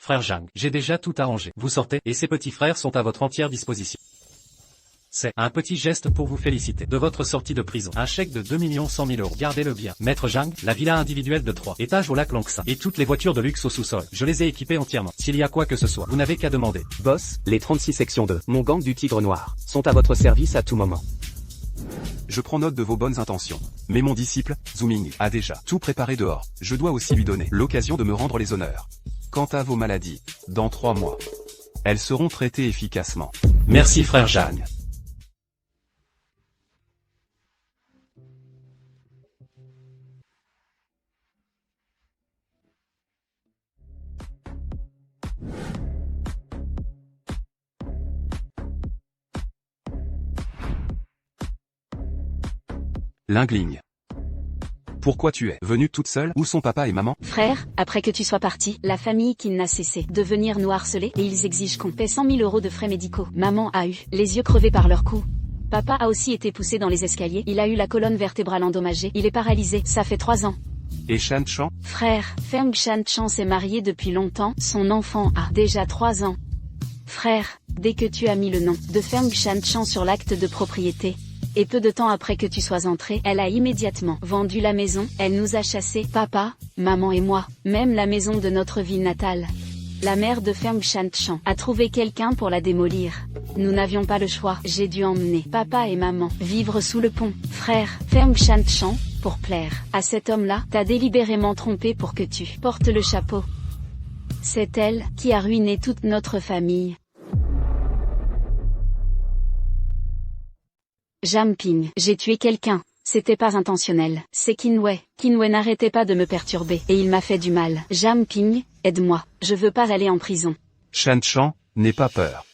Frère Zhang, j'ai déjà tout arrangé. Vous sortez, et ses petits frères sont à votre entière disposition. C'est un petit geste pour vous féliciter de votre sortie de prison. Un chèque de 2 100 000 €. Gardez-le bien. Maître Zhang, la villa individuelle de 3 étages au lac Langsa. Et toutes les voitures de luxe au sous-sol. Je les ai équipées entièrement. S'il y a quoi que ce soit, vous n'avez qu'à demander. Boss, les 36 sections de mon gang du Tigre Noir sont à votre service à tout moment. Je prends note de vos bonnes intentions. Mais mon disciple, Zuming, a déjà tout préparé dehors. Je dois aussi lui donner l'occasion de me rendre les honneurs. Quant à vos maladies, dans 3 mois, elles seront traitées efficacement. Merci frère Zhang. Lingling. Pourquoi tu es venue toute seule? Où sont papa et maman? Frère, après que tu sois parti, la famille Qin n'a cessé de venir nous harceler et ils exigent qu'on paie 100 000 € de frais médicaux. Maman a eu les yeux crevés par leurs coups. Papa a aussi été poussé dans les escaliers, il a eu la colonne vertébrale endommagée, il est paralysé, ça fait 3 ans. Et Shan Chan? Frère, Feng Shan-Chan s'est marié depuis longtemps, son enfant a déjà 3 ans. Frère, dès que tu as mis le nom de Feng Shan-Chan sur l'acte de propriété, et peu de temps après que tu sois entré, elle a immédiatement vendu la maison, elle nous a chassés, papa, maman et moi, même la maison de notre ville natale. La mère de Feng Shan-Chan a trouvé quelqu'un pour la démolir. Nous n'avions pas le choix, j'ai dû emmener papa et maman vivre sous le pont. Frère, Feng Shan-Chan, pour plaire à cet homme-là, t'a délibérément trompé pour que tu portes le chapeau. C'est elle qui a ruiné toute notre famille. Jamping, j'ai tué quelqu'un, c'était pas intentionnel. C'est Qinwei. Qinwei n'arrêtait pas de me perturber, et il m'a fait du mal. Jamping, aide-moi, je veux pas aller en prison. Shan Chan, n'aie pas peur.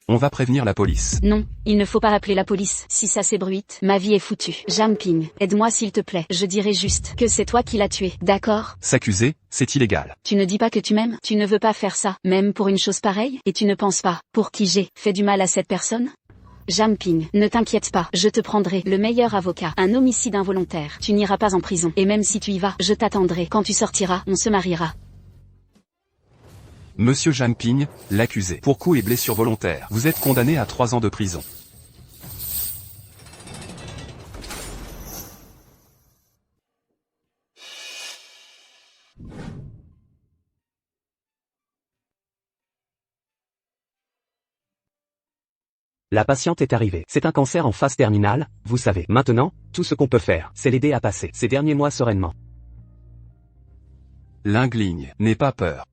On va prévenir la police. Non, il ne faut pas appeler la police. Si ça s'ébruite, ma vie est foutue. Jamping, aide-moi s'il te plaît. Je dirai juste que c'est toi qui l'as tué, d'accord? S'accuser, c'est illégal. Tu ne dis pas que tu m'aimes? Tu ne veux pas faire ça, même pour une chose pareille? Et tu ne penses pas, pour qui j'ai fait du mal à cette personne? Jamping, ne t'inquiète pas, je te prendrai le meilleur avocat. Un homicide involontaire, tu n'iras pas en prison. Et même si tu y vas, je t'attendrai. Quand tu sortiras, on se mariera. Monsieur Jamping, l'accusé, pour coups et blessures volontaires, vous êtes condamné à 3 ans de prison. La patiente est arrivée. C'est un cancer en phase terminale, vous savez. Maintenant, tout ce qu'on peut faire, c'est l'aider à passer ces derniers mois sereinement. Lingling, n'aie pas peur.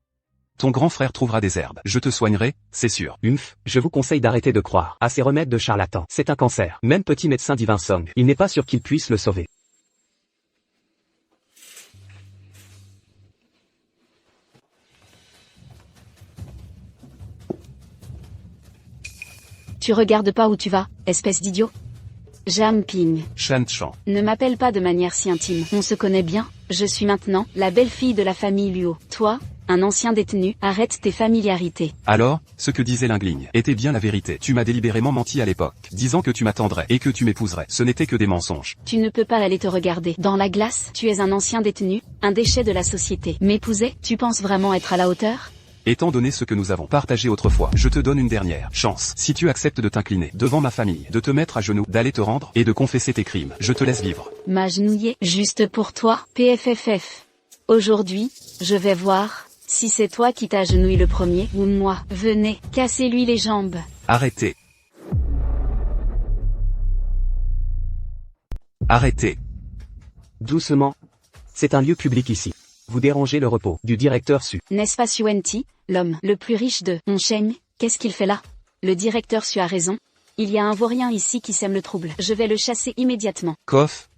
Ton grand frère trouvera des herbes. Je te soignerai, c'est sûr. Je vous conseille d'arrêter de croire à ces remèdes de charlatans. C'est un cancer. Même petit médecin divin Song, il n'est pas sûr qu'il puisse le sauver. Tu regardes pas où tu vas, espèce d'idiot? Jamping. Shan Chan. Ne m'appelle pas de manière si intime. On se connaît bien, je suis maintenant la belle-fille de la famille Luo. Toi, un ancien détenu, arrête tes familiarités. Alors, ce que disait Lingling était bien la vérité. Tu m'as délibérément menti à l'époque, disant que tu m'attendrais et que tu m'épouserais. Ce n'était que des mensonges. Tu ne peux pas aller te regarder dans la glace. Tu es un ancien détenu, un déchet de la société. M'épouser, tu penses vraiment être à la hauteur? Étant donné ce que nous avons partagé autrefois, je te donne une dernière chance. Si tu acceptes de t'incliner devant ma famille, de te mettre à genoux, d'aller te rendre et de confesser tes crimes, je te laisse vivre. M'agenouiller, juste pour toi, PFFF. Aujourd'hui, je vais voir si c'est toi qui t'agenouilles le premier ou moi. Venez, cassez-lui les jambes. Arrêtez. Arrêtez. Doucement. C'est un lieu public ici. Vous dérangez le repos du directeur Su. N'est-ce pas Suenti, l'homme le plus riche de Hongsheng? Qu'est-ce qu'il fait là? Le directeur Su a raison. Il y a un vaurien ici qui sème le trouble. Je vais le chasser immédiatement. Coff.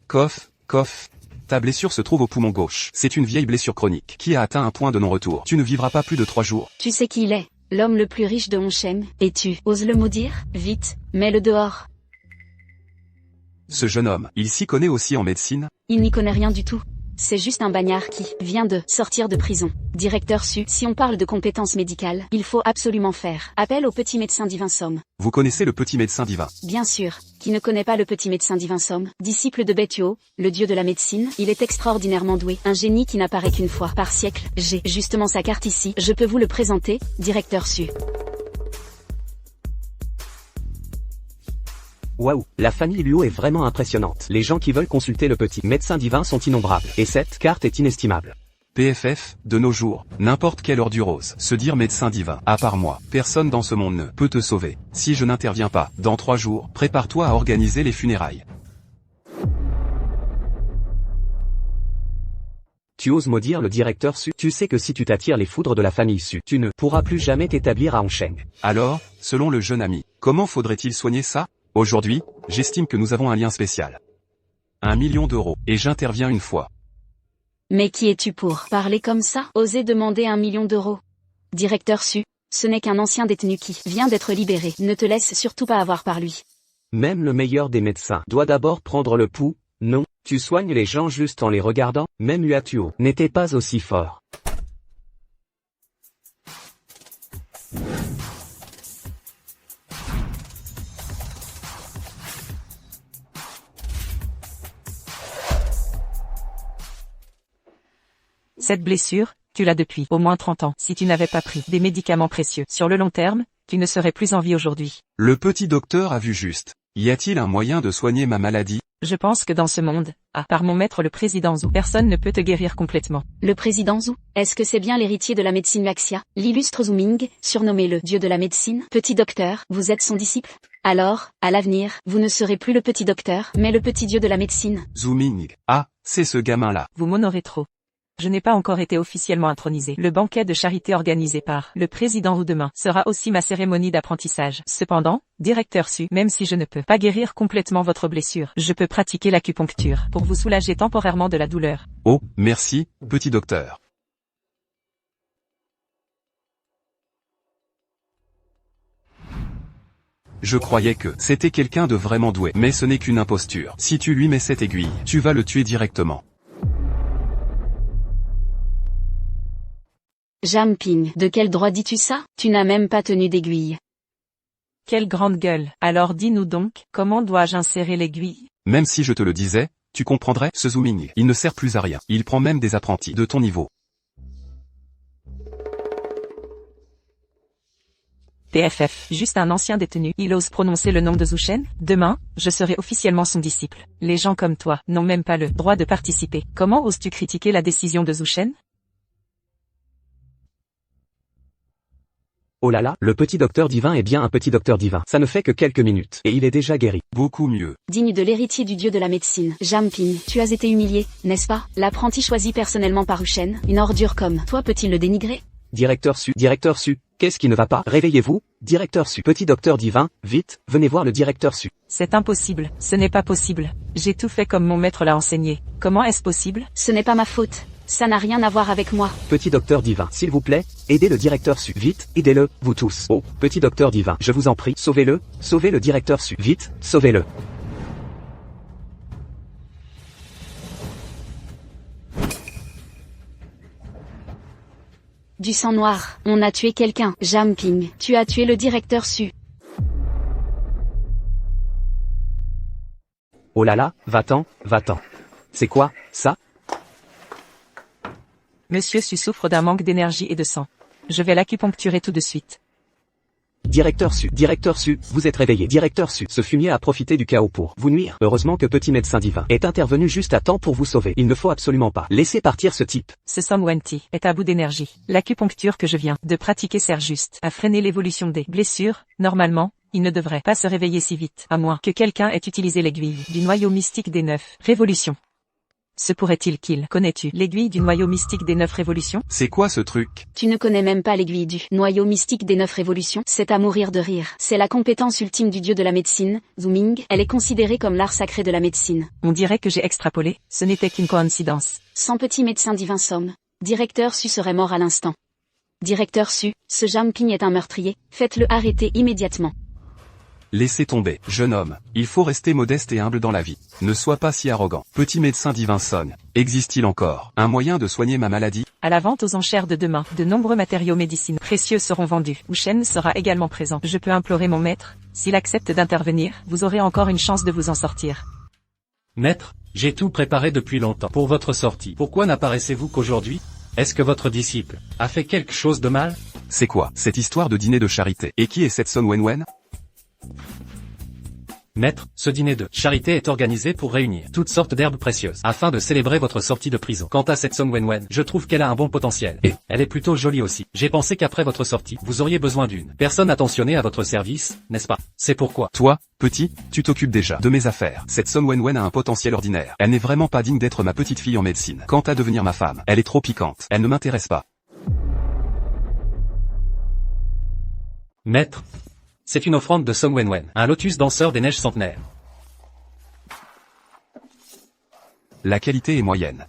Ta blessure se trouve au poumon gauche. C'est une vieille blessure chronique qui a atteint un point de non-retour. Tu ne vivras pas plus de 3 jours. Tu sais qui il est, l'homme le plus riche de Hongsheng, et tu oses le maudire? Vite, mets-le dehors. Ce jeune homme, il s'y connaît aussi en médecine? Il n'y connaît rien du tout. c'est juste un bagnard qui vient de sortir de prison. Directeur Su, si on parle de compétences médicales, il faut absolument faire appel au petit médecin divin Somme. Vous connaissez le petit médecin divin? Bien sûr. Qui ne connaît pas le petit médecin divin Somme, disciple de Bethuo, le dieu de la médecine, il est extraordinairement doué, un génie qui n'apparaît qu'une fois par siècle. J'ai justement sa carte ici, je peux vous le présenter, directeur Su. Waouh, la famille Luo est vraiment impressionnante. Les gens qui veulent consulter le petit médecin divin sont innombrables, et cette carte est inestimable. PFF, de nos jours, n'importe quelle heure du rose, se dire médecin divin, à part moi, personne dans ce monde ne peut te sauver. Si je n'interviens pas, dans 3 jours, prépare-toi à organiser les funérailles. Tu oses maudire le directeur Su? Tu sais que si tu t'attires les foudres de la famille Su, tu ne pourras plus jamais t'établir à Hongsheng. Alors, selon le jeune ami, comment faudrait-il soigner ça? Aujourd'hui, j'estime que nous avons un lien spécial. 1 million d'euros, et j'interviens une fois. Mais qui es-tu pour parler comme ça? Oser demander 1 million d'euros? Directeur Su, ce n'est qu'un ancien détenu qui vient d'être libéré. Ne te laisse surtout pas avoir par lui. Même le meilleur des médecins doit d'abord prendre le pouls. Non, tu soignes les gens juste en les regardant. Même Yuatuo n'était pas aussi fort. Cette blessure, tu l'as depuis au moins 30 ans. Si tu n'avais pas pris des médicaments précieux sur le long terme, tu ne serais plus en vie aujourd'hui. Le petit docteur a vu juste. Y a-t-il un moyen de soigner ma maladie? Je pense que dans ce monde, à part mon maître le président Zhu, personne ne peut te guérir complètement. Le président Zhu, est-ce que c'est bien l'héritier de la médecine Maxia, l'illustre Zhu Ming, surnommé le dieu de la médecine? Petit docteur, vous êtes son disciple? Alors, à l'avenir, vous ne serez plus le petit docteur, mais le petit dieu de la médecine. Zooming. Ah, c'est ce gamin-là. Vous m'honorez trop. Je n'ai pas encore été officiellement intronisé. Le banquet de charité organisé par le président Wu demain sera aussi ma cérémonie d'apprentissage. Cependant, directeur Su, même si je ne peux pas guérir complètement votre blessure, je peux pratiquer l'acupuncture pour vous soulager temporairement de la douleur. Oh, merci, petit docteur. Je croyais que c'était quelqu'un de vraiment doué, mais ce n'est qu'une imposture. Si tu lui mets cette aiguille, tu vas le tuer directement. Jamping, de quel droit dis-tu ça? Tu n'as même pas tenu d'aiguille. Quelle grande gueule. Alors dis-nous donc, comment dois-je insérer l'aiguille? Même si je te le disais, tu comprendrais, ce zooming. Il ne sert plus à rien. Il prend même des apprentis de ton niveau. PFF, juste un ancien détenu. Il ose prononcer le nom de Zhu Shen? Demain, je serai officiellement son disciple. Les gens comme toi n'ont même pas le droit de participer. Comment oses-tu critiquer la décision de Zhu Shen? Oh là là, le petit docteur divin est bien un petit docteur divin. Ça ne fait que quelques minutes, et il est déjà guéri. Beaucoup mieux. Digne de l'héritier du dieu de la médecine. Jamping, tu as été humilié, n'est-ce pas? L'apprenti choisi personnellement par Ushen, une ordure comme toi peut-il le dénigrer? Directeur Su, qu'est-ce qui ne va pas? Réveillez-vous, directeur Su. Petit docteur divin, vite, venez voir le directeur Su. C'est impossible, ce n'est pas possible. J'ai tout fait comme mon maître l'a enseigné. Comment est-ce possible? Ce n'est pas ma faute. Ça n'a rien à voir avec moi. Petit docteur divin, s'il vous plaît, aidez le directeur Su. Vite, aidez-le, vous tous. Oh, petit docteur divin, je vous en prie, sauvez-le, sauvez le directeur Su. Vite, sauvez-le. Du sang noir, on a tué quelqu'un. Jamping, tu as tué le directeur Su. Oh là là, va-t'en, va-t'en. C'est quoi, ça? Monsieur Su souffre d'un manque d'énergie et de sang. Je vais l'acupuncturer tout de suite. Directeur Su, vous êtes réveillé. Directeur Su, ce fumier a profité du chaos pour vous nuire. Heureusement que petit médecin divin est intervenu juste à temps pour vous sauver. Il ne faut absolument pas laisser partir ce type. Ce Som Wenti est à bout d'énergie. L'acupuncture que je viens de pratiquer sert juste à freiner l'évolution des blessures. Normalement, il ne devrait pas se réveiller si vite, à moins que quelqu'un ait utilisé l'aiguille du noyau mystique des 9 révolutions. Se pourrait-il qu'il connais-tu l'aiguille du noyau mystique des 9 révolutions? C'est quoi ce truc? Tu ne connais même pas l'aiguille du noyau mystique des 9 révolutions? C'est à mourir de rire. C'est la compétence ultime du dieu de la médecine, Zhu Ming. Elle est considérée comme l'art sacré de la médecine. On dirait que j'ai extrapolé, ce n'était qu'une coïncidence. Sans petit médecin divin Somme, directeur Su serait mort à l'instant. Directeur Su, ce Jamping est un meurtrier, faites-le arrêter immédiatement. Laissez tomber, jeune homme. Il faut rester modeste et humble dans la vie. Ne sois pas si arrogant. Petit médecin divin Son, existe-t-il encore un moyen de soigner ma maladie? À la vente aux enchères de demain, de nombreux matériaux médicinaux précieux seront vendus. Wu Shen sera également présent. Je peux implorer mon maître, s'il accepte d'intervenir, vous aurez encore une chance de vous en sortir. Maître, j'ai tout préparé depuis longtemps pour votre sortie. Pourquoi n'apparaissez-vous qu'aujourd'hui? Est-ce que votre disciple a fait quelque chose de mal? C'est quoi cette histoire de dîner de charité? Et qui est cette Son Wenwen? Maître, ce dîner de charité est organisé pour réunir toutes sortes d'herbes précieuses afin de célébrer votre sortie de prison. Quant à cette Son Wenwen, je trouve qu'elle a un bon potentiel. Et elle est plutôt jolie aussi. J'ai pensé qu'après votre sortie, vous auriez besoin d'une personne attentionnée à votre service, n'est-ce pas? C'est pourquoi. Toi, petit, tu t'occupes déjà de mes affaires. Cette Son Wenwen a un potentiel ordinaire. Elle n'est vraiment pas digne d'être ma petite fille en médecine. Quant à devenir ma femme, elle est trop piquante. Elle ne m'intéresse pas. Maître, c'est une offrande de Son Wenwen, un lotus danseur des neiges centenaires. La qualité est moyenne.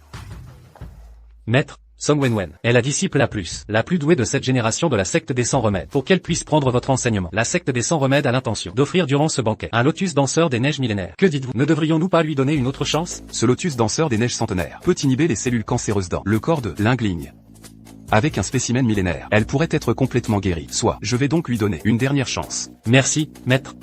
Maître, Son Wenwen est la disciple la plus douée de cette génération de la secte des 100 remèdes. Pour qu'elle puisse prendre votre enseignement, la secte des 100 remèdes a l'intention d'offrir durant ce banquet un lotus danseur des neiges millénaires. Que dites-vous? Ne devrions-nous pas lui donner une autre chance? Ce lotus danseur des neiges centenaires peut inhiber les cellules cancéreuses dans le corps de l'Ingligne. Avec un spécimen millénaire, elle pourrait être complètement guérie. Soit, je vais donc lui donner une dernière chance. Merci, maître.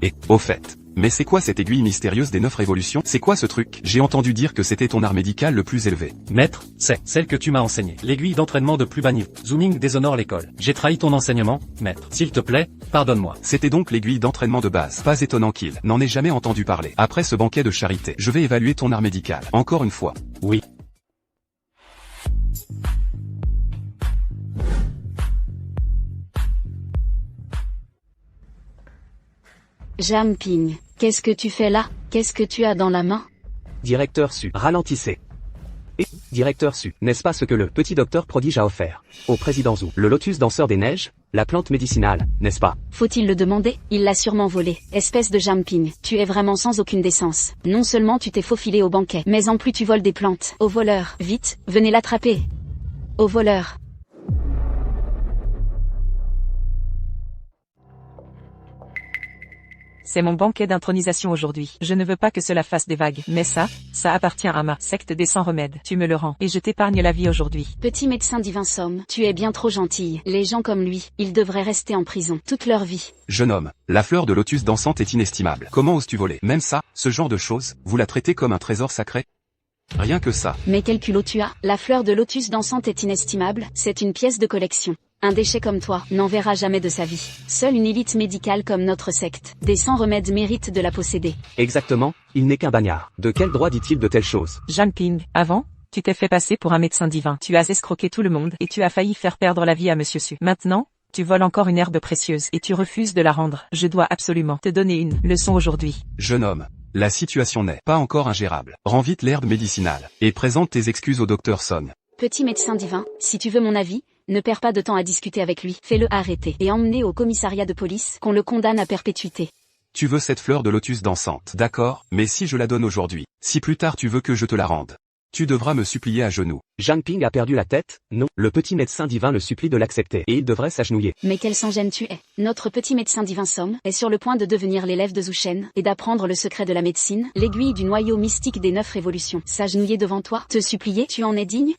Et, au fait, mais c'est quoi cette aiguille mystérieuse des 9 révolutions? C'est quoi ce truc? J'ai entendu dire que c'était ton art médical le plus élevé. Maître, c'est celle que tu m'as enseignée. L'aiguille d'entraînement de plus bas niveau. Zooming déshonore l'école. J'ai trahi ton enseignement, maître. S'il te plaît, pardonne-moi. C'était donc l'aiguille d'entraînement de base. Pas étonnant qu'il n'en ait jamais entendu parler. Après ce banquet de charité, je vais évaluer ton art médical. Encore une fois. Oui. Jamping, qu'est-ce que tu fais là? Qu'est-ce que tu as dans la main? Directeur Su, ralentissez. Et, directeur Su, n'est-ce pas ce que le petit docteur prodige a offert au président Zhu? Le lotus danseur des neiges, la plante médicinale, n'est-ce pas? Faut-il le demander? Il l'a sûrement volé. Espèce de Jamping, tu es vraiment sans aucune décence. Non seulement tu t'es faufilé au banquet, mais en plus tu voles des plantes. Au voleur, vite, venez l'attraper. Au voleur. C'est mon banquet d'intronisation aujourd'hui. Je ne veux pas que cela fasse des vagues. Mais ça appartient à ma secte des 100 remèdes. Tu me le rends, et je t'épargne la vie aujourd'hui. Petit médecin divin Somme, tu es bien trop gentille. Les gens comme lui, ils devraient rester en prison toute leur vie. Jeune homme, la fleur de lotus dansante est inestimable. Comment oses-tu voler? Même ça, ce genre de choses, vous la traitez comme un trésor sacré? Rien que ça. Mais quel culot tu as? La fleur de lotus dansante est inestimable, c'est une pièce de collection. Un déchet comme toi n'en verra jamais de sa vie. Seule une élite médicale comme notre secte, des 100 remèdes méritent de la posséder. Exactement, il n'est qu'un bagnard. De quel droit dit-il de telles choses? Jamping, avant, tu t'es fait passer pour un médecin divin. Tu as escroqué tout le monde et tu as failli faire perdre la vie à Monsieur Su. Maintenant, tu voles encore une herbe précieuse et tu refuses de la rendre. Je dois absolument te donner une leçon aujourd'hui. Jeune homme, la situation n'est pas encore ingérable. Rends vite l'herbe médicinale et présente tes excuses au docteur Son. Petit médecin divin, si tu veux mon avis, ne perds pas de temps à discuter avec lui. Fais-le arrêter et emmener au commissariat de police qu'on le condamne à perpétuité. Tu veux cette fleur de lotus dansante, d'accord, mais si je la donne aujourd'hui, si plus tard tu veux que je te la rende, tu devras me supplier à genoux. Jamping a perdu la tête? Non. Le petit médecin divin le supplie de l'accepter et il devrait s'agenouiller. Mais quel sans-gêne tu es. Notre petit médecin divin Somme est sur le point de devenir l'élève de Zhu Shen et d'apprendre le secret de la médecine, l'aiguille du noyau mystique des 9 révolutions. S'agenouiller devant toi, te supplier, tu en es digne?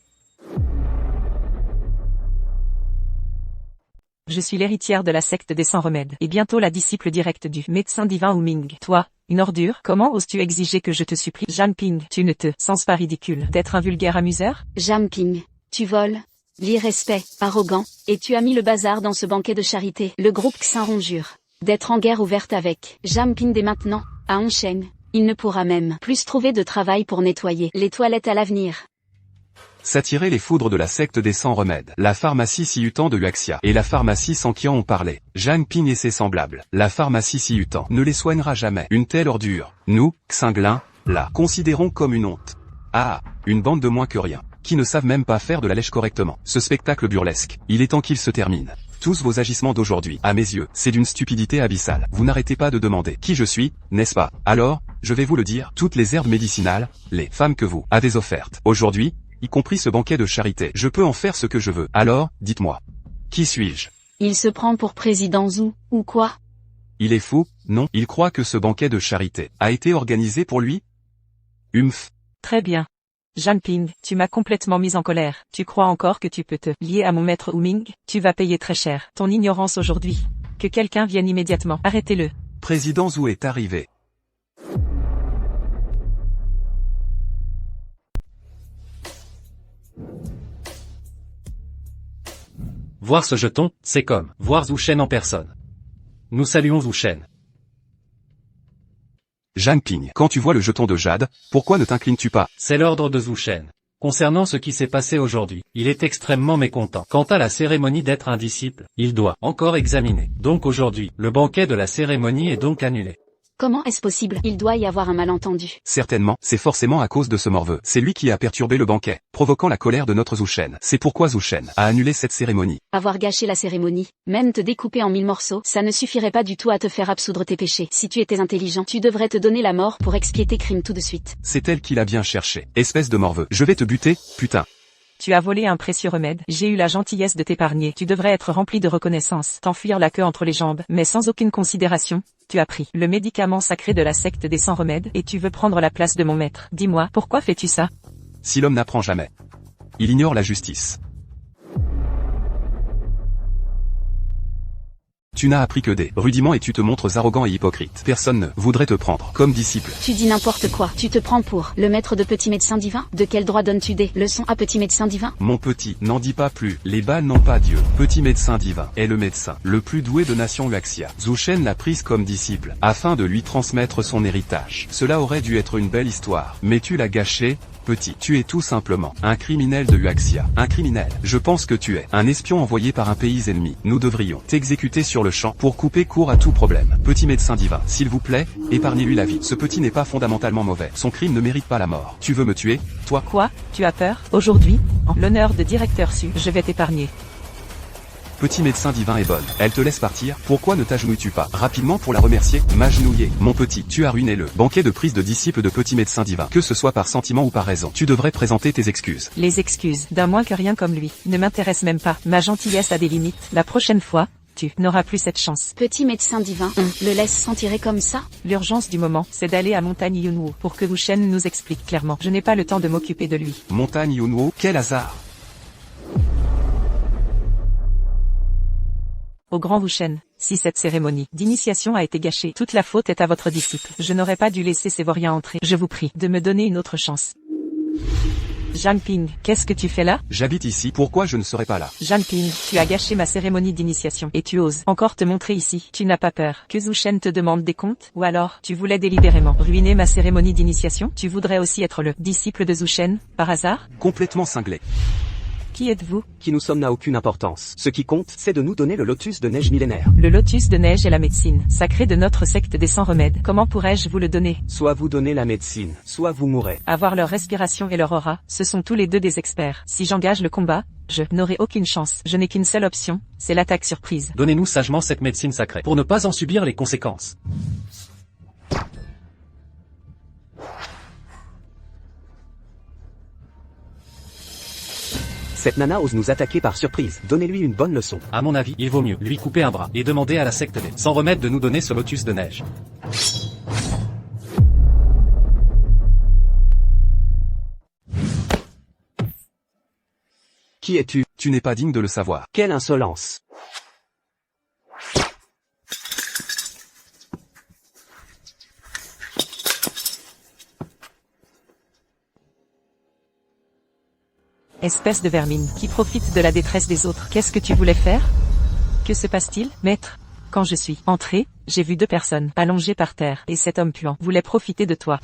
Je suis l'héritière de la secte des 100 remèdes, et bientôt la disciple directe du médecin divin Wu Ming. Toi, une ordure, comment oses-tu exiger que je te supplie? Jamping, tu ne te sens pas ridicule d'être un vulgaire amuseur? Jamping, tu voles, l'irrespect, arrogant, et tu as mis le bazar dans ce banquet de charité. Le groupe Xinron jure d'être en guerre ouverte avec Jamping dès maintenant, à Hongsheng. Il ne pourra même plus trouver de travail pour nettoyer les toilettes à l'avenir. S'attirer les foudres de la secte des 100 remèdes. La pharmacie Siutan de Huaxia et la pharmacie Sanqian ont parlé. Jamping et ses semblables. La pharmacie Siutan ne les soignera jamais. Une telle ordure. Nous, Xinglin, la considérons comme une honte. Ah, une bande de moins que rien, qui ne savent même pas faire de la lèche correctement. Ce spectacle burlesque, il est temps qu'il se termine. Tous vos agissements d'aujourd'hui, à mes yeux, c'est d'une stupidité abyssale. Vous n'arrêtez pas de demander qui je suis, n'est-ce pas? Alors, je vais vous le dire, toutes les herbes médicinales, les femmes que vous avez offertes aujourd'hui, y compris ce banquet de charité, je peux en faire ce que je veux. Alors, dites-moi, qui suis-je? Il se prend pour président Zhu, ou quoi? Il est faux, non, il croit que ce banquet de charité a été organisé pour lui. Humph. Très bien. Zhang Ping, tu m'as complètement mise en colère. Tu crois encore que tu peux te lier à mon maître Wu Ming? Tu vas payer très cher ton ignorance aujourd'hui. Que quelqu'un vienne immédiatement. Arrêtez-le. Président Zhou est arrivé. Voir ce jeton, c'est comme voir Zhou Shen en personne. Nous saluons Zhou Shen. Zhang Ping, quand tu vois le jeton de Jade, pourquoi ne t'inclines-tu pas? C'est l'ordre de Zhou Shen. Concernant ce qui s'est passé aujourd'hui, il est extrêmement mécontent. Quant à la cérémonie d'être un disciple, il doit encore examiner. Donc aujourd'hui, le banquet de la cérémonie est donc annulé. Comment est-ce possible? Il doit y avoir un malentendu. Certainement, c'est forcément à cause de ce morveux. C'est lui qui a perturbé le banquet, provoquant la colère de notre Zhou Shen. C'est pourquoi Zhou Shen a annulé cette cérémonie. Avoir gâché la cérémonie, même te découper en 1000 morceaux, ça ne suffirait pas du tout à te faire absoudre tes péchés. Si tu étais intelligent, tu devrais te donner la mort pour expier tes crimes tout de suite. C'est elle qui l'a bien cherché. Espèce de morveux. Je vais te buter, putain. Tu as volé un précieux remède. J'ai eu la gentillesse de t'épargner. Tu devrais être rempli de reconnaissance. T'enfuir la queue entre les jambes, mais sans aucune considération. Tu as pris le médicament sacré de la secte des 100 remèdes et tu veux prendre la place de mon maître. Dis-moi, pourquoi fais-tu ça? Si l'homme n'apprend jamais, il ignore la justice. Tu n'as appris que des rudiments et tu te montres arrogant et hypocrite. Personne ne voudrait te prendre comme disciple. Tu dis n'importe quoi. Tu te prends pour le maître de petit médecin divin? De quel droit donnes-tu des leçons à petit médecin divin? Mon petit, n'en dis pas plus. Les balles n'ont pas Dieu. Petit médecin divin est le médecin le plus doué de nation Luaxia. Zhou Shen l'a prise comme disciple, afin de lui transmettre son héritage. Cela aurait dû être une belle histoire. Mais tu l'as gâché. Petit, tu es tout simplement un criminel de Luaxia. Un criminel. Je pense que tu es un espion envoyé par un pays ennemi. Nous devrions t'exécuter sur le champ pour couper court à tout problème. Petit médecin divin, s'il vous plaît, épargnez-lui la vie. Ce petit n'est pas fondamentalement mauvais. Son crime ne mérite pas la mort. Tu veux me tuer, toi? Quoi? Tu as peur? Aujourd'hui, en l'honneur de directeur Su, je vais t'épargner. Petit médecin divin est bonne. Elle te laisse partir. Pourquoi ne t'agenouilles-tu pas rapidement pour la remercier? M'agenouiller. Mon petit, tu as ruiné le banquet de prise de disciple de petit médecin divin. Que ce soit par sentiment ou par raison. Tu devrais présenter tes excuses. Les excuses d'un moins que rien comme lui ne m'intéressent même pas. Ma gentillesse a des limites. La prochaine fois, tu n'auras plus cette chance. Petit médecin divin, on le laisse s'en tirer comme ça? L'urgence du moment, c'est d'aller à Montagne Yunwu pour que Wu Shen nous explique clairement. Je n'ai pas le temps de m'occuper de lui. Montagne Yunwu, quel hasard! Au grand Wu Shen, si cette cérémonie d'initiation a été gâchée, toute la faute est à votre disciple. Je n'aurais pas dû laisser ces vauriens entrer. Je vous prie de me donner une autre chance. Zhang Ping, qu'est-ce que tu fais là? J'habite ici, pourquoi je ne serais pas là? Zhang Ping, tu as gâché ma cérémonie d'initiation et tu oses encore te montrer ici. Tu n'as pas peur que Zhou Shen te demande des comptes? Ou alors, tu voulais délibérément ruiner ma cérémonie d'initiation? Tu voudrais aussi être le disciple de Zhou Shen, par hasard? Complètement cinglé. Qui êtes-vous? Qui nous sommes n'a aucune importance. Ce qui compte, c'est de nous donner le lotus de neige millénaire. Le lotus de neige est la médecine sacrée de notre secte des 100 remèdes. Comment pourrais-je vous le donner? Soit vous donnez la médecine, soit vous mourrez. Avoir leur respiration et leur aura, ce sont tous les deux des experts. Si j'engage le combat, je n'aurai aucune chance. Je n'ai qu'une seule option, c'est l'attaque surprise. Donnez-nous sagement cette médecine sacrée, pour ne pas en subir les conséquences. Cette nana ose nous attaquer par surprise. Donnez-lui une bonne leçon. À mon avis, il vaut mieux lui couper un bras et demander à la secte des 100 remèdes de nous donner ce lotus de neige. Qui es-tu? Tu n'es pas digne de le savoir. Quelle insolence! Espèce de vermine, qui profite de la détresse des autres. Qu'est-ce que tu voulais faire? Que se passe-t-il, maître? Quand je suis entré, j'ai vu deux personnes allongées par terre, et cet homme puant voulait profiter de toi.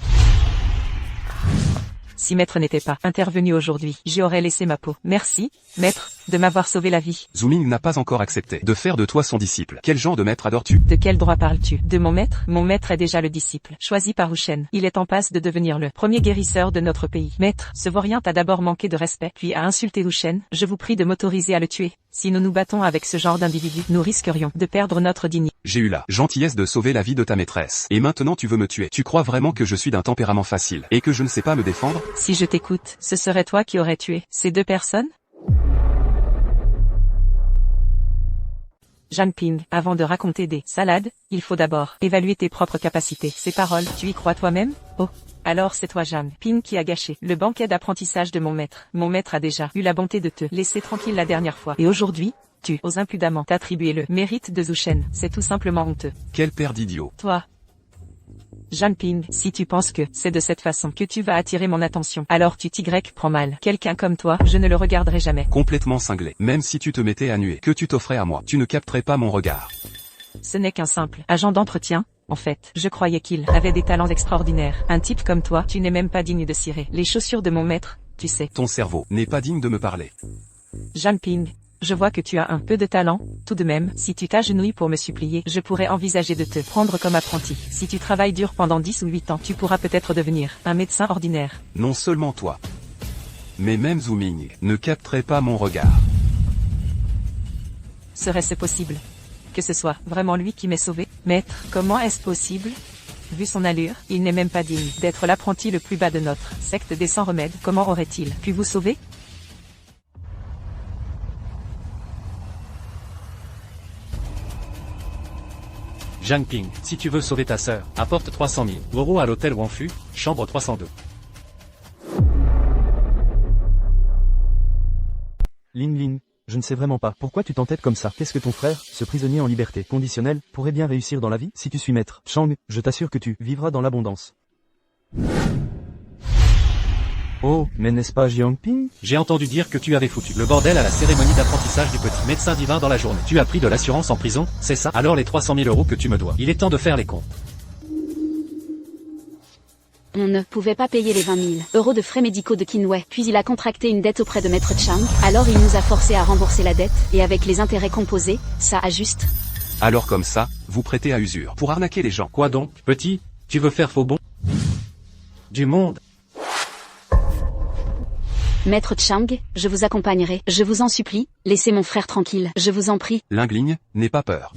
Si maître n'était pas intervenu aujourd'hui, j'aurais laissé ma peau. Merci, maître, de m'avoir sauvé la vie. Zhou Ming n'a pas encore accepté de faire de toi son disciple. Quel genre de maître adores-tu? De quel droit parles-tu? De mon maître? Mon maître est déjà le disciple, choisi par Wu Shen. Il est en passe de devenir le premier guérisseur de notre pays. Maître, ce vaurien t'a d'abord manqué de respect, puis a insulté Wu Shen. Je vous prie de m'autoriser à le tuer. Si nous nous battons avec ce genre d'individu, nous risquerions de perdre notre dignité. J'ai eu la gentillesse de sauver la vie de ta maîtresse. Et maintenant tu veux me tuer. Tu crois vraiment que je suis d'un tempérament facile, et que je ne sais pas me défendre? Si je t'écoute, ce serait toi qui aurais tué ces deux personnes? Jeanne Ping, avant de raconter des salades, il faut d'abord évaluer tes propres capacités. Ces paroles, tu y crois toi-même? Oh. Alors c'est toi Jeanne Ping qui a gâché le banquet d'apprentissage de mon maître. Mon maître a déjà eu la bonté de te laisser tranquille la dernière fois. Et aujourd'hui, tu oses impudemment t'attribuer le mérite de Zhu Shen. C'est tout simplement honteux. Quelle paire d'idiots. Toi, Jeanne Ping, si tu penses que c'est de cette façon que tu vas attirer mon attention, alors tu t'y prends mal. Quelqu'un comme toi, je ne le regarderai jamais. Complètement cinglé. Même si tu te mettais à nuer, que tu t'offrais à moi, tu ne capterais pas mon regard. Ce n'est qu'un simple agent d'entretien. En fait, je croyais qu'il avait des talents extraordinaires. Un type comme toi, tu n'es même pas digne de cirer les chaussures de mon maître, tu sais. Ton cerveau n'est pas digne de me parler. Jeanne Ping, je vois que tu as un peu de talent. Tout de même, si tu t'agenouilles pour me supplier, je pourrais envisager de te prendre comme apprenti. Si tu travailles dur pendant 10 ou 8 ans, tu pourras peut-être devenir un médecin ordinaire. Non seulement toi, mais même Zhu Ming ne capterait pas mon regard. Serait-ce possible que ce soit vraiment lui qui m'ait sauvé? Maître, comment est-ce possible? Vu son allure, il n'est même pas digne d'être l'apprenti le plus bas de notre secte des sans remèdes. Comment aurait-il pu vous sauver? Jeanne Ping, si tu veux sauver ta sœur, apporte 300 000 € à l'hôtel Wangfu, chambre 302. Lin Lin, je ne sais vraiment pas pourquoi tu t'entêtes comme ça. Qu'est-ce que ton frère, ce prisonnier en liberté conditionnelle, pourrait bien réussir dans la vie? Si tu suis maître Chang, je t'assure que tu vivras dans l'abondance. Oh, mais n'est-ce pas Jiang Ping? J'ai entendu dire que tu avais foutu le bordel à la cérémonie d'apprentissage du petit médecin divin dans la journée. Tu as pris de l'assurance en prison, c'est ça? Alors les 300 000 € que tu me dois. Il est temps de faire les comptes. On ne pouvait pas payer les 20 000 € de frais médicaux de Qinwei. Puis il a contracté une dette auprès de Maître Chang. Alors il nous a forcés à rembourser la dette, et avec les intérêts composés, ça ajuste. Alors comme ça, vous prêtez à usure pour arnaquer les gens. Quoi donc, petit? Tu veux faire faux bon? Du monde? Maître Chang, je vous accompagnerai. Je vous en supplie, laissez mon frère tranquille. Je vous en prie. Lingligne, n'aie pas peur.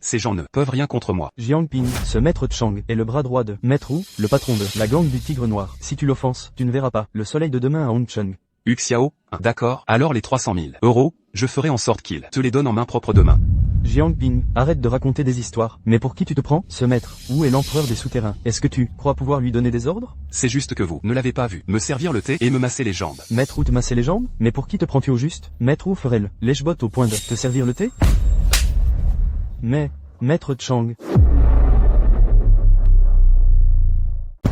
Ces gens ne peuvent rien contre moi. Jiang Ping, ce maître Chang, est le bras droit de Maître Wu, le patron de la gang du Tigre Noir. Si tu l'offenses, tu ne verras pas le soleil de demain à Hongcheng. Xiao, d'accord, alors les 300 000 €, je ferai en sorte qu'il te les donne en main propre demain. Jiang Ping, arrête de raconter des histoires. Mais pour qui tu te prends? Ce maître Wu est l'empereur des souterrains. Est-ce que tu crois pouvoir lui donner des ordres? C'est juste que vous ne l'avez pas vu me servir le thé et me masser les jambes. Maître Wu te masser les jambes? Mais pour qui te prends-tu au juste? Maître Wu ferait le lèche-bot au point de te servir le thé? Mais, Maître Chang...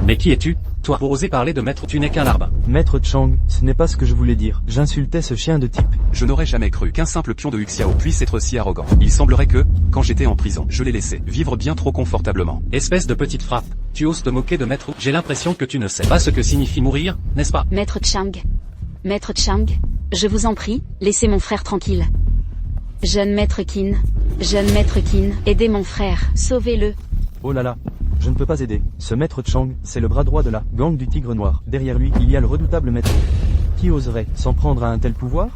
Mais qui es-tu, toi, pour oser parler de maître? Tu n'es qu'un larbin. Maître Chang, ce n'est pas ce que je voulais dire. J'insultais ce chien de type. Je n'aurais jamais cru qu'un simple pion de Xiao puisse être si arrogant. Il semblerait que, quand j'étais en prison, je l'ai laissé vivre bien trop confortablement. Espèce de petite frappe. Tu oses te moquer de maître? J'ai l'impression que tu ne sais pas ce que signifie mourir, n'est-ce pas? Maître Chang. Maître Chang, je vous en prie, laissez mon frère tranquille. Jeune Maître Qin. Jeune Maître Qin, aidez mon frère, sauvez-le. Oh là là, je ne peux pas aider. Ce maître Chang, c'est le bras droit de la gang du Tigre Noir. Derrière lui, il y a le redoutable maître. Qui oserait s'en prendre à un tel pouvoir?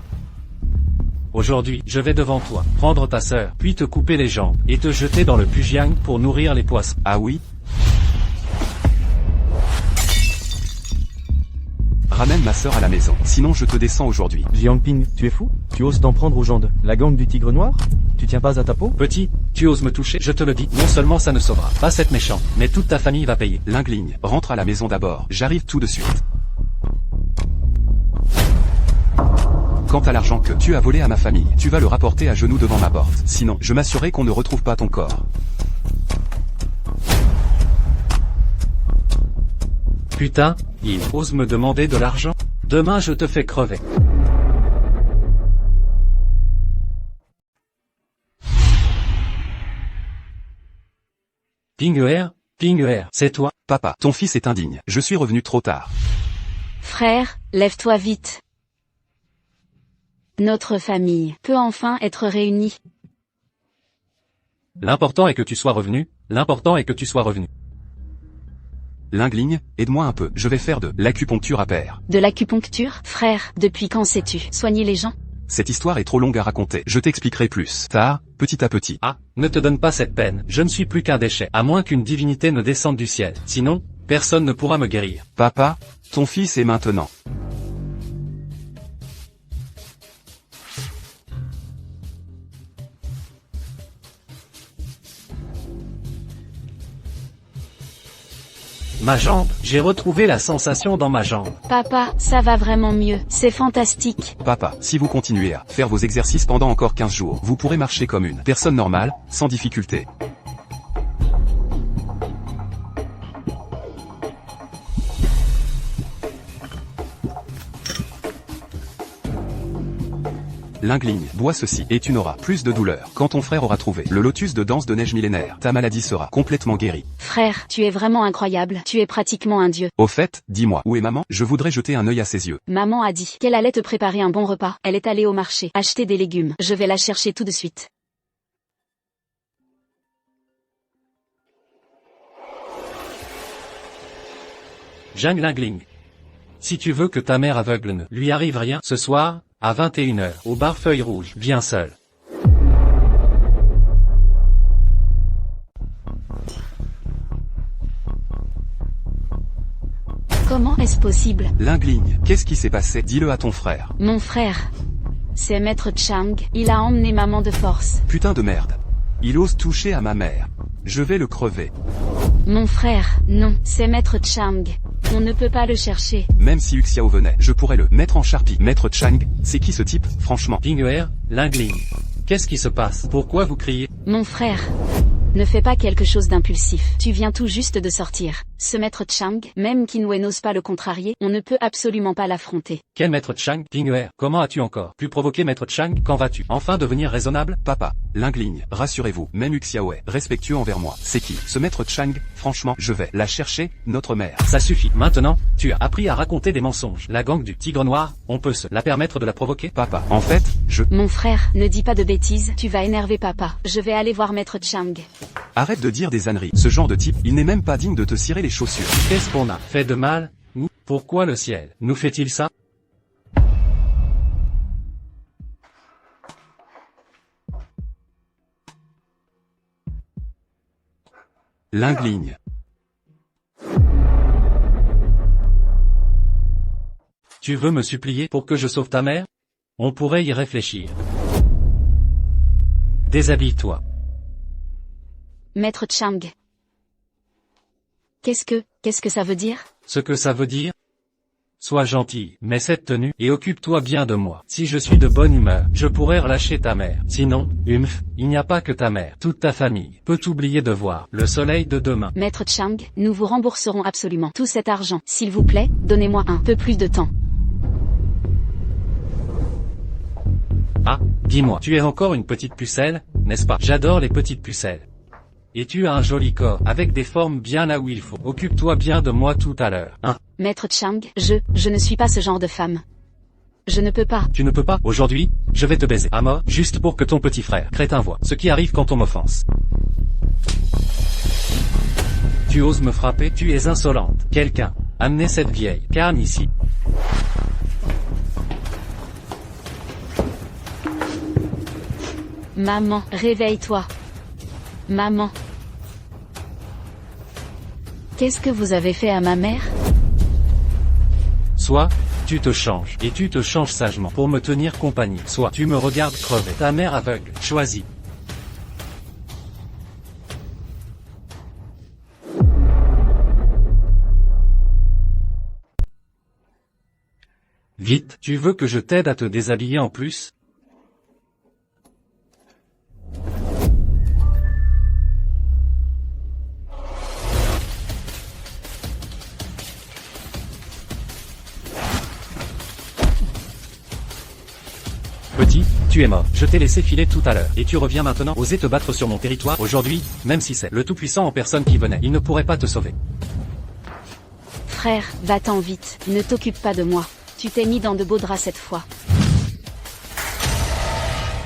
Aujourd'hui, je vais devant toi, prendre ta sœur, puis te couper les jambes, et te jeter dans le Pujiang pour nourrir les poissons. Ah oui? Ramène ma sœur à la maison, sinon je te descends aujourd'hui. Jiang Ping, tu es fou? Tu oses t'en prendre aux gens de la gang du Tigre Noir? Tu tiens pas à ta peau? Petit, tu oses me toucher? Je te le dis, non seulement ça ne sauvera pas cette méchante, mais toute ta famille va payer. Lingligne, rentre à la maison d'abord, j'arrive tout de suite. Quant à l'argent que tu as volé à ma famille, tu vas le rapporter à genoux devant ma porte. Sinon, je m'assurerai qu'on ne retrouve pas ton corps. Putain, il ose me demander de l'argent? Demain je te fais crever. Ping-er, c'est toi? Papa, ton fils est indigne, je suis revenu trop tard. Frère, lève-toi vite. Notre famille peut enfin être réunie. L'important est que tu sois revenu, l'important est que tu sois revenu. Lingligne, aide-moi un peu, je vais faire de l'acupuncture à pair. De l'acupuncture? Frère, depuis quand sais-tu soigner les gens? Cette histoire est trop longue à raconter, je t'expliquerai plus tard, petit à petit. Ah, ne te donne pas cette peine, je ne suis plus qu'un déchet, à moins qu'une divinité ne descende du ciel. Sinon, personne ne pourra me guérir. Papa, ton fils est maintenant. Ma jambe, j'ai retrouvé la sensation dans ma jambe. Papa, ça va vraiment mieux. C'est fantastique. Papa, si vous continuez à faire vos exercices pendant encore 15 jours, vous pourrez marcher comme une personne normale, sans difficulté. Lingling, bois ceci, et tu n'auras plus de douleur. Quand ton frère aura trouvé le lotus de danse de neige millénaire, ta maladie sera complètement guérie. Frère, tu es vraiment incroyable. Tu es pratiquement un dieu. Au fait, dis-moi, où est maman? Je voudrais jeter un œil à ses yeux. Maman a dit qu'elle allait te préparer un bon repas. Elle est allée au marché acheter des légumes. Je vais la chercher tout de suite. Zhang Lingling. Si tu veux que ta mère aveugle ne lui arrive rien, ce soir, à 21h, au bar Feuille Rouge, viens seul. Comment est-ce possible? Lingling, qu'est-ce qui s'est passé? Dis-le à ton frère. Mon frère. C'est Maître Chang. Il a emmené maman de force. Putain de merde. Il ose toucher à ma mère. Je vais le crever. Mon frère. Non, c'est Maître Chang. On ne peut pas le chercher. Même si Uxiao venait, je pourrais le mettre en charpie. Maître Chang, c'est qui ce type, franchement? Ping'er, Lingling. Qu'est-ce qui se passe? Pourquoi vous criez? Mon frère. Ne fais pas quelque chose d'impulsif. Tu viens tout juste de sortir. Ce Maître Chang, même Qinwei n'ose pas le contrarier, on ne peut absolument pas l'affronter. Quel Maître Chang? Ping'er, comment as-tu encore pu provoquer Maître Chang? Quand vas-tu enfin devenir raisonnable? Papa, Lingling, rassurez-vous, même Uxiao est respectueux envers moi. C'est qui? Ce Maître Chang? Franchement, je vais la chercher, notre mère. Ça suffit. Maintenant, tu as appris à raconter des mensonges. La gang du Tigre Noir, on peut se la permettre de la provoquer? Papa, en fait, Mon frère, ne dis pas de bêtises, tu vas énerver papa. Je vais aller voir Maître Chang. Arrête de dire des âneries. Ce genre de type, il n'est même pas digne de te cirer les chaussures. Qu'est-ce qu'on a fait de mal, nous? Pourquoi le ciel nous fait-il ça? Lingling. Tu veux me supplier pour que je sauve ta mère? On pourrait y réfléchir. Déshabille-toi. Maître Chang. Qu'est-ce que ça veut dire? Ce que ça veut dire? Sois gentil, mets cette tenue, et occupe-toi bien de moi. Si je suis de bonne humeur, je pourrais relâcher ta mère. Sinon, il n'y a pas que ta mère. Toute ta famille peut oublier de voir le soleil de demain. Maître Chang, nous vous rembourserons absolument tout cet argent. S'il vous plaît, donnez-moi un peu plus de temps. Ah, dis-moi, tu es encore une petite pucelle, n'est-ce pas? J'adore les petites pucelles. Et tu as un joli corps, avec des formes bien là où il faut. Occupe-toi bien de moi tout à l'heure, hein? Maître Chang, je ne suis pas ce genre de femme. Je ne peux pas. Tu ne peux pas? Aujourd'hui, je vais te baiser à mort, juste pour que ton petit frère, crétin, voie ce qui arrive quand on m'offense. Tu oses me frapper? Tu es insolente. Quelqu'un, amenez cette vieille carne ici. Maman, réveille-toi. Maman. Qu'est-ce que vous avez fait à ma mère? Soit, tu te changes, et tu te changes sagement pour me tenir compagnie. Soit, tu me regardes crever. Ta mère aveugle, choisis. Vite, tu veux que je t'aide à te déshabiller en plus? Petit, tu es mort. Je t'ai laissé filer tout à l'heure. Et tu reviens maintenant oser te battre sur mon territoire aujourd'hui, même si c'est le Tout-Puissant en personne qui venait. Il ne pourrait pas te sauver. Frère, va-t'en vite. Ne t'occupe pas de moi. Tu t'es mis dans de beaux draps cette fois.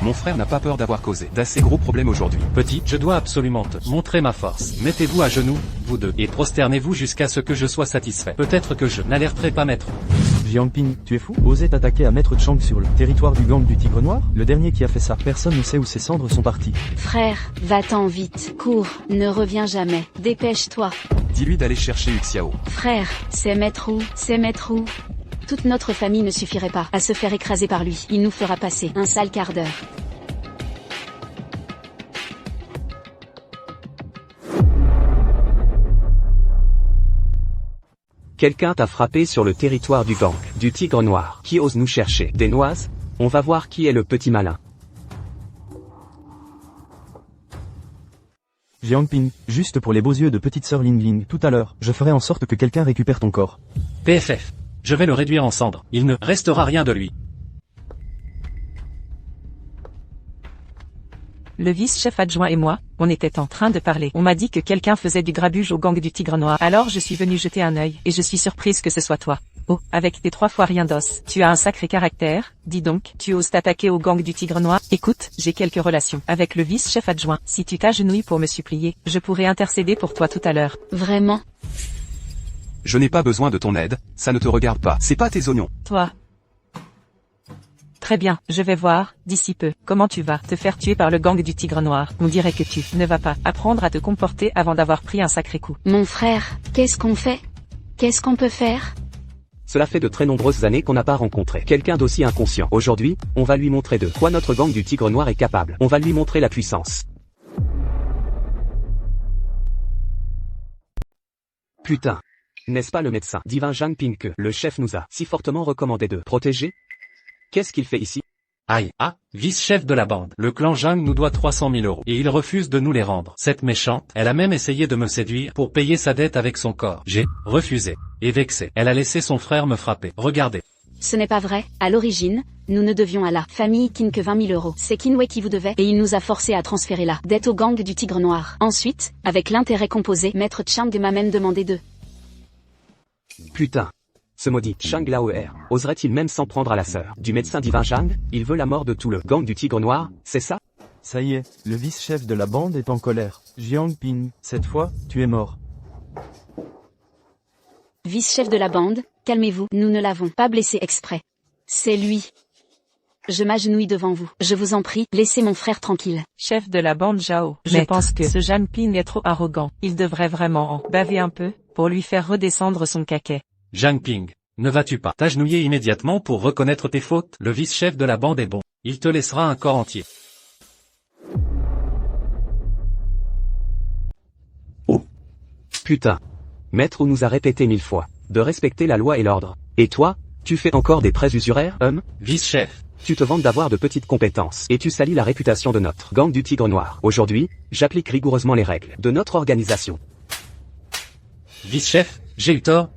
Mon frère n'a pas peur d'avoir causé d'assez gros problèmes aujourd'hui. Petit, je dois absolument te montrer ma force. Mettez-vous à genoux, vous deux, et prosternez-vous jusqu'à ce que je sois satisfait. Peut-être que je n'alerterai pas maître. Jiangping, tu es fou? Oser t'attaquer à Maître Chang sur le territoire du gang du Tigre Noir? Le dernier qui a fait ça, personne ne sait où ses cendres sont parties. Frère, va-t'en vite. Cours, ne reviens jamais. Dépêche-toi. Dis-lui d'aller chercher Uxiao. Frère, c'est Maître Wu, c'est Maître Wu. Toute notre famille ne suffirait pas à se faire écraser par lui. Il nous fera passer un sale quart d'heure. Quelqu'un t'a frappé sur le territoire du gang, du Tigre Noir. Qui ose nous chercher? Des noises? On va voir qui est le petit malin. Jiang Ping, juste pour les beaux yeux de petite sœur Ling Ling, tout à l'heure, je ferai en sorte que quelqu'un récupère ton corps. PFF. Je vais le réduire en cendres. Il ne restera rien de lui. Le vice-chef adjoint et moi, on était en train de parler. On m'a dit que quelqu'un faisait du grabuge au gang du Tigre Noir. Alors je suis venu jeter un œil, et je suis surprise que ce soit toi. Oh, avec tes 3 fois rien d'os. Tu as un sacré caractère, dis donc, tu oses t'attaquer au gang du Tigre Noir. Écoute, j'ai quelques relations avec le vice-chef adjoint. Si tu t'agenouilles pour me supplier, je pourrais intercéder pour toi tout à l'heure. Vraiment? Je n'ai pas besoin de ton aide, ça ne te regarde pas, c'est pas tes oignons. Toi. Très bien, je vais voir, d'ici peu, comment tu vas te faire tuer par le gang du Tigre Noir. On dirait que tu ne vas pas apprendre à te comporter avant d'avoir pris un sacré coup. Mon frère, qu'est-ce qu'on fait? Qu'est-ce qu'on peut faire? Cela fait de très nombreuses années qu'on n'a pas rencontré quelqu'un d'aussi inconscient. Aujourd'hui, on va lui montrer de quoi notre gang du Tigre Noir est capable. On va lui montrer la puissance. Putain. N'est-ce pas le médecin divin Jiang Ping que le chef nous a si fortement recommandé de protéger? Qu'est-ce qu'il fait ici? Aïe, ah, vice-chef de la bande. Le clan Zhang nous doit 300 000 euros et il refuse de nous les rendre. Cette méchante, elle a même essayé de me séduire pour payer sa dette avec son corps. J'ai refusé. Et vexé, elle a laissé son frère me frapper. Regardez. Ce n'est pas vrai. À l'origine, nous ne devions à la famille Qin que 20 000 euros. C'est Qinwei qui vous devait et il nous a forcé à transférer la dette au gang du Tigre Noir. Ensuite, avec l'intérêt composé, Maître Chang m'a même demandé de... Putain. Ce maudit Chang Laoer, oserait-il même s'en prendre à la sœur du médecin divin Zhang? Il veut la mort de tout le gang du Tigre Noir, c'est ça? Ça y est, le vice-chef de la bande est en colère. Jiang Ping, cette fois, tu es mort. Vice-chef de la bande, calmez-vous, nous ne l'avons pas blessé exprès. C'est lui. Je m'agenouille devant vous. Je vous en prie, laissez mon frère tranquille. Chef de la bande Zhao, je pense que ce Jiang Ping est trop arrogant. Il devrait vraiment en baver un peu, pour lui faire redescendre son caquet. Jiang Ping, ne vas-tu pas t'agenouiller immédiatement pour reconnaître tes fautes? Le vice-chef de la bande est bon. Il te laissera un corps entier. Putain. Maître nous a répété 1000 fois de respecter la loi et l'ordre. Et toi, tu fais encore des prêts usuraires, homme? Vice-chef. Tu te vantes d'avoir de petites compétences et tu salis la réputation de notre gang du Tigre Noir. Aujourd'hui, j'applique rigoureusement les règles de notre organisation. Vice-chef, j'ai eu tort.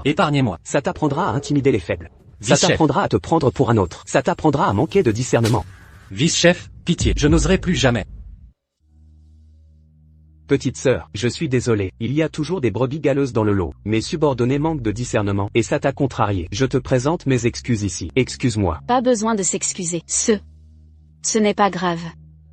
Épargnez-moi. Ça t'apprendra à intimider les faibles. Ça Vice-chef. t'apprendra à te prendre pour un autre. Ça t'apprendra à manquer de discernement. Vice-chef, pitié, je n'oserai plus jamais. Petite sœur, je suis désolé, il y a toujours des brebis galeuses dans le lot. Mes subordonnés manquent de discernement, et ça t'a contrarié. Je te présente mes excuses ici. Excuse-moi. Pas besoin de s'excuser. Ce n'est pas grave.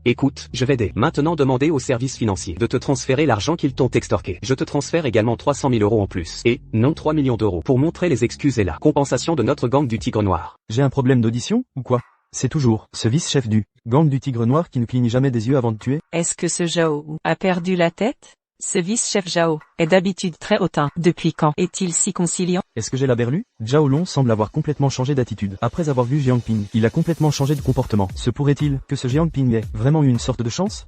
Écoute, je vais maintenant demander aux services financiers de te transférer l'argent qu'ils t'ont extorqué. Je te transfère également 300 000 euros en plus. Et, non 3 millions d'euros pour montrer les excuses et la compensation de notre gang du Tigre Noir. J'ai un problème d'audition, ou quoi? C'est toujours ce vice-chef du gang du Tigre Noir qui ne cligne jamais des yeux avant de tuer? Est-ce que ce Zhao a perdu la tête? Ce vice-chef Zhao est d'habitude très hautain. Depuis quand est-il si conciliant? Est-ce que j'ai la berlue? Zhao Long semble avoir complètement changé d'attitude. Après avoir vu Jiang Ping, il a complètement changé de comportement. Se pourrait-il que ce Jiang Ping ait vraiment eu une sorte de chance?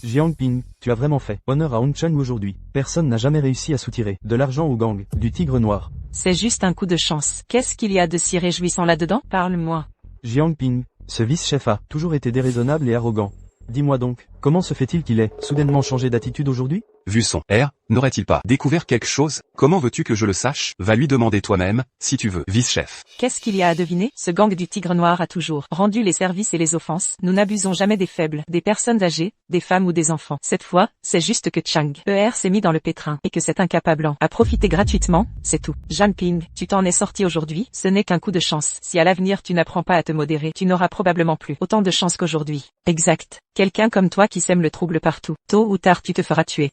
Jiang Ping, tu as vraiment fait honneur à Hong Chun aujourd'hui. Personne n'a jamais réussi à soutirer de l'argent au gang du Tigre Noir. C'est juste un coup de chance. Qu'est-ce qu'il y a de si réjouissant là-dedans? Parle-moi. Jiang Ping, ce vice-chef a toujours été déraisonnable et arrogant. Dis-moi donc, comment se fait-il qu'il ait soudainement changé d'attitude aujourd'hui? Vu son air, n'aurait-il pas découvert quelque chose? Comment veux-tu que je le sache? Va lui demander toi-même, si tu veux, vice-chef. Qu'est-ce qu'il y a à deviner? Ce gang du Tigre Noir a toujours rendu les services et les offenses. Nous n'abusons jamais des faibles, des personnes âgées, des femmes ou des enfants. Cette fois, c'est juste que Chang s'est mis dans le pétrin, et que cet incapable a profité gratuitement, c'est tout. Jiang Ping, tu t'en es sorti aujourd'hui, ce n'est qu'un coup de chance. Si à l'avenir tu n'apprends pas à te modérer, tu n'auras probablement plus autant de chance qu'aujourd'hui. Exact. Quelqu'un comme toi qui sème le trouble partout. Tôt ou tard tu te feras tuer.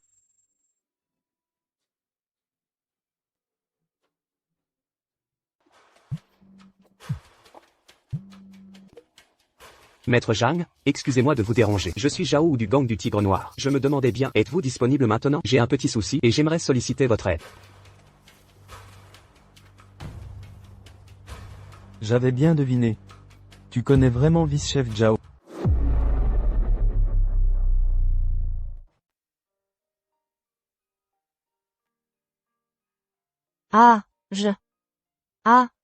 Maître Zhang, excusez-moi de vous déranger. Je suis Zhao du gang du Tigre Noir. Je me demandais bien, êtes-vous disponible maintenant? J'ai un petit souci et j'aimerais solliciter votre aide. J'avais bien deviné. Tu connais vraiment vice-chef Zhao. Ah,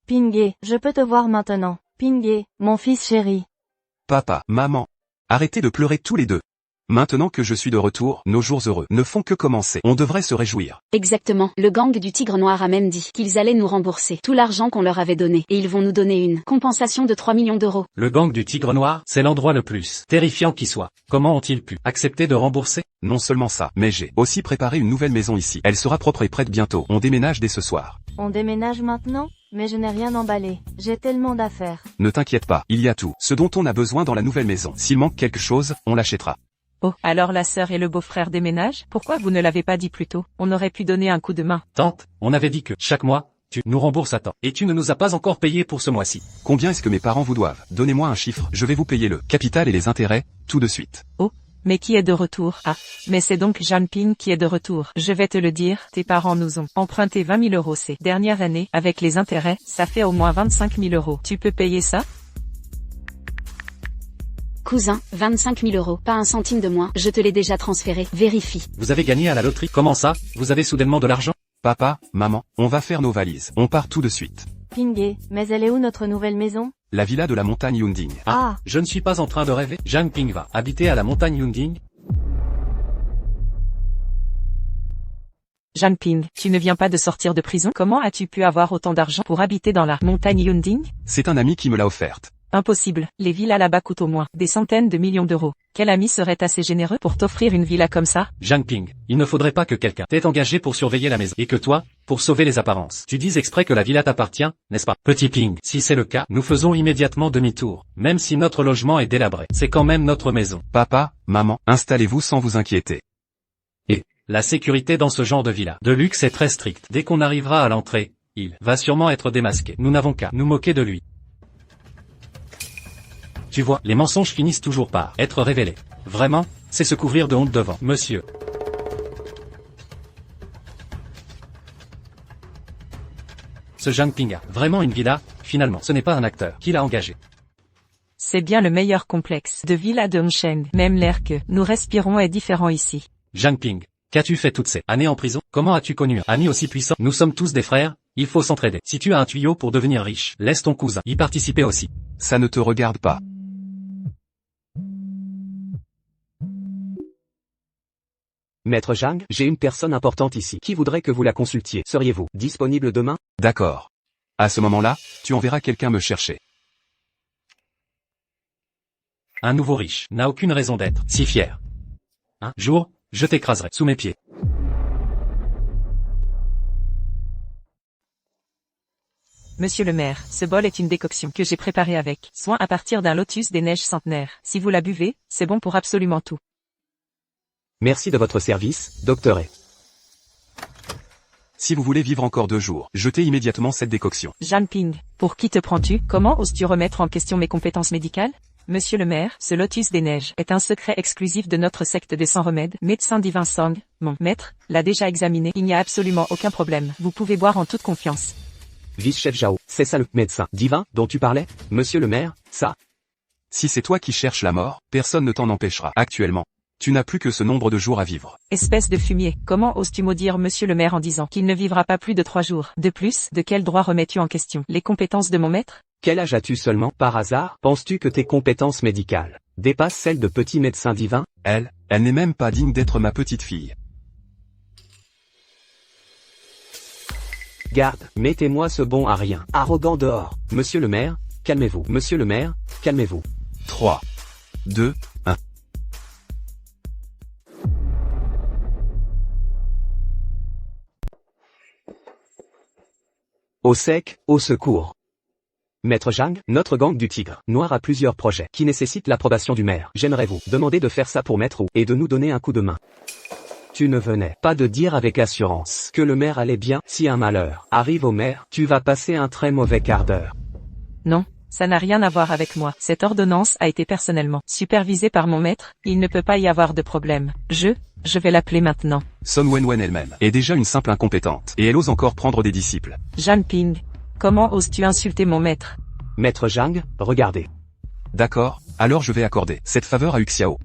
Pingé, je peux te voir maintenant. Pingé, mon fils chéri. Papa, maman. Arrêtez de pleurer tous les deux. Maintenant que je suis de retour, nos jours heureux ne font que commencer. On devrait se réjouir. Exactement. Le gang du Tigre Noir a même dit qu'ils allaient nous rembourser tout l'argent qu'on leur avait donné. Et ils vont nous donner une compensation de 3 millions d'euros. Le gang du Tigre Noir, c'est l'endroit le plus terrifiant qui soit. Comment ont-ils pu accepter de rembourser? Non seulement ça, mais j'ai aussi préparé une nouvelle maison ici. Elle sera propre et prête bientôt. On déménage dès ce soir. On déménage maintenant? Mais je n'ai rien emballé. J'ai tellement d'affaires. Ne t'inquiète pas, il y a tout. Ce dont on a besoin dans la nouvelle maison. S'il manque quelque chose, on l'achètera. Oh, alors la sœur et le beau-frère déménagent? Pourquoi vous ne l'avez pas dit plus tôt? On aurait pu donner un coup de main. Tante, on avait dit que, chaque mois, tu nous rembourses à temps. Et tu ne nous as pas encore payé pour ce mois-ci. Combien est-ce que mes parents vous doivent? Donnez-moi un chiffre, je vais vous payer le capital et les intérêts, tout de suite. Oh, mais qui est de retour? Ah, mais c'est donc Jeanne Ping qui est de retour. Je vais te le dire, tes parents nous ont emprunté 20 000 euros ces dernières années. Avec les intérêts, ça fait au moins 25 000 euros. Tu peux payer ça? Cousin, 25 000 euros, pas un centime de moins, je te l'ai déjà transféré, vérifie. Vous avez gagné à la loterie? Comment ça? Vous avez soudainement de l'argent? Papa, maman, on va faire nos valises. On part tout de suite. Pingé, mais elle est où notre nouvelle maison? La villa de la montagne Yunding. Ah, Je ne suis pas en train de rêver. Jeanne Ping va habiter à la montagne Yunding. Jeanne Ping, tu ne viens pas de sortir de prison? Comment as-tu pu avoir autant d'argent pour habiter dans la montagne Yunding? C'est un ami qui me l'a offerte. Impossible, les villas là-bas coûtent au moins des centaines de millions d'euros. Quel ami serait assez généreux pour t'offrir une villa comme ça? Jeanne Ping, il ne faudrait pas que quelqu'un t'ait engagé pour surveiller la maison. Et que toi, pour sauver les apparences. Tu dis exprès que la villa t'appartient, n'est-ce pas? Petit Ping, si c'est le cas, nous faisons immédiatement demi-tour. Même si notre logement est délabré, c'est quand même notre maison. Papa, maman, installez-vous sans vous inquiéter. La sécurité dans ce genre de villa de luxe est très stricte. Dès qu'on arrivera à l'entrée, il va sûrement être démasqué. Nous n'avons qu'à nous moquer de lui. Tu vois, les mensonges finissent toujours par être révélés. Vraiment, c'est se couvrir de honte devant monsieur. Ce Jeanne Ping a vraiment une villa, finalement, ce n'est pas un acteur qui l'a engagé. C'est bien le meilleur complexe de villa de Hongsheng. Même l'air que nous respirons est différent ici. Jeanne Ping, qu'as-tu fait toutes ces années en prison? Comment as-tu connu un ami aussi puissant? Nous sommes tous des frères, il faut s'entraider. Si tu as un tuyau pour devenir riche, laisse ton cousin y participer aussi. Ça ne te regarde pas. Maître Zhang, j'ai une personne importante ici qui voudrait que vous la consultiez. Seriez-vous disponible demain? D'accord. À ce moment-là, tu enverras quelqu'un me chercher. Un nouveau riche n'a aucune raison d'être si fier. Un jour, je t'écraserai sous mes pieds. Monsieur le maire, ce bol est une décoction que j'ai préparée avec soin à partir d'un lotus des neiges centenaires. Si vous la buvez, c'est bon pour absolument tout. Merci de votre service, docteur A. Si vous voulez vivre encore 2 jours, jetez immédiatement cette décoction. Jeanne Ping, pour qui te prends-tu? Comment oses-tu remettre en question mes compétences médicales? Monsieur le maire, ce lotus des neiges est un secret exclusif de notre secte des sans remèdes. Médecin divin Sang, mon maître, l'a déjà examiné. Il n'y a absolument aucun problème. Vous pouvez boire en toute confiance. Vice-chef Zhao, c'est ça le médecin divin dont tu parlais? Monsieur le maire, ça? Si c'est toi qui cherches la mort, personne ne t'en empêchera. Actuellement, tu n'as plus que ce nombre de jours à vivre. Espèce de fumier, comment oses-tu maudire monsieur le maire en disant qu'il ne vivra pas plus de 3 jours? De plus, de quel droit remets-tu en question les compétences de mon maître? Quel âge as-tu seulement? Par hasard, penses-tu que tes compétences médicales dépassent celles de petit médecin divin? Elle n'est même pas digne d'être ma petite fille. Garde, mettez-moi ce bon à rien. Arrogant dehors. Monsieur le maire, calmez-vous. Monsieur le maire, calmez-vous. 3, 2, 1. Au sec, au secours. Maître Zhang, notre gang du Tigre Noir a plusieurs projets qui nécessitent l'approbation du maire. J'aimerais vous demander de faire ça pour Maître Wu et de nous donner un coup de main. Tu ne venais pas de dire avec assurance que le maire allait bien. Si un malheur arrive au maire, tu vas passer un très mauvais quart d'heure. Non, ça n'a rien à voir avec moi. Cette ordonnance a été personnellement supervisée par mon maître, il ne peut pas y avoir de problème. Je vais l'appeler maintenant. Sun Wenwen elle-même est déjà une simple incompétente, et elle ose encore prendre des disciples. Jeanne Ping, comment oses-tu insulter mon maître? Maître Zhang, regardez. D'accord, alors je vais accorder cette faveur à Uxiao.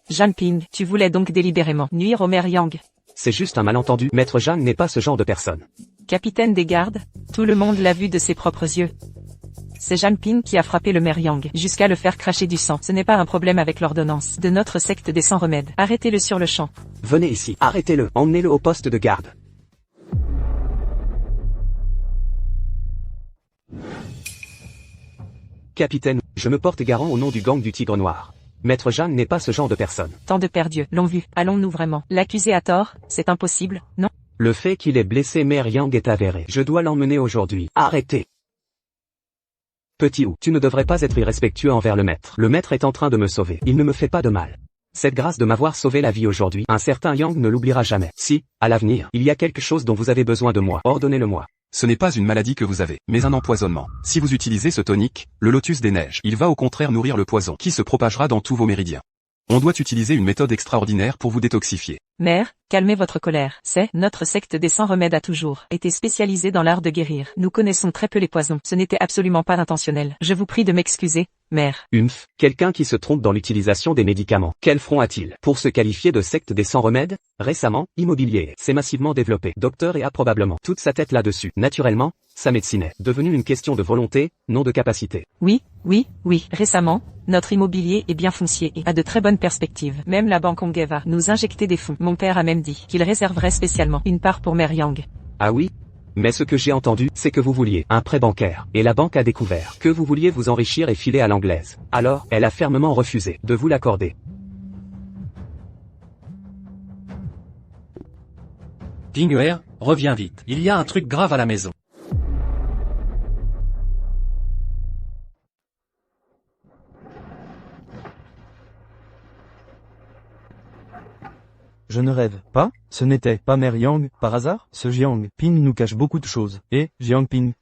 Jeanne Ping, tu voulais donc délibérément nuire au maire Yang. c'est juste un malentendu. Maître Zhang n'est pas ce genre de personne. Capitaine des gardes, tout le monde l'a vu de ses propres yeux. C'est Zhang Ping qui a frappé le maire Yang, jusqu'à le faire cracher du sang. Ce n'est pas un problème avec l'ordonnance de notre secte des 100 remèdes. Arrêtez-le sur le champ. Venez ici, arrêtez-le, emmenez-le au poste de garde. Capitaine, je me porte garant au nom du gang du Tigre Noir. Maître Zhang n'est pas ce genre de personne. Tant de perdus, l'ont vu. Allons-nous vraiment l'accuser à tort? C'est impossible, non? Le fait qu'il ait blessé Mère Yang est avéré. Je dois l'emmener aujourd'hui. Arrêtez. Petit Ou, tu ne devrais pas être irrespectueux envers le maître. Le maître est en train de me sauver. Il ne me fait pas de mal. Cette grâce de m'avoir sauvé la vie aujourd'hui, un certain Yang ne l'oubliera jamais. Si, à l'avenir, il y a quelque chose dont vous avez besoin de moi, ordonnez-le-moi. Ce n'est pas une maladie que vous avez, mais un empoisonnement. Si vous utilisez ce tonique, le lotus des neiges, il va au contraire nourrir le poison, qui se propagera dans tous vos méridiens. On doit utiliser une méthode extraordinaire pour vous détoxifier. Mère, calmez votre colère. C'est, notre secte des 100 remèdes a toujours été spécialisée dans l'art de guérir. Nous connaissons très peu les poisons. Ce n'était absolument pas intentionnel. Je vous prie de m'excuser, mère. Humph, quelqu'un qui se trompe dans l'utilisation des médicaments. Quel front a-t-il? Pour se qualifier de secte des 100 remèdes? Récemment, Immobilier s'est massivement développé. Docteur et a probablement toute sa tête là-dessus. Naturellement, sa médecine est devenue une question de volonté, non de capacité. Oui. Récemment, notre immobilier est bien foncier et a de très bonnes perspectives. Même la banque Onghe va nous injecter des fonds. Mon père a même dit qu'il réserverait spécialement une part pour Mère Yang. Ah oui? Mais ce que j'ai entendu, c'est que vous vouliez un prêt bancaire. Et la banque a découvert que vous vouliez vous enrichir et filer à l'anglaise. Alors, elle a fermement refusé de vous l'accorder. Ping'er, reviens vite. Il y a un truc grave à la maison. Je ne rêve pas, ce n'était pas Mère Yang, par hasard. Ce Jiang Ping nous cache beaucoup de choses. Et, Jiang Ping.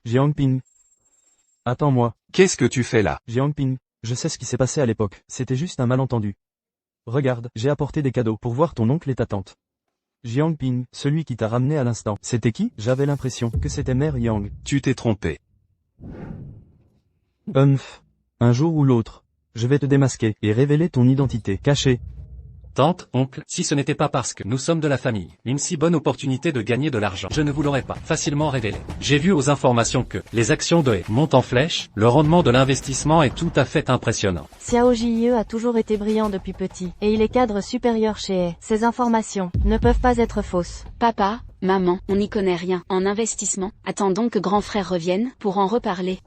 Attends-moi, Qu'est-ce que tu fais là? Jiang Ping, je sais ce qui s'est passé à l'époque, c'était juste un malentendu. Regarde, j'ai apporté des cadeaux pour voir ton oncle et ta tante. Jiang Ping, celui qui t'a ramené à l'instant. C'était qui? J'avais l'impression que c'était Mère Yang. Tu t'es trompé. Un jour ou l'autre, je vais te démasquer et révéler ton identité cachée. Tante, oncle, si ce n'était pas parce que nous sommes de la famille, une si bonne opportunité de gagner de l'argent, je ne vous l'aurais pas facilement révélé. J'ai vu aux informations que les actions de He montent en flèche, le rendement de l'investissement est tout à fait impressionnant. Xiao Jie a toujours été brillant depuis petit, et il est cadre supérieur chez He. Ces informations ne peuvent pas être fausses. Papa, maman, on n'y connaît rien en investissement. Attendons que grand frère revienne pour en reparler.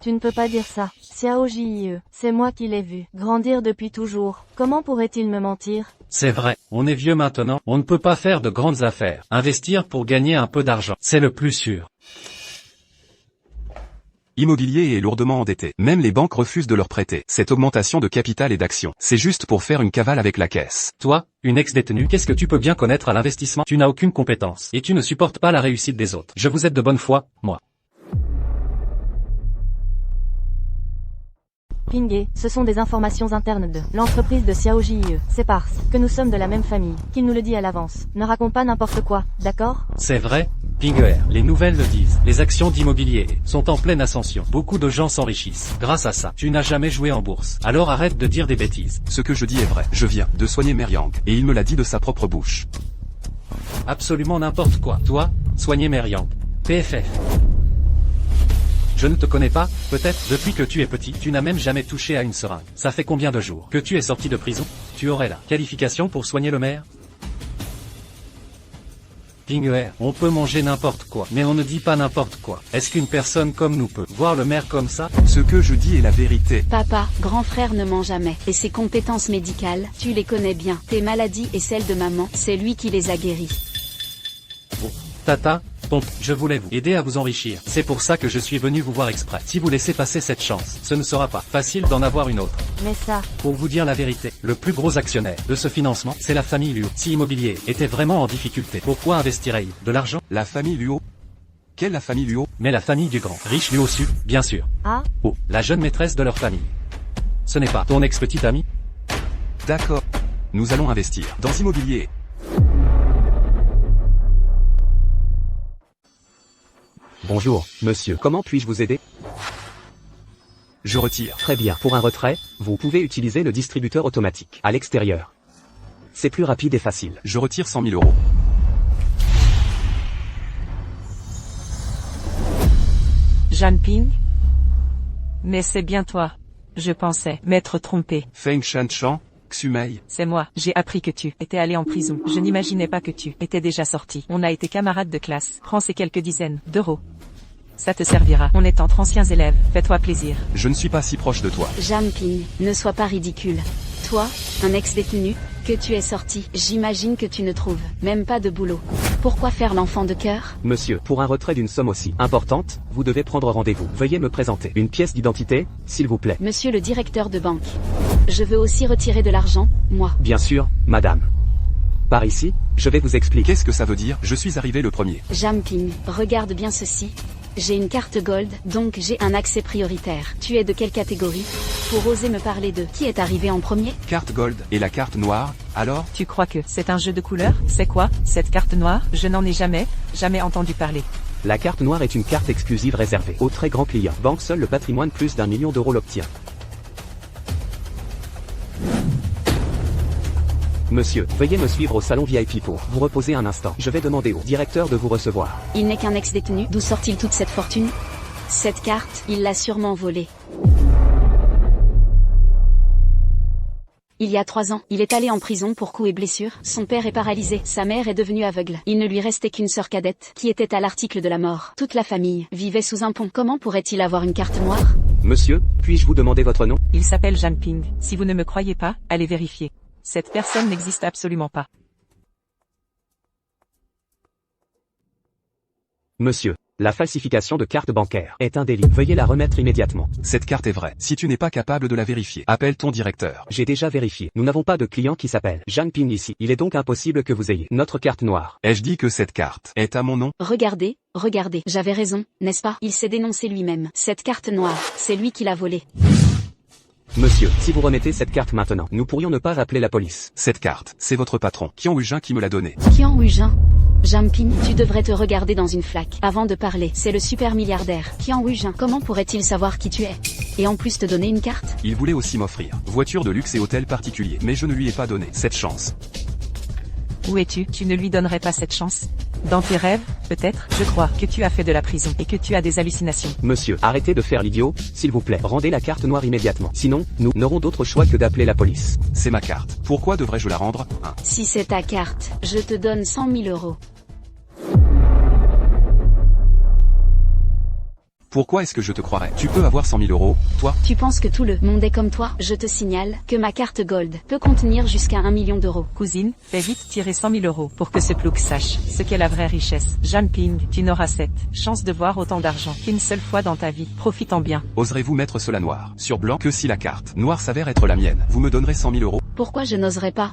Tu ne peux pas dire ça. Xiao Jie, c'est moi qui l'ai vu grandir depuis toujours. Comment pourrait-il me mentir? C'est vrai, on est vieux maintenant, on ne peut pas faire de grandes affaires. Investir pour gagner un peu d'argent, c'est le plus sûr. Immobilier est lourdement endetté. Même les banques refusent de leur prêter. Cette augmentation de capital et d'actions, c'est juste pour faire une cavale avec la caisse. Toi, une ex-détenue, qu'est-ce que tu peux bien connaître à l'investissement? Tu n'as aucune compétence, et tu ne supportes pas la réussite des autres. Je vous aide de bonne foi, moi. Ping'e, ce sont des informations internes de l'entreprise de Xiao Jie. C'est parce que nous sommes de la même famille qu'il nous le dit à l'avance. Ne raconte pas n'importe quoi, d'accord? C'est vrai, Ping'er, les nouvelles le disent. Les actions d'immobilier sont en pleine ascension. Beaucoup de gens s'enrichissent. Grâce à ça, tu n'as jamais joué en bourse. Alors arrête de dire des bêtises. Ce que je dis est vrai. Je viens de soigner Mère Yang, et il me l'a dit de sa propre bouche. Absolument n'importe quoi. Toi, soigner Mère Yang. PFF. Je ne te connais pas, peut-être, depuis que tu es petit, tu n'as même jamais touché à une seringue. Ça fait combien de jours que tu es sorti de prison? Tu aurais la qualification pour soigner le maire? Ping'er, on peut manger n'importe quoi, mais on ne dit pas n'importe quoi. Est-ce qu'une personne comme nous peut voir le maire comme ça? Ce que je dis est la vérité. Papa, grand frère ne ment jamais. Et ses compétences médicales, tu les connais bien. Tes maladies et celles de maman, c'est lui qui les a guéries. Bon. Tata, tonton, je voulais vous aider à vous enrichir. C'est pour ça que je suis venu vous voir exprès. Si vous laissez passer cette chance, ce ne sera pas facile d'en avoir une autre. Mais ça... Pour vous dire la vérité, le plus gros actionnaire de ce financement, c'est la famille Luo. Si Immobilier était vraiment en difficulté, pourquoi investirait-il de l'argent? La famille Luo? Quelle la famille Luo? Mais la famille du grand riche Luo Su, bien sûr. Ah? Oh, la jeune maîtresse de leur famille. Ce n'est pas ton ex-petite amie? D'accord. Nous allons investir dans Immobilier. Bonjour, monsieur, comment puis-je vous aider? Je retire. Très bien, pour un retrait, vous pouvez utiliser le distributeur automatique, à l'extérieur. C'est plus rapide et facile. Je retire 100 000 euros. Zhang Ping? Mais c'est bien toi. Je pensais m'être trompé. Feng Shan-Chan, Xumei. C'est moi. J'ai appris que tu étais allé en prison. Je n'imaginais pas que tu étais déjà sorti. On a été camarades de classe. Prends ces quelques dizaines d'euros. Ça te servira. On est entre anciens élèves. Fais-toi plaisir. Je ne suis pas si proche de toi. Zhang Ping, ne sois pas ridicule. Toi, un ex-détenu, que tu es sorti, j'imagine que tu ne trouves même pas de boulot. Pourquoi faire l'enfant de cœur? Monsieur, pour un retrait d'une somme aussi importante, vous devez prendre rendez-vous. Veuillez me présenter une pièce d'identité, s'il vous plaît. Monsieur le directeur de banque. Je veux aussi retirer de l'argent, moi. Bien sûr, madame. Par ici, je vais vous expliquer. Qu'est-ce que ça veut dire? Je suis arrivé le premier. Zhang Ping, regarde bien ceci. J'ai une carte Gold, donc j'ai un accès prioritaire. Tu es de quelle catégorie? Pour oser me parler de qui est arrivé en premier? Carte Gold et la carte noire, alors? Tu crois que c'est un jeu de couleurs? C'est quoi, cette carte noire? Je n'en ai jamais entendu parler. La carte noire est une carte exclusive réservée aux très grands clients. Banque, seul le patrimoine plus d'1 million d'euros l'obtient. Monsieur, veuillez me suivre au salon VIP pour vous reposer un instant. Je vais demander au directeur de vous recevoir. Il n'est qu'un ex-détenu. D'où sort-il toute cette fortune? Cette carte, il l'a sûrement volée. Il y a 3 ans, il est allé en prison pour coups et blessures. Son père est paralysé, sa mère est devenue aveugle. Il ne lui restait qu'une sœur cadette, qui était à l'article de la mort. Toute la famille vivait sous un pont. Comment pourrait-il avoir une carte noire? Monsieur, puis-je vous demander votre nom? Il s'appelle Zhang Ping. Si vous ne me croyez pas, allez vérifier. Cette personne n'existe absolument pas. Monsieur, la falsification de carte bancaire est un délit. Veuillez la remettre immédiatement. Cette carte est vraie. Si tu n'es pas capable de la vérifier, appelle ton directeur. J'ai déjà vérifié. Nous n'avons pas de client qui s'appelle Zhang Ping ici. Il est donc impossible que vous ayez notre carte noire. Ai-je dit que cette carte est à mon nom? Regardez, regardez. J'avais raison, n'est-ce pas? Il s'est dénoncé lui-même. Cette carte noire, c'est lui qui l'a volée. Monsieur, si vous remettez cette carte maintenant, nous pourrions ne pas appeler la police. Cette carte, c'est votre patron, Qian Huijin, qui me l'a donnée. Qian Huijin? Zhang Ping, tu devrais te regarder dans une flaque avant de parler. C'est le super milliardaire. Qian Huijin, comment pourrait-il savoir qui tu es? Et en plus te donner une carte? Il voulait aussi m'offrir voiture de luxe et hôtel particulier, mais je ne lui ai pas donné cette chance. Où es-tu? Tu ne lui donnerais pas cette chance? Dans tes rêves, peut-être? Je crois que tu as fait de la prison et que tu as des hallucinations. Monsieur, arrêtez de faire l'idiot, s'il vous plaît. Rendez la carte noire immédiatement. Sinon, nous n'aurons d'autre choix que d'appeler la police. C'est ma carte. Pourquoi devrais-je la rendre? Si c'est ta carte, je te donne 100 000 euros. Pourquoi est-ce que je te croirais? Tu peux avoir 100 000 euros, toi? Tu penses que tout le monde est comme toi? Je te signale que ma carte Gold peut contenir jusqu'à 1 million d'euros. Cousine, fais vite tirer 100 000 euros pour que ce plouc sache ce qu'est la vraie richesse. Zhang Ping, tu n'auras cette chance de voir autant d'argent qu'une seule fois dans ta vie. Profite-en bien. Oserez-vous mettre cela noir sur blanc? Que si la carte noire s'avère être la mienne, vous me donnerez 100 000 euros? Pourquoi je n'oserais pas?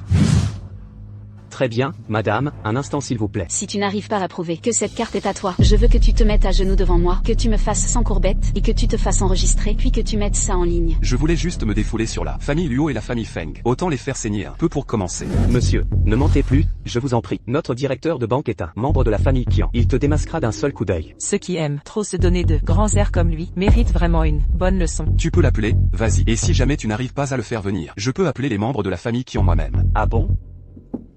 Très bien, madame, un instant s'il vous plaît. Si tu n'arrives pas à prouver que cette carte est à toi, je veux que tu te mettes à genoux devant moi, que tu me fasses sans courbette, et que tu te fasses enregistrer, puis que tu mettes ça en ligne. Je voulais juste me défouler sur la famille Luo et la famille Feng. Autant les faire saigner un peu pour commencer. Monsieur, ne mentez plus, je vous en prie. Notre directeur de banque est un membre de la famille Qian. Il te démasquera d'un seul coup d'œil. Ceux qui aiment trop se donner de grands airs comme lui méritent vraiment une bonne leçon. Tu peux l'appeler, vas-y. Et si jamais tu n'arrives pas à le faire venir, je peux appeler les membres de la famille Qian moi-même. Ah bon?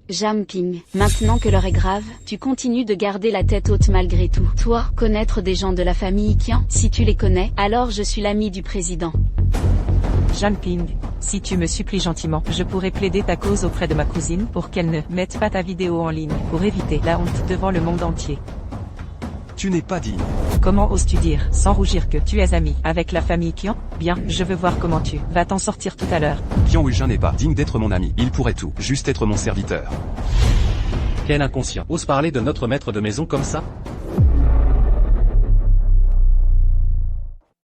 Zhang Ping, maintenant que l'heure est grave, tu continues de garder la tête haute malgré tout. Toi, connaître des gens de la famille Qian, si tu les connais, alors je suis l'ami du président. Zhang Ping, si tu me supplies gentiment, je pourrais plaider ta cause auprès de ma cousine pour qu'elle ne mette pas ta vidéo en ligne, pour éviter la honte devant le monde entier. Tu n'es pas digne. Comment oses-tu dire, sans rougir, que tu es ami avec la famille Qian? Bien, je veux voir comment tu vas t'en sortir tout à l'heure. Qian Huijin n'est pas digne d'être mon ami. Il pourrait tout, juste être mon serviteur. Quel inconscient. Ose parler de notre maître de maison comme ça?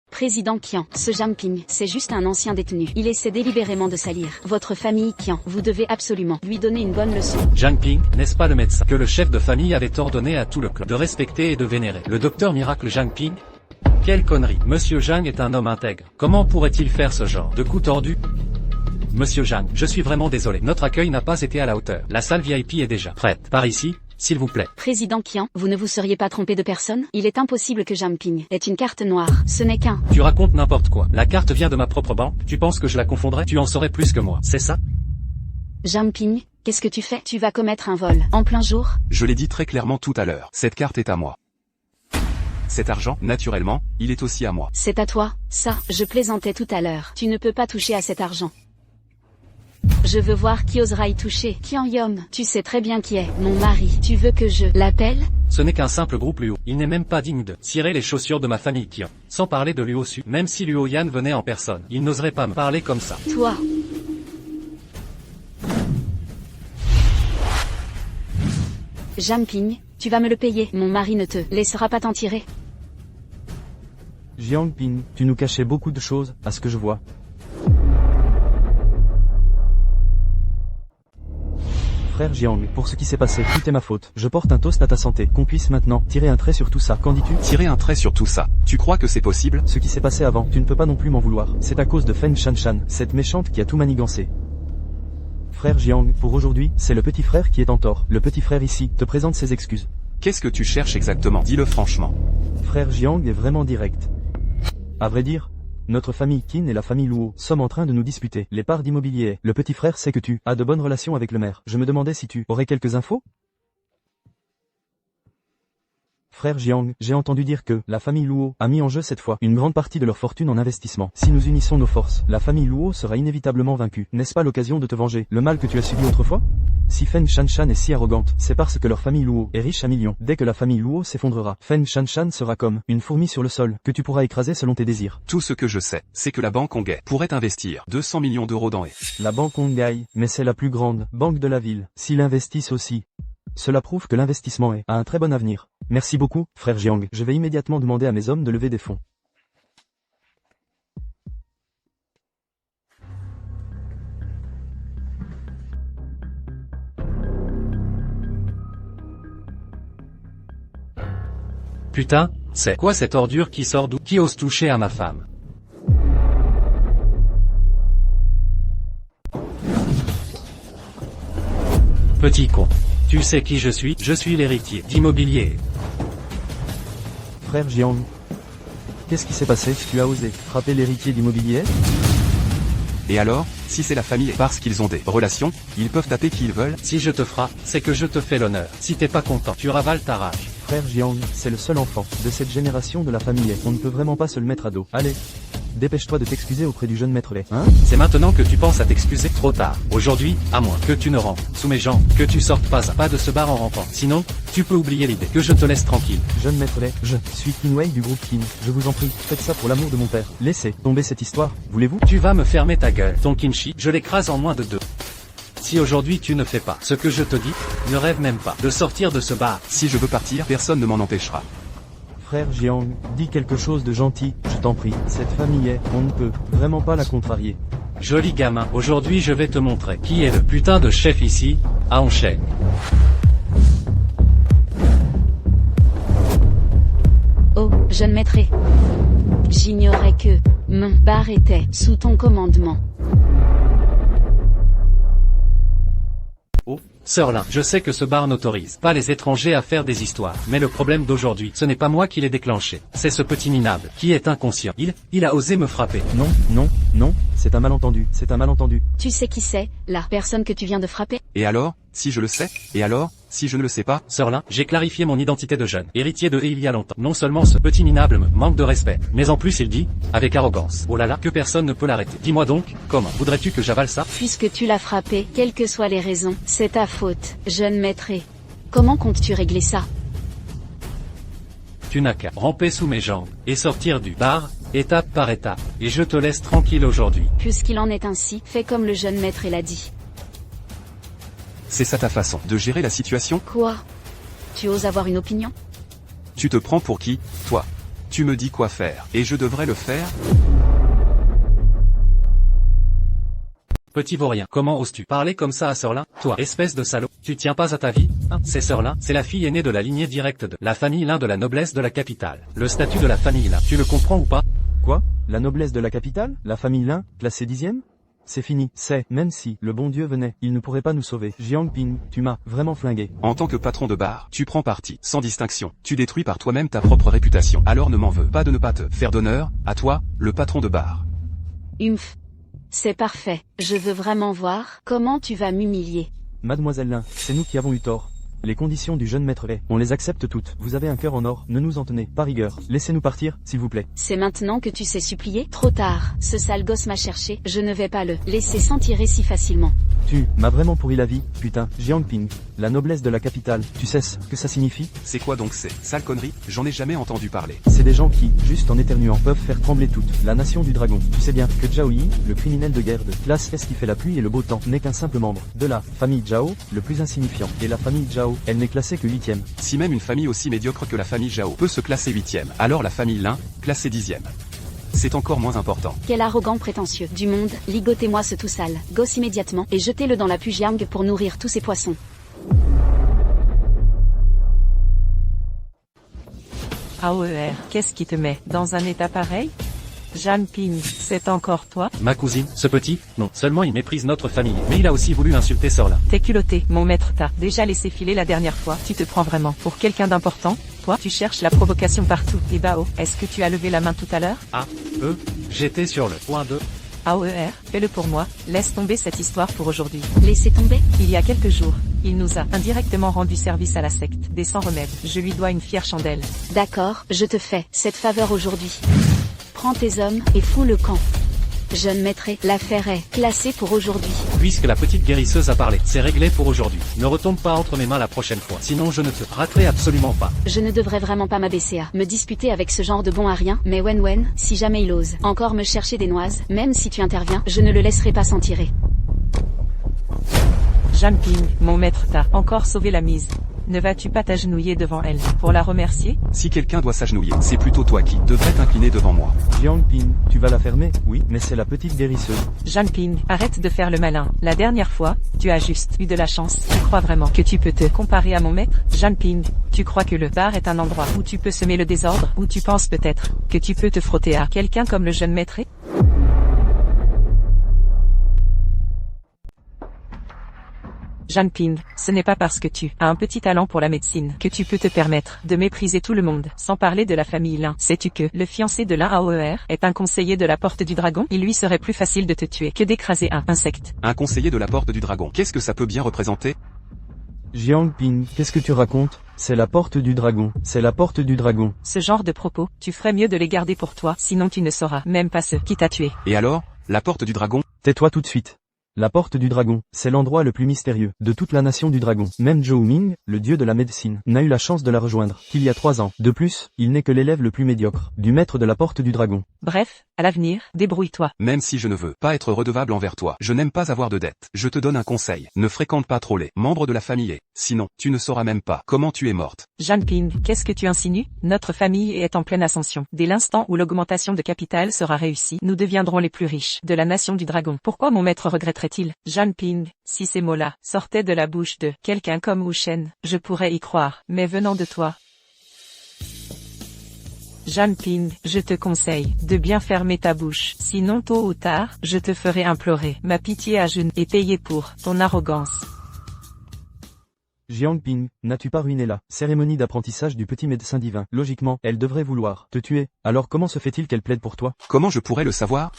Président Qian, ce Zhang Ping, c'est juste un ancien détenu. Il essaie délibérément de salir votre famille Qian. Vous devez absolument lui donner une bonne leçon. Zhang Ping, n'est-ce pas le médecin que le chef de famille avait ordonné à tout le clan de respecter et de vénérer? Le docteur miracle Zhang Ping? Quelle connerie. Monsieur Zhang est un homme intègre. Comment pourrait-il faire ce genre de coup tordu? Monsieur Zhang, je suis vraiment désolé. Notre accueil n'a pas été à la hauteur. La salle VIP est déjà prête. Par ici, s'il vous plaît. Président Qian, vous ne vous seriez pas trompé de personne? Il est impossible que Zhang Ping ait une carte noire. Ce n'est qu'un... Tu racontes n'importe quoi. La carte vient de ma propre banque. Tu penses que je la confondrais? Tu en saurais plus que moi, c'est ça? Zhang Ping, qu'est-ce que tu fais? Tu vas commettre un vol en plein jour? Je l'ai dit très clairement tout à l'heure. Cette carte est à moi. Cet argent, naturellement, il est aussi à moi. C'est à toi, ça, je plaisantais tout à l'heure. Tu ne peux pas toucher à cet argent. Je veux voir qui osera y toucher. Kyung-yom, tu sais très bien qui est mon mari. Tu veux que je l'appelle? Ce n'est qu'un simple groupe Luo. Il n'est même pas digne de cirer les chaussures de ma famille Kion. Sans parler de Luo Su. Même si Luo Yan venait en personne, il n'oserait pas me parler comme ça. Toi. Jamping, tu vas me le payer. Mon mari ne te laissera pas t'en tirer. Jiang Ping, tu nous cachais beaucoup de choses, à ce que je vois. Frère Jiang, pour ce qui s'est passé, tout est ma faute. Je porte un toast à ta santé. Qu'on puisse maintenant tirer un trait sur tout ça. Qu'en dis-tu? Tirer un trait sur tout ça. Tu crois que c'est possible? Ce qui s'est passé avant, tu ne peux pas non plus m'en vouloir. C'est à cause de Feng Shanshan, cette méchante qui a tout manigancé. Frère Jiang, pour aujourd'hui, c'est le petit frère qui est en tort. Le petit frère ici te présente ses excuses. Qu'est-ce que tu cherches exactement? Dis-le franchement. Frère Jiang est vraiment direct. À vrai dire, notre famille Qin et la famille Luo sommes en train de nous disputer les parts d'immobilier. Le petit frère sait que tu as de bonnes relations avec le maire. Je me demandais si tu aurais quelques infos? Frère Jiang, j'ai entendu dire que la famille Luo a mis en jeu cette fois une grande partie de leur fortune en investissement. Si nous unissons nos forces, la famille Luo sera inévitablement vaincue. N'est-ce pas l'occasion de te venger le mal que tu as subi autrefois? Si Feng Shanshan est si arrogante, c'est parce que leur famille Luo est riche à millions. Dès que la famille Luo s'effondrera, Feng Shanshan sera comme une fourmi sur le sol, que tu pourras écraser selon tes désirs. Tout ce que je sais, c'est que la banque Hongay pourrait investir 200 millions d'euros dans La banque Hongay, mais c'est la plus grande banque de la ville. S'ils investissent aussi, cela prouve que l'investissement a un très bon avenir. Merci beaucoup, frère Jiang. Je vais immédiatement demander à mes hommes de lever des fonds. Putain, c'est quoi cette ordure qui sort d'où? Qui ose toucher à ma femme? Petit con. Tu sais qui je suis? Je suis l'héritier d'immobilier. Frère Jiang, qu'est-ce qui s'est passé? Tu as osé frapper l'héritier d'immobilier? Et alors, si c'est la famille parce qu'ils ont des relations, ils peuvent taper qui ils veulent? Si je te frappe, c'est que je te fais l'honneur. Si t'es pas content, tu ravales ta rage. Frère Jiang, c'est le seul enfant de cette génération de la famille. On ne peut vraiment pas se le mettre à dos. Allez, dépêche-toi de t'excuser auprès du jeune maître lait, hein? C'est maintenant que tu penses à t'excuser? Trop tard. Aujourd'hui, à moins que tu ne rentres sous mes jambes, que tu sortes pas à pas de ce bar en rampant. Sinon, tu peux oublier l'idée que je te laisse tranquille. Jeune maître lait, je suis Qinwei du groupe Qin. Je vous en prie, faites ça pour l'amour de mon père. Laissez tomber cette histoire, voulez-vous? Tu vas me fermer ta gueule. Ton kimchi, je l'écrase en moins de 2. Si aujourd'hui tu ne fais pas ce que je te dis, ne rêve même pas de sortir de ce bar. Si je veux partir, personne ne m'en empêchera. Frère Jiang, dis quelque chose de gentil, je t'en prie. Cette famille on ne peut vraiment pas la contrarier. Joli gamin, aujourd'hui je vais te montrer qui est le putain de chef ici, à Hongsheng. Oh, jeune maître. J'ignorais que mon bar était sous ton commandement. Oh, Sœur Lin, je sais que ce bar n'autorise pas les étrangers à faire des histoires, mais le problème d'aujourd'hui, ce n'est pas moi qui l'ai déclenché, c'est ce petit minable, qui est inconscient. Il a osé me frapper. Non, non, non, c'est un malentendu, c'est un malentendu. Tu sais qui c'est, la personne que tu viens de frapper? Et alors, si je le sais? Et alors, si je ne le sais pas? Sœur Lin, j'ai clarifié mon identité de jeune, héritier de il y a longtemps. Non seulement ce petit minable me manque de respect, mais en plus il dit, avec arrogance, oh là là, que personne ne peut l'arrêter. Dis-moi donc, comment voudrais-tu que j'avale ça? Puisque tu l'as frappé, quelles que soient les raisons, c'est ta faute, jeune maître. Comment comptes-tu régler ça? Tu n'as qu'à ramper sous mes jambes, et sortir du bar, étape par étape, et je te laisse tranquille aujourd'hui. Puisqu'il en est ainsi, fais comme le jeune maître l'a dit. C'est ça ta façon de gérer la situation? Quoi? Tu oses avoir une opinion? Tu te prends pour qui, toi? Tu me dis quoi faire, et je devrais le faire? Petit vaurien, comment oses-tu parler comme ça à Sœur Lin? Toi, espèce de salaud, tu tiens pas à ta vie? Hein? C'est Sœur Lin, c'est la fille aînée de la lignée directe de la famille Lin de la noblesse de la capitale. Le statut de la famille Lin, tu le comprends ou pas? Quoi? La noblesse de la capitale? La famille Lin, classée 10e? C'est fini, même si le bon Dieu venait, il ne pourrait pas nous sauver. Jiang Ping, tu m'as vraiment flingué. En tant que patron de bar, tu prends parti, sans distinction. Tu détruis par toi-même ta propre réputation. Alors ne m'en veux pas de ne pas te faire d'honneur, à toi, le patron de bar. C'est parfait. Je veux vraiment voir comment tu vas m'humilier. Mademoiselle Lin, c'est nous qui avons eu tort. Les conditions du jeune maître est, on les accepte toutes. Vous avez un cœur en or, ne nous en tenez pas rigueur. Laissez-nous partir, s'il vous plaît. C'est maintenant que tu sais supplier? Trop tard. Ce sale gosse m'a cherché, je ne vais pas le laisser s'en tirer si facilement. Tu m'as vraiment pourri la vie, putain. Jiangping, la noblesse de la capitale. Tu sais ce que ça signifie? C'est quoi donc ces sales conneries? J'en ai jamais entendu parler. C'est des gens qui, juste en éternuant, peuvent faire trembler toute la nation du dragon. Tu sais bien que Zhao Yi, le criminel de guerre de classe S qui fait la pluie et le beau temps, n'est qu'un simple membre de la famille Zhao, le plus insignifiant. Et la famille Zhao, elle n'est classée que 8ème. Si même une famille aussi médiocre que la famille Zhao peut se classer 8ème, alors la famille Lin, classée 10ème. C'est encore moins important. Quel arrogant prétentieux. Du monde, ligotez-moi ce tout sale gosse immédiatement et jetez-le dans la Pujiang pour nourrir tous ces poissons. AOER, qu'est-ce qui te met dans un état pareil? Jiangping, c'est encore toi? Ma cousine, ce petit? Non, seulement il méprise notre famille, mais il a aussi voulu insulter Sorla. T'es culotté, mon maître t'a déjà laissé filer la dernière fois. Tu te prends vraiment pour quelqu'un d'important? Toi, tu cherches la provocation partout. Et Bao, est-ce que tu as levé la main tout à l'heure? J'étais sur le point de... AOER, fais-le pour moi, laisse tomber cette histoire pour aujourd'hui. Laissez tomber? Il y a quelques jours, il nous a indirectement rendu service à la secte des 100 remèdes. Je lui dois une fière chandelle. D'accord, je te fais cette faveur aujourd'hui. Prends tes hommes et fous le camp. Jeune maître, l'affaire est classée pour aujourd'hui. Puisque la petite guérisseuse a parlé, c'est réglé pour aujourd'hui. Ne retombe pas entre mes mains la prochaine fois, sinon je ne te raterai absolument pas. Je ne devrais vraiment pas m'abaisser à me disputer avec ce genre de bon à rien, mais Wen, si jamais il ose encore me chercher des noises, même si tu interviens, je ne le laisserai pas s'en tirer. Jiangping, mon maître t'a encore sauvé la mise. Ne vas-tu pas t'agenouiller devant elle pour la remercier? Si quelqu'un doit s'agenouiller, c'est plutôt toi qui devrais t'incliner devant moi. Jiangping, tu vas la fermer? Oui, mais c'est la petite guérisseuse. Jiangping, arrête de faire le malin. La dernière fois, tu as juste eu de la chance. Tu crois vraiment que tu peux te comparer à mon maître? Jiangping, tu crois que le bar est un endroit où tu peux semer le désordre? Ou tu penses peut-être que tu peux te frotter à quelqu'un comme le jeune maître? Jiangping, ce n'est pas parce que tu as un petit talent pour la médecine que tu peux te permettre de mépriser tout le monde, sans parler de la famille Lin. Sais-tu que le fiancé de Lin AOER est un conseiller de la Porte du Dragon? Il lui serait plus facile de te tuer que d'écraser un insecte. Un conseiller de la Porte du Dragon, qu'est-ce que ça peut bien représenter? Jiangping, qu'est-ce que tu racontes? C'est la porte du dragon, c'est la porte du dragon. Ce genre de propos, tu ferais mieux de les garder pour toi, sinon tu ne sauras même pas ce qui t'a tué. Et alors, la Porte du Dragon? Tais-toi tout de suite. La porte du dragon, c'est l'endroit le plus mystérieux de toute la nation du dragon. Même Zhou Ming, le dieu de la médecine, n'a eu la chance de la rejoindre qu'il y a 3 ans. De plus, il n'est que l'élève le plus médiocre du maître de la porte du dragon. Bref, à l'avenir, débrouille-toi. Même si je ne veux pas être redevable envers toi, je n'aime pas avoir de dettes. Je te donne un conseil, ne fréquente pas trop les membres de la famille, sinon, tu ne sauras même pas comment tu es morte. Jiangping, qu'est-ce que tu insinues? Notre famille est en pleine ascension. Dès l'instant où l'augmentation de capital sera réussie, nous deviendrons les plus riches de la nation du dragon. Pourquoi mon maître regretterait-il? Jiangping, si ces mots-là sortaient de la bouche de quelqu'un comme Wu Shen, je pourrais y croire, mais venant de toi... Jiangping, je te conseille de bien fermer ta bouche, sinon tôt ou tard, je te ferai implorer ma pitié à genoux et payer pour ton arrogance. Jiangping, n'as-tu pas ruiné la cérémonie d'apprentissage du petit médecin divin? Logiquement, elle devrait vouloir te tuer. Alors comment se fait-il qu'elle plaide pour toi? Comment je pourrais le savoir?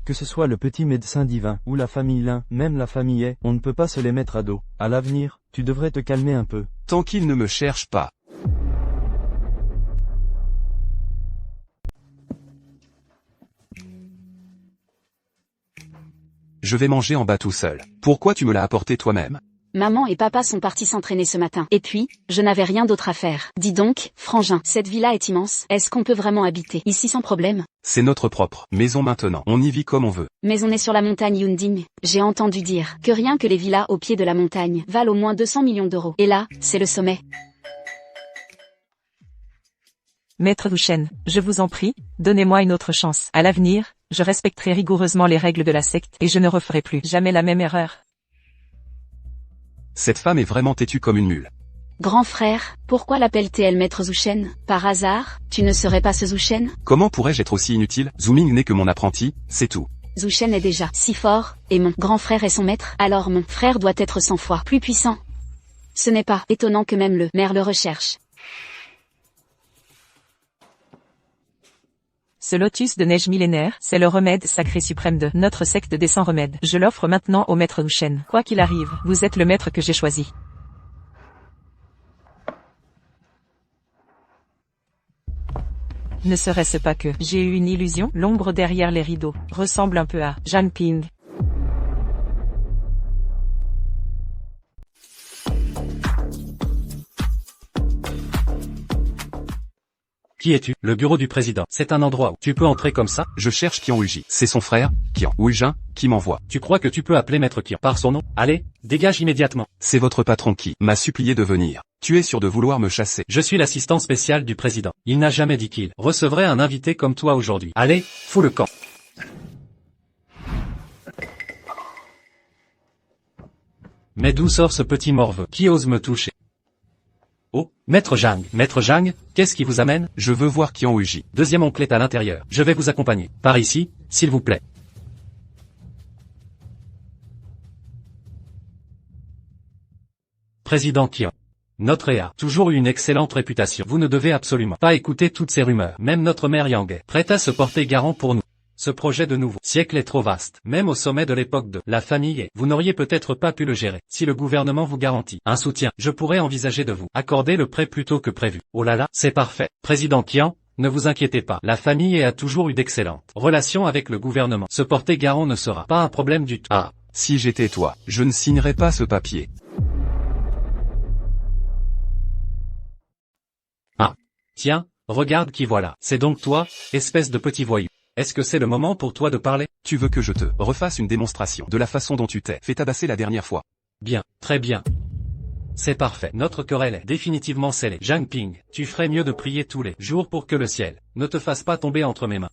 Que ce soit le petit médecin divin, ou la famille Lin, même la famille Est, on ne peut pas se les mettre à dos. À l'avenir, tu devrais te calmer un peu. Tant qu'il ne me cherche pas. Je vais manger en bas tout seul. Pourquoi tu me l'as apporté toi-même? Maman et papa sont partis s'entraîner ce matin. Et puis, je n'avais rien d'autre à faire. Dis donc, frangin, cette villa est immense. Est-ce qu'on peut vraiment habiter ici sans problème? C'est notre propre maison maintenant. On y vit comme on veut. Mais on est sur la montagne Yunding. J'ai entendu dire que rien que les villas au pied de la montagne valent au moins 200 millions d'euros. Et là, c'est le sommet. Maître Wu Shen, je vous en prie, donnez-moi une autre chance. À l'avenir, je respecterai rigoureusement les règles de la secte et je ne referai plus jamais la même erreur. Cette femme est vraiment têtue comme une mule. Grand frère, pourquoi l'appelle-t-elle Maître Zhu Shen? Par hasard, tu ne serais pas ce Zhu Shen? Comment pourrais-je être aussi inutile? Zhu Ming n'est que mon apprenti, c'est tout. Zhu Shen est déjà si fort, et mon grand frère est son maître, alors mon frère doit être 100 fois plus puissant. Ce n'est pas étonnant que même le maire le recherche. Ce lotus de neige millénaire, c'est le remède sacré suprême de notre secte des 100 remèdes. Je l'offre maintenant au maître Wu Shen. Quoi qu'il arrive, vous êtes le maître que j'ai choisi. Ne serait-ce pas que j'ai eu une illusion? L'ombre derrière les rideaux ressemble un peu à Zhang Ping. Qui es-tu? Le bureau du président. C'est un endroit où tu peux entrer comme ça? Je cherche Qian Huiji. C'est son frère, Qian Huijin, qui m'envoie. Tu crois que tu peux appeler Maître Qian par son nom? Allez, dégage immédiatement. C'est votre patron qui m'a supplié de venir. Tu es sûr de vouloir me chasser? Je suis l'assistant spécial du président. Il n'a jamais dit qu'il recevrait un invité comme toi aujourd'hui. Allez, fous le camp. Mais d'où sort ce petit morveux qui ose me toucher? Oh, Maître Zhang, qu'est-ce qui vous amène? Je veux voir Qian Huiji. Deuxième oncle est à l'intérieur. Je vais vous accompagner. Par ici, s'il vous plaît. Président Qian. Notre a toujours eu une excellente réputation. Vous ne devez absolument pas écouter toutes ces rumeurs. Même notre mère Yang est prête à se porter garant pour nous. Ce projet de nouveau siècle est trop vaste, même au sommet de l'époque de la famille et vous n'auriez peut-être pas pu le gérer. Si le gouvernement vous garantit un soutien, je pourrais envisager de vous accorder le prêt plus tôt que prévu. Oh là là, c'est parfait. Président Qian, ne vous inquiétez pas. La famille a toujours eu d'excellentes relations avec le gouvernement. Se porter garant ne sera pas un problème du tout. Ah, si j'étais toi, je ne signerais pas ce papier. Ah, tiens, regarde qui voilà. C'est donc toi, espèce de petit voyou. Est-ce que c'est le moment pour toi de parler? Tu veux que je te refasse une démonstration de la façon dont tu t'es fait tabasser la dernière fois? Bien, très bien. C'est parfait. Notre querelle est définitivement scellée. Zhang Ping, tu ferais mieux de prier tous les jours pour que le ciel ne te fasse pas tomber entre mes mains.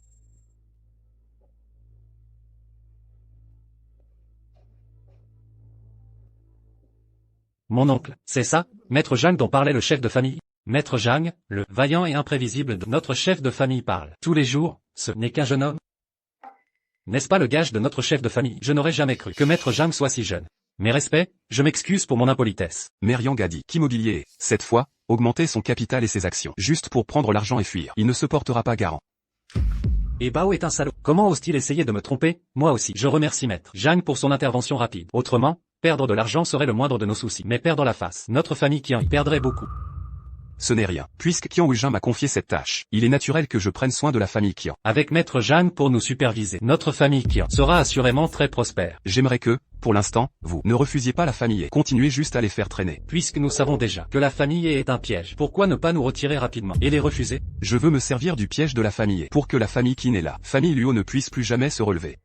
Mon oncle, c'est ça, Maître Zhang dont parlait le chef de famille? Maître Zhang, le vaillant et imprévisible de notre chef de famille parle tous les jours, ce n'est qu'un jeune homme. N'est-ce pas le gage de notre chef de famille? Je n'aurais jamais cru que Maître Zhang soit si jeune. Mes respects, je m'excuse pour mon impolitesse. Mère Yang a dit qu'Immobilier, cette fois, augmenter son capital et ses actions, juste pour prendre l'argent et fuir. Il ne se portera pas garant. Et Bao est un salaud. Comment ose-t-il essayer de me tromper? Moi aussi. Je remercie Maître Zhang pour son intervention rapide. Autrement, perdre de l'argent serait le moindre de nos soucis. Mais perdre la face, notre famille qui en y perdrait beaucoup. Ce n'est rien. Puisque Qian Huijin m'a confié cette tâche, il est naturel que je prenne soin de la famille Qian. Avec Maître Zhang pour nous superviser, notre famille Qian sera assurément très prospère. J'aimerais que, pour l'instant, vous ne refusiez pas la famille et continuez juste à les faire traîner. Puisque nous savons déjà que la famille est un piège, pourquoi ne pas nous retirer rapidement et les refuser? Je veux me servir du piège de la famille pour que la famille Qin et la famille Luo ne puisse plus jamais se relever.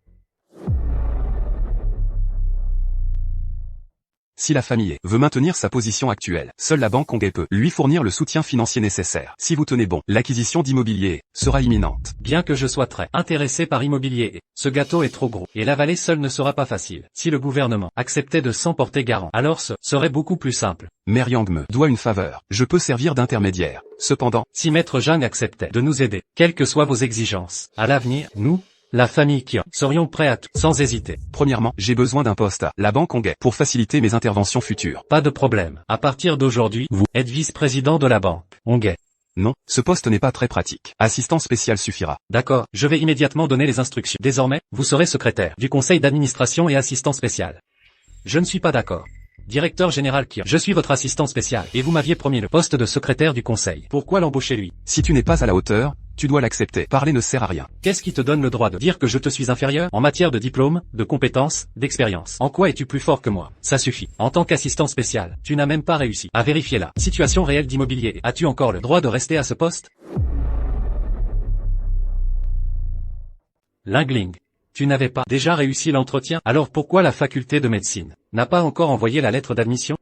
Si la famille veut maintenir sa position actuelle, seule la banque Honghe peut lui fournir le soutien financier nécessaire. Si vous tenez bon, l'acquisition d'immobilier sera imminente. Bien que je sois très intéressé par immobilier, ce gâteau est trop gros, et l'avaler seul ne sera pas facile. Si le gouvernement acceptait de s'en porter garant, alors ce serait beaucoup plus simple. Mère Yang me doit une faveur, je peux servir d'intermédiaire. Cependant, si Maître Zhang acceptait de nous aider, quelles que soient vos exigences, à l'avenir, nous, la famille Qian, serions prêts à tout, sans hésiter. Premièrement, j'ai besoin d'un poste à la banque Honghe pour faciliter mes interventions futures. Pas de problème. À partir d'aujourd'hui, vous êtes vice-président de la banque Honghe. Non, ce poste n'est pas très pratique. Assistant spécial suffira. D'accord, je vais immédiatement donner les instructions. Désormais, vous serez secrétaire du conseil d'administration et assistant spécial. Je ne suis pas d'accord. Directeur général Qian, je suis votre assistant spécial, et vous m'aviez promis le poste de secrétaire du conseil. Pourquoi l'embaucher lui? Si tu n'es pas à la hauteur, tu dois l'accepter. Parler ne sert à rien. Qu'est-ce qui te donne le droit de dire que je te suis inférieur? En matière de diplôme, de compétences, d'expérience. En quoi es-tu plus fort que moi? Ça suffit. En tant qu'assistant spécial, tu n'as même pas réussi à vérifier la situation réelle d'immobilier. As-tu encore le droit de rester à ce poste? Lingling. Tu n'avais pas déjà réussi l'entretien, alors pourquoi la faculté de médecine n'a pas encore envoyé la lettre d'admission?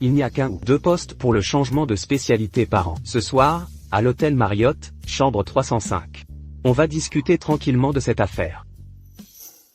Il n'y a qu'un ou deux postes pour le changement de spécialité par an. Ce soir, à l'hôtel Marriott, chambre 305. On va discuter tranquillement de cette affaire.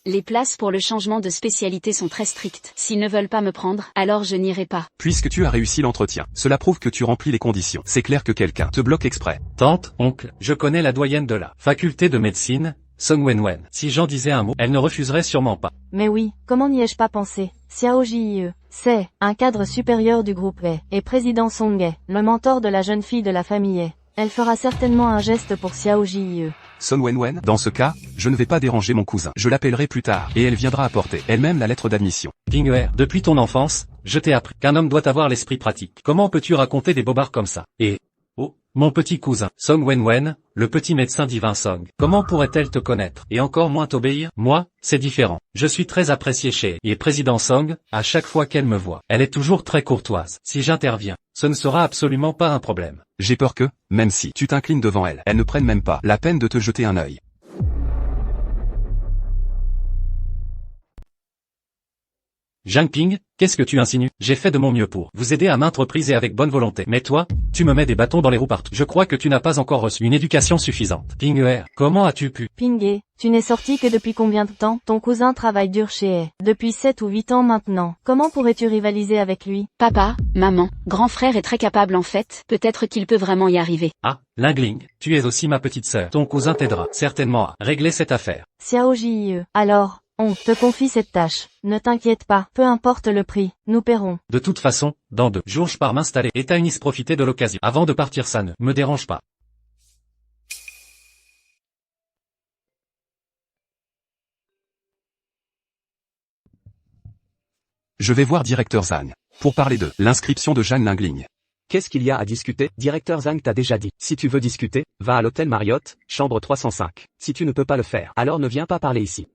Les places pour le changement de spécialité sont très strictes. S'ils ne veulent pas me prendre, alors je n'irai pas. Puisque tu as réussi l'entretien, cela prouve que tu remplis les conditions. C'est clair que quelqu'un te bloque exprès. Tante, oncle, je connais la doyenne de la faculté de médecine, Song Wenwen. Si j'en disais un mot, elle ne refuserait sûrement pas. Mais oui, comment n'y ai-je pas pensé? Xiao Jie, c'est un cadre supérieur du groupe Wei, et président Songhe, le mentor de la jeune fille de la famille Wei. Elle fera certainement un geste pour Xiao Jie. Son Wenwen, dans ce cas, je ne vais pas déranger mon cousin. Je l'appellerai plus tard, et elle viendra apporter elle-même la lettre d'admission. Ping'er, depuis ton enfance, je t'ai appris qu'un homme doit avoir l'esprit pratique. Comment peux-tu raconter des bobards comme ça? Et, oh, mon petit cousin, Song Wenwen, le petit médecin divin Song. Comment pourrait-elle te connaître, et encore moins t'obéir? Moi, c'est différent. Je suis très apprécié chez et président Song, à chaque fois qu'elle me voit. Elle est toujours très courtoise. Si j'interviens, ce ne sera absolument pas un problème. J'ai peur que, même si tu t'inclines devant elle, elle ne prenne même pas la peine de te jeter un œil. Zhang Ping, qu'est-ce que tu insinues? J'ai fait de mon mieux pour vous aider à maintes reprises et avec bonne volonté. Mais toi, tu me mets des bâtons dans les roues partout. Je crois que tu n'as pas encore reçu une éducation suffisante. Ping, comment as-tu pu? Pingé, tu n'es sorti que depuis combien de temps? Ton cousin travaille dur chez elle. Depuis 7 ou 8 ans maintenant. Comment pourrais-tu rivaliser avec lui? Papa, maman, grand frère est très capable en fait, peut-être qu'il peut vraiment y arriver. Ah, Lingling, tu es aussi ma petite sœur. Ton cousin t'aidera certainement à régler cette affaire. Xiao Jie. Alors, on te confie cette tâche. Ne t'inquiète pas, peu importe le prix, nous paierons. De toute façon, dans 2 jours je pars m'installer et Tainis profiter de l'occasion. Avant de partir ça ne me dérange pas. Je vais voir directeur Zhang, pour parler de l'inscription de Zhang Lingling. Qu'est-ce qu'il y a à discuter? Directeur Zhang t'a déjà dit. Si tu veux discuter, va à l'hôtel Marriott, chambre 305. Si tu ne peux pas le faire, alors ne viens pas parler ici.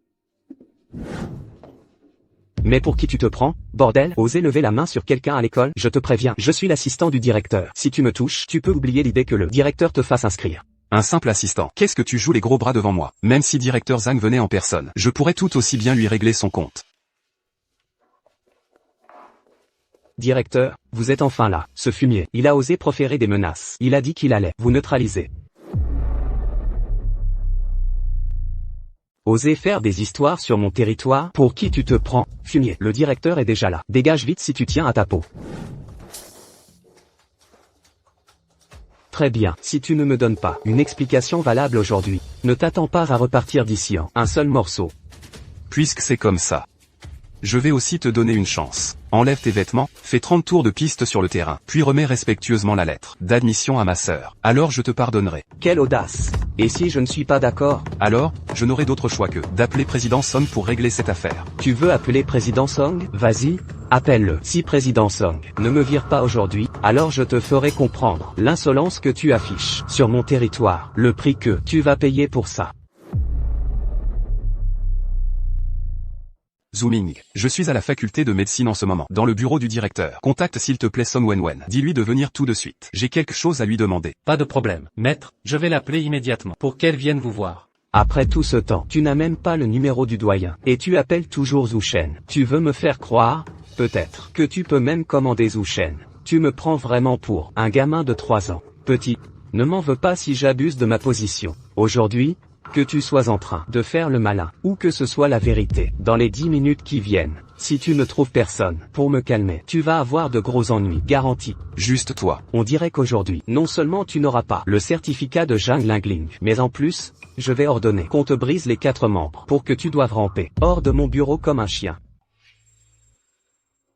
Mais pour qui tu te prends, bordel? Oser lever la main sur quelqu'un à l'école? Je te préviens, je suis l'assistant du directeur. Si tu me touches, tu peux oublier l'idée que le directeur te fasse inscrire. Un simple assistant. Qu'est-ce que tu joues les gros bras devant moi? Même si directeur Zhang venait en personne, je pourrais tout aussi bien lui régler son compte. Directeur, vous êtes enfin là. Ce fumier, il a osé proférer des menaces. Il a dit qu'il allait vous neutraliser. Oser faire des histoires sur mon territoire? Pour qui tu te prends? Fumier, le directeur est déjà là. Dégage vite si tu tiens à ta peau. Très bien, si tu ne me donnes pas une explication valable aujourd'hui, ne t'attends pas à repartir d'ici en un seul morceau. Puisque c'est comme ça, je vais aussi te donner une chance. Enlève tes vêtements, fais 30 tours de piste sur le terrain, puis remets respectueusement la lettre d'admission à ma sœur. Alors je te pardonnerai. Quelle audace! Et si je ne suis pas d'accord? Alors, je n'aurai d'autre choix que d'appeler président Song pour régler cette affaire. Tu veux appeler président Song? Vas-y, appelle-le. Si président Song ne me vire pas aujourd'hui, alors je te ferai comprendre l'insolence que tu affiches sur mon territoire, le prix que tu vas payer pour ça. Zooming, je suis à la faculté de médecine en ce moment, dans le bureau du directeur. Contacte s'il te plaît Song Wenwen. Dis-lui de venir tout de suite. J'ai quelque chose à lui demander. Pas de problème, maître, je vais l'appeler immédiatement pour qu'elle vienne vous voir. Après tout ce temps, tu n'as même pas le numéro du doyen, et tu appelles toujours Zhu Shen. Tu veux me faire croire, peut-être, que tu peux même commander Zhu Shen. Tu me prends vraiment pour un gamin de 3 ans. Petit, ne m'en veux pas si j'abuse de ma position. Aujourd'hui, que tu sois en train de faire le malin, ou que ce soit la vérité, dans les 10 minutes qui viennent, si tu ne trouves personne pour me calmer, tu vas avoir de gros ennuis, garanti. Juste toi. On dirait qu'aujourd'hui, non seulement tu n'auras pas le certificat de Zhang Lingling, mais en plus, je vais ordonner qu'on te brise les 4 membres pour que tu doives ramper hors de mon bureau comme un chien.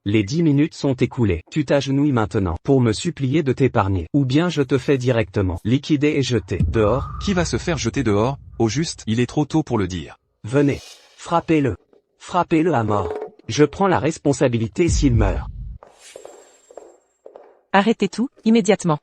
Les 10 minutes sont écoulées. Tu t'agenouilles maintenant pour me supplier de t'épargner. Ou bien je te fais directement liquider et jeter dehors. Qui va se faire jeter dehors? Au juste, il est trop tôt pour le dire. Venez. Frappez-le. Frappez-le à mort. Je prends la responsabilité s'il meurt. Arrêtez tout, immédiatement.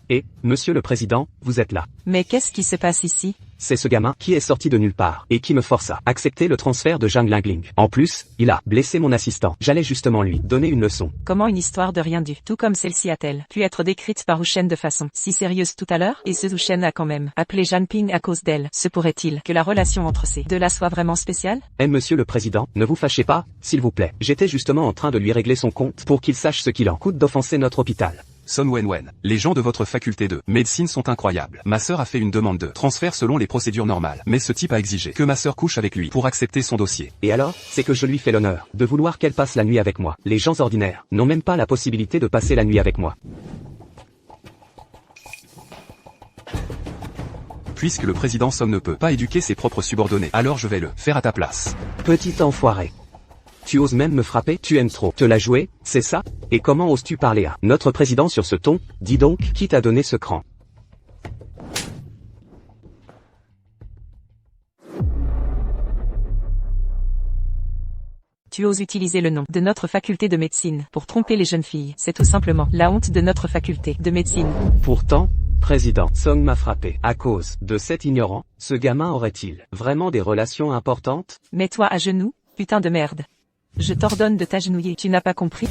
Et, monsieur le président, vous êtes là. Mais qu'est-ce qui se passe ici? C'est ce gamin qui est sorti de nulle part, et qui me force à accepter le transfert de Zhang Lingling. En plus, il a blessé mon assistant. J'allais justement lui donner une leçon. Comment une histoire de rien du tout comme celle-ci a-t-elle pu être décrite par Wu Shen de façon si sérieuse tout à l'heure? Et ce Wu Shen a quand même appelé Zhang Ping à cause d'elle. Se pourrait-il que la relation entre ces deux-là soit vraiment spéciale? Eh monsieur le président, ne vous fâchez pas, s'il vous plaît. J'étais justement en train de lui régler son compte pour qu'il sache ce qu'il en coûte d'offenser notre hôpital. Song Wenwen, les gens de votre faculté de médecine sont incroyables. Ma sœur a fait une demande de transfert selon les procédures normales, mais ce type a exigé que ma sœur couche avec lui pour accepter son dossier. Et alors, c'est que je lui fais l'honneur de vouloir qu'elle passe la nuit avec moi. Les gens ordinaires n'ont même pas la possibilité de passer la nuit avec moi. Puisque le président Song ne peut pas éduquer ses propres subordonnés, alors je vais le faire à ta place. Petit enfoiré. Tu oses même me frapper? Tu aimes trop te la jouer, c'est ça? Et comment oses-tu parler à notre président sur ce ton? Dis donc, qui t'a donné ce cran? Tu oses utiliser le nom de notre faculté de médecine pour tromper les jeunes filles. C'est tout simplement la honte de notre faculté de médecine. Pourtant, Président Song m'a frappé. À cause de cet ignorant, ce gamin aurait-il vraiment des relations importantes? Mets-toi à genoux, putain de merde. Je t'ordonne de t'agenouiller. Tu n'as pas compris?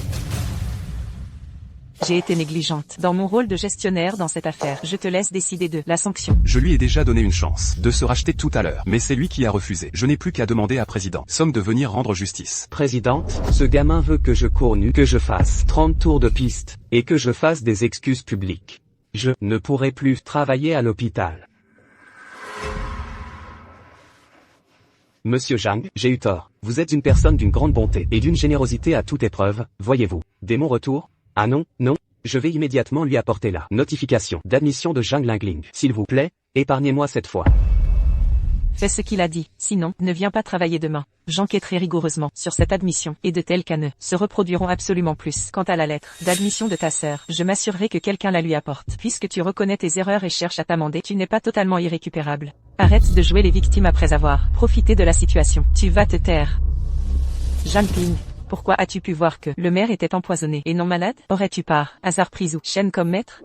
J'ai été négligente dans mon rôle de gestionnaire dans cette affaire. Je te laisse décider de la sanction. Je lui ai déjà donné une chance de se racheter tout à l'heure, mais c'est lui qui a refusé. Je n'ai plus qu'à demander à Président Song de venir rendre justice. Présidente, ce gamin veut que je cours nu, que je fasse 30 tours de piste, et que je fasse des excuses publiques. Je ne pourrai plus travailler à l'hôpital. Monsieur Zhang, j'ai eu tort. Vous êtes une personne d'une grande bonté et d'une générosité à toute épreuve, voyez-vous. Dès mon retour, ah non, je vais immédiatement lui apporter la notification d'admission de Zhang Lingling. S'il vous plaît, épargnez-moi cette fois. Fais ce qu'il a dit, sinon, ne viens pas travailler demain. J'enquêterai rigoureusement sur cette admission, et de tels cas ne se reproduiront absolument plus. Quant à la lettre d'admission de ta sœur, je m'assurerai que quelqu'un la lui apporte. Puisque tu reconnais tes erreurs et cherches à t'amender, tu n'es pas totalement irrécupérable. Arrête de jouer les victimes après avoir profité de la situation. Tu vas te taire. Zhang Ping. Pourquoi as-tu pu voir que le maire était empoisonné et non malade? Aurais-tu par hasard pris ou chaîne comme maître?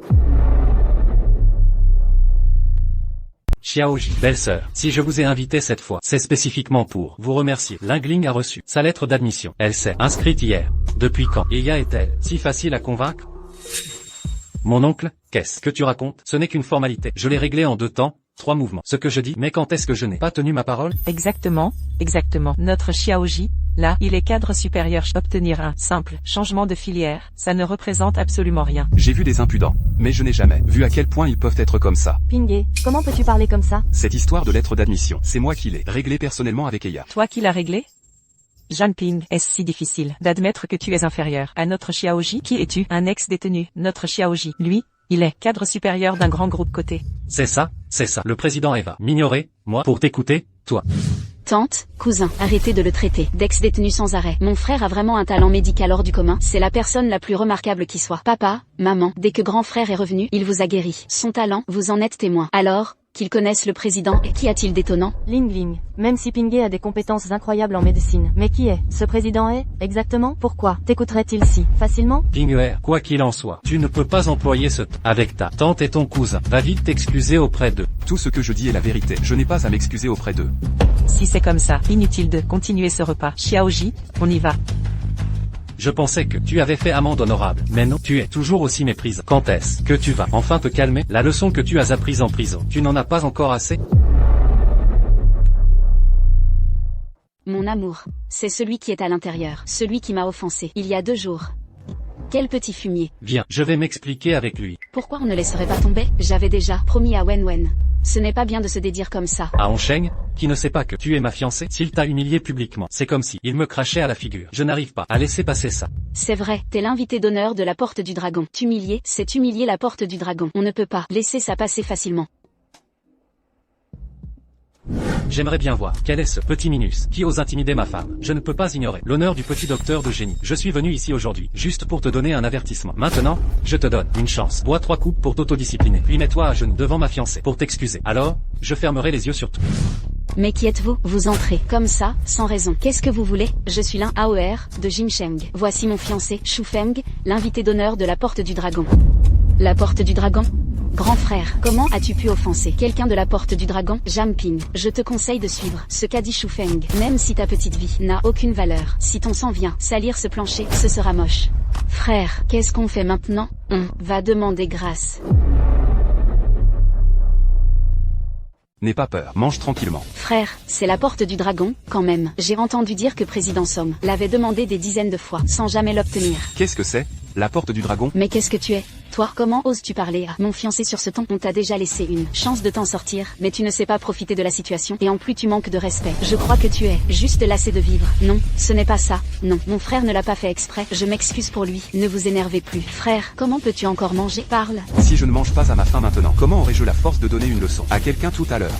Xiaoji, belle-sœur, si je vous ai invité cette fois, c'est spécifiquement pour vous remercier. Lingling a reçu sa lettre d'admission. Elle s'est inscrite hier. Depuis quand Eya est-elle si facile à convaincre? Mon oncle, qu'est-ce que tu racontes? Ce n'est qu'une formalité. Je l'ai réglé en 2 temps. 3 mouvements. Ce que je dis, mais quand est-ce que je n'ai pas tenu ma parole? Exactement. Notre Xiaoji, là, il est cadre supérieur. Obtenir un simple changement de filière, ça ne représente absolument rien. J'ai vu des impudents, mais je n'ai jamais vu à quel point ils peuvent être comme ça. Pingé, comment peux-tu parler comme ça? Cette histoire de lettre d'admission, c'est moi qui l'ai réglée personnellement avec Eya. Toi qui l'as réglé? Zhang Ping, est-ce si difficile d'admettre que tu es inférieur à notre Xiaoji? Qui es-tu? Un ex-détenu. Notre Xiaoji, lui, il est cadre supérieur d'un grand groupe coté. C'est ça. Le président Eva m'ignorer, moi, pour t'écouter, toi. Tante, cousin, arrêtez de le traiter d'ex-détenu sans arrêt. Mon frère a vraiment un talent médical hors du commun, c'est la personne la plus remarquable qui soit. Papa, maman, dès que grand frère est revenu, il vous a guéri. Son talent, vous en êtes témoin. Alors, qu'ils connaissent le président, et qu'y a-t-il d'étonnant? Lingling, même si Pingé a des compétences incroyables en médecine. Mais qui est ce président est, exactement? Pourquoi t'écouterait-il si facilement? Pinghuer, quoi qu'il en soit, tu ne peux pas employer ce ton avec ta tante et ton cousin. Va vite t'excuser auprès d'eux. Tout ce que je dis est la vérité. Je n'ai pas à m'excuser auprès d'eux. Si c'est comme ça, inutile de continuer ce repas. Xiaoji, on y va. Je pensais que tu avais fait amende honorable, mais non, tu es toujours aussi méprisant. Quand est-ce que tu vas enfin te calmer? La leçon que tu as apprise en prison, tu n'en as pas encore assez? Mon amour, c'est celui qui est à l'intérieur, celui qui m'a offensé il y a 2 jours. Quel petit fumier. Viens, je vais m'expliquer avec lui. Pourquoi on ne laisserait pas tomber? J'avais déjà promis à Wen. Ce n'est pas bien de se dédire comme ça. À Onsheng, qui ne sait pas que tu es ma fiancée, s'il t'a humilié publiquement, c'est comme si il me crachait à la figure. Je n'arrive pas à laisser passer ça. C'est vrai, t'es l'invité d'honneur de la Porte du Dragon. T'humilier, c'est humilier la Porte du Dragon. On ne peut pas laisser ça passer facilement. J'aimerais bien voir quel est ce petit Minus qui ose intimider ma femme. Je ne peux pas ignorer l'honneur du petit docteur de génie. Je suis venu ici aujourd'hui, juste pour te donner un avertissement. Maintenant, je te donne une chance. Bois 3 coupes pour t'autodiscipliner. Puis mets-toi à genoux devant ma fiancée pour t'excuser. Alors, je fermerai les yeux sur tout. Mais qui êtes-vous? Vous entrez, comme ça, sans raison. Qu'est-ce que vous voulez? Je suis l'un AOR, de Jinsheng. Voici mon fiancé, Shu Feng, l'invité d'honneur de la Porte du Dragon. La Porte du Dragon? Grand frère, comment as-tu pu offenser quelqu'un de la Porte du Dragon? Zhang Ping, je te conseille de suivre ce qu'a dit Shu Feng. Même si ta petite vie n'a aucune valeur, si ton sang vient salir ce plancher, ce sera moche. Frère, qu'est-ce qu'on fait maintenant? On va demander grâce. N'aie pas peur, mange tranquillement. Frère, c'est la Porte du Dragon, quand même. J'ai entendu dire que Président Song l'avait demandé des dizaines de fois, sans jamais l'obtenir. Qu'est-ce que c'est? La Porte du Dragon? Mais qu'est-ce que tu es? Toi, comment oses-tu parler à mon fiancé sur ce ton? On t'a déjà laissé une chance de t'en sortir, mais tu ne sais pas profiter de la situation, et en plus tu manques de respect. Je crois que tu es juste lassé de vivre. Non, ce n'est pas ça. Non, mon frère ne l'a pas fait exprès. Je m'excuse pour lui. Ne vous énervez plus. Frère, comment peux-tu encore manger? Parle. Si je ne mange pas à ma faim maintenant, comment aurais-je la force de donner une leçon à quelqu'un tout à l'heure?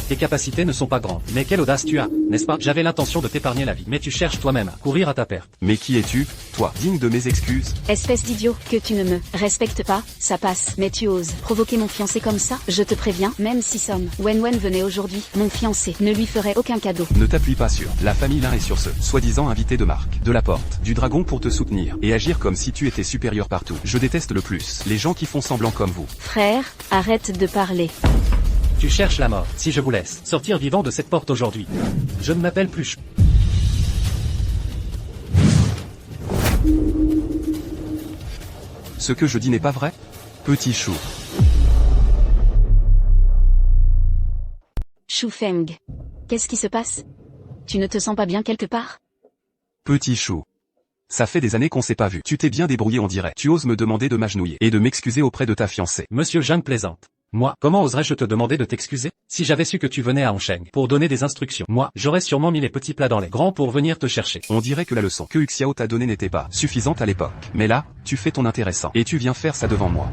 tes capacités ne sont pas grandes. Mais quelle audace tu as, n'est-ce pas? J'avais l'intention de t'épargner la vie, mais tu cherches toi-même à courir à ta perte. Mais qui es-tu, toi, digne de mes excuses? Espèce d'idiot, que tu ne me respectes pas, ça passe, mais tu oses provoquer mon fiancé comme ça? Je te préviens, même si Som Wen venait aujourd'hui, mon fiancé ne lui ferait aucun cadeau. Ne t'appuie pas sur la famille Lin et sur ce soi-disant invité de marque de la porte du dragon pour te soutenir et agir comme si tu étais supérieur partout. Je déteste le plus les gens qui font semblant comme vous. Frère, arrête de parler. Tu cherches la mort. Si je vous laisse sortir vivant de cette porte aujourd'hui, je ne m'appelle plus Chou. Ce que je dis n'est pas vrai? Petit chou. Shu Feng. Qu'est-ce qui se passe? Tu ne te sens pas bien quelque part? Petit chou. Ça fait des années qu'on s'est pas vu. Tu t'es bien débrouillé on dirait. Tu oses me demander de m'agenouiller et de m'excuser auprès de ta fiancée. Monsieur Zhang plaisante. Moi, comment oserais-je te demander de t'excuser? Si j'avais su que tu venais à Hongsheng pour donner des instructions, moi, j'aurais sûrement mis les petits plats dans les grands pour venir te chercher. On dirait que la leçon que Xiao t'a donnée n'était pas suffisante à l'époque. Mais là, tu fais ton intéressant et tu viens faire ça devant moi.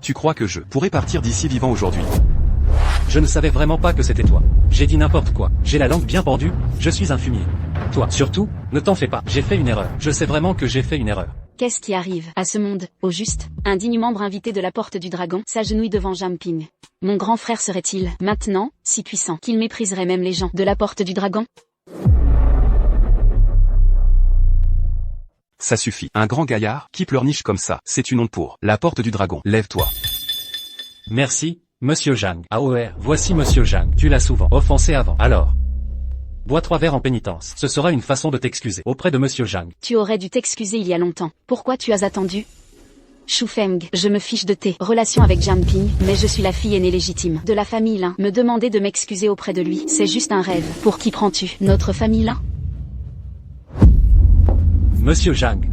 Tu crois que je pourrais partir d'ici vivant aujourd'hui? Je ne savais vraiment pas que c'était toi. J'ai dit n'importe quoi. J'ai la langue bien pendue, je suis un fumier. Toi, surtout, ne t'en fais pas. J'ai fait une erreur. Je sais vraiment que j'ai fait une erreur. Qu'est-ce qui arrive à ce monde, au juste? Un digne membre invité de la porte du dragon s'agenouille devant Jamping. Mon grand frère serait-il, maintenant, si puissant qu'il mépriserait même les gens de la porte du dragon? Ça suffit. Un grand gaillard qui pleurniche comme ça, c'est une honte pour la porte du dragon. Lève-toi. Merci, Monsieur Zhang. AOR, voici Monsieur Zhang. Tu l'as souvent offensé avant. Alors, bois 3 verres en pénitence. Ce sera une façon de t'excuser auprès de Monsieur Zhang. Tu aurais dû t'excuser il y a longtemps. Pourquoi tu as attendu? Shu Feng, je me fiche de tes relations avec Jamping, mais je suis la fille aînée légitime de la famille Lin. Me demander de m'excuser auprès de lui, c'est juste un rêve. Pour qui prends-tu? Notre famille Lin? Monsieur Zhang.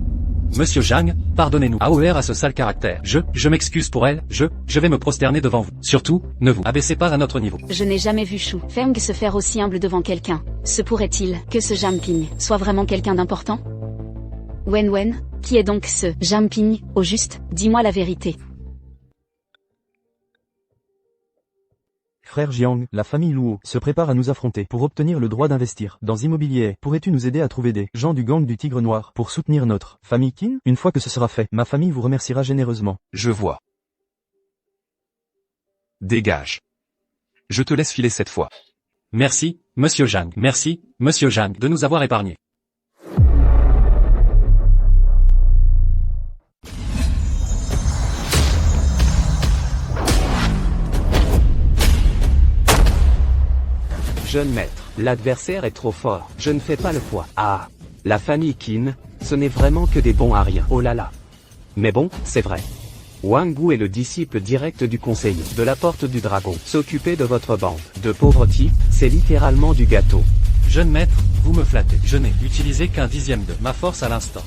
Monsieur Zhang, pardonnez-nous. AOR à ce sale caractère. Je m'excuse pour elle, je vais me prosterner devant vous. Surtout, ne vous abaissez pas à notre niveau. Je n'ai jamais vu Shu Feng se faire aussi humble devant quelqu'un. Se pourrait-il que ce Jamping soit vraiment quelqu'un d'important? Wen, qui est donc ce Jamping, au juste? Dis-moi la vérité. Frère Jiang, la famille Luo se prépare à nous affronter pour obtenir le droit d'investir dans immobilier. Pourrais-tu nous aider à trouver des gens du gang du Tigre Noir pour soutenir notre famille Qin? Une fois que ce sera fait, ma famille vous remerciera généreusement. Je vois. Dégage. Je te laisse filer cette fois. Merci, Monsieur Zhang. Merci, Monsieur Zhang, de nous avoir épargnés. Jeune maître, l'adversaire est trop fort, je ne fais pas le poids. Ah, la famille Qin, ce n'est vraiment que des bons à rien, oh là là. Mais bon, c'est vrai. Wang Gu est le disciple direct du conseiller de la porte du dragon. S'occuper de votre bande de pauvres types, c'est littéralement du gâteau. Jeune maître, vous me flattez. Je n'ai utilisé qu'un dixième de ma force à l'instant.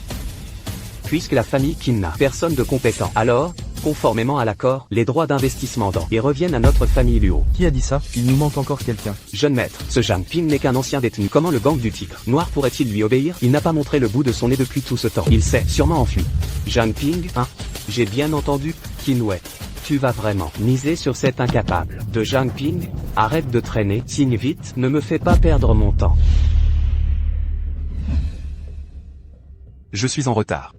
Puisque la famille Qin n'a personne de compétent, alors, conformément à l'accord, les droits d'investissement dans et reviennent à notre famille Luo. Qui a dit ça? Il nous manque encore quelqu'un. Jeune maître, ce Jamping n'est qu'un ancien détenu. Comment le gang du Tigre Noir pourrait-il lui obéir? Il n'a pas montré le bout de son nez depuis tout ce temps. Il s'est sûrement enfui. Jamping, hein? J'ai bien entendu, Qinwei. Tu vas vraiment miser sur cet incapable de Jamping? Arrête de traîner, signe vite, ne me fais pas perdre mon temps. Je suis en retard.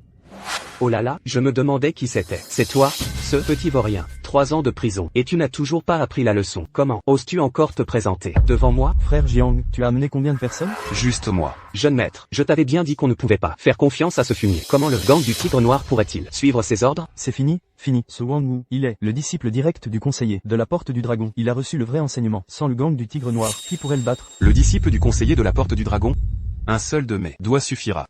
Oh là là, je me demandais qui c'était. C'est toi, ce petit vaurien. 3 ans de prison. Et tu n'as toujours pas appris la leçon. Comment oses-tu encore te présenter devant moi? Frère Jiang, tu as amené combien de personnes? Juste moi. Jeune maître, je t'avais bien dit qu'on ne pouvait pas faire confiance à ce fumier. Comment le gang du Tigre Noir pourrait-il suivre ses ordres? C'est fini, fini. Ce Wang Wu, il est le disciple direct du conseiller de la porte du dragon. Il a reçu le vrai enseignement. Sans le gang du Tigre Noir, qui pourrait le battre? Le disciple du conseiller de la porte du dragon? Un seul de mes doigts suffira.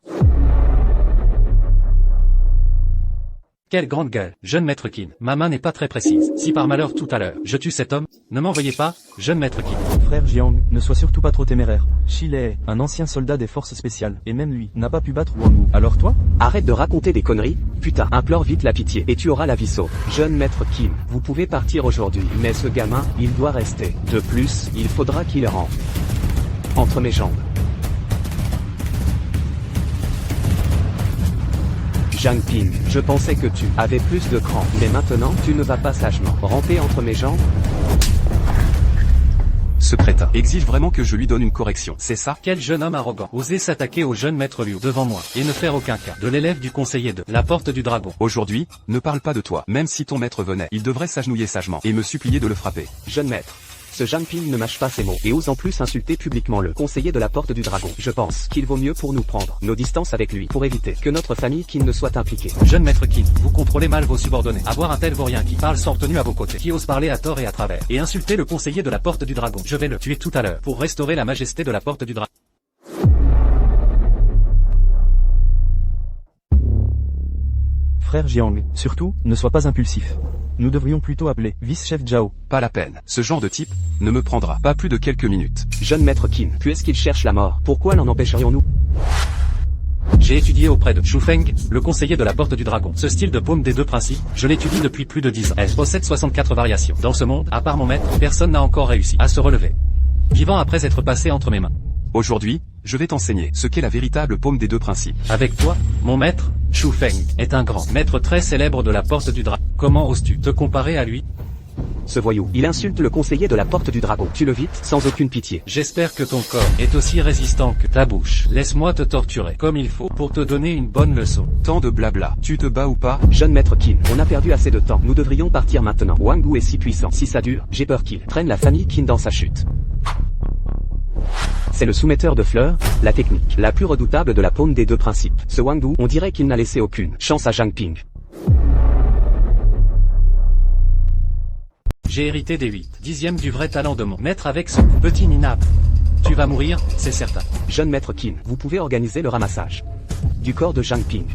Quelle grande gueule, jeune maître Qin. Ma main n'est pas très précise. Si par malheur tout à l'heure, je tue cet homme, ne m'envoyez pas, jeune maître Qin. Frère Jiang, ne sois surtout pas trop téméraire. Shile est un ancien soldat des forces spéciales, et même lui, n'a pas pu battre Wang Wu. Alors toi? Arrête de raconter des conneries, putain, implore vite la pitié, et tu auras la vie sauve. Jeune maître Qin, vous pouvez partir aujourd'hui, mais ce gamin, il doit rester. De plus, il faudra qu'il rentre entre mes jambes. Jamping, je pensais que tu avais plus de cran, mais maintenant tu ne vas pas sagement ramper entre mes jambes. Ce crétin exige vraiment que je lui donne une correction, c'est ça? Quel jeune homme arrogant. Oser s'attaquer au jeune maître Liu devant moi, et ne faire aucun cas de l'élève du conseiller de la porte du dragon. Aujourd'hui, ne parle pas de toi. Même si ton maître venait, il devrait s'agenouiller sagement et me supplier de le frapper. Jeune maître. Ce Zhang Ping ne mâche pas ses mots, et ose en plus insulter publiquement le conseiller de la porte du dragon. Je pense qu'il vaut mieux pour nous prendre nos distances avec lui, pour éviter que notre famille Qin ne soit impliquée. Jeune maître Qin, vous contrôlez mal vos subordonnés. Avoir un tel vaurien qui parle sans retenue à vos côtés, qui ose parler à tort et à travers, et insulter le conseiller de la porte du dragon. Je vais le tuer tout à l'heure, pour restaurer la majesté de la porte du dragon. Frère Jiang, surtout, ne sois pas impulsif. Nous devrions plutôt appeler vice-chef Zhao. Pas la peine. Ce genre de type ne me prendra pas plus de quelques minutes. Jeune maître Qin, puisqu'il cherche la mort, pourquoi l'en empêcherions-nous? J'ai étudié auprès de Shu Feng, le conseiller de la porte du dragon. Ce style de paume des deux principes, je l'étudie depuis plus de 10 ans. Elle possède 64 variations. Dans ce monde, à part mon maître, personne n'a encore réussi à se relever, vivant après être passé entre mes mains. Aujourd'hui, je vais t'enseigner ce qu'est la véritable paume des deux principes. Avec toi, mon maître, Shu Feng, est un grand maître très célèbre de la porte du dragon. Comment oses-tu te comparer à lui? Ce voyou, il insulte le conseiller de la porte du dragon. Tu le vites, sans aucune pitié. J'espère que ton corps est aussi résistant que ta bouche. Laisse-moi te torturer comme il faut pour te donner une bonne leçon. Tant de blabla. Tu te bats ou pas? Jeune maître Qin, on a perdu assez de temps. Nous devrions partir maintenant. Wang Wu est si puissant. Si ça dure, j'ai peur qu'il traîne la famille Qin dans sa chute. C'est le soumetteur de fleurs, la technique la plus redoutable de la paume des deux principes. Ce Wang Wu, on dirait qu'il n'a laissé aucune chance à Zhang Ping. J'ai hérité des 8/10 du vrai talent de mon maître avec son petit minable. Tu vas mourir, c'est certain. Jeune maître Qin, vous pouvez organiser le ramassage du corps de Zhang Ping.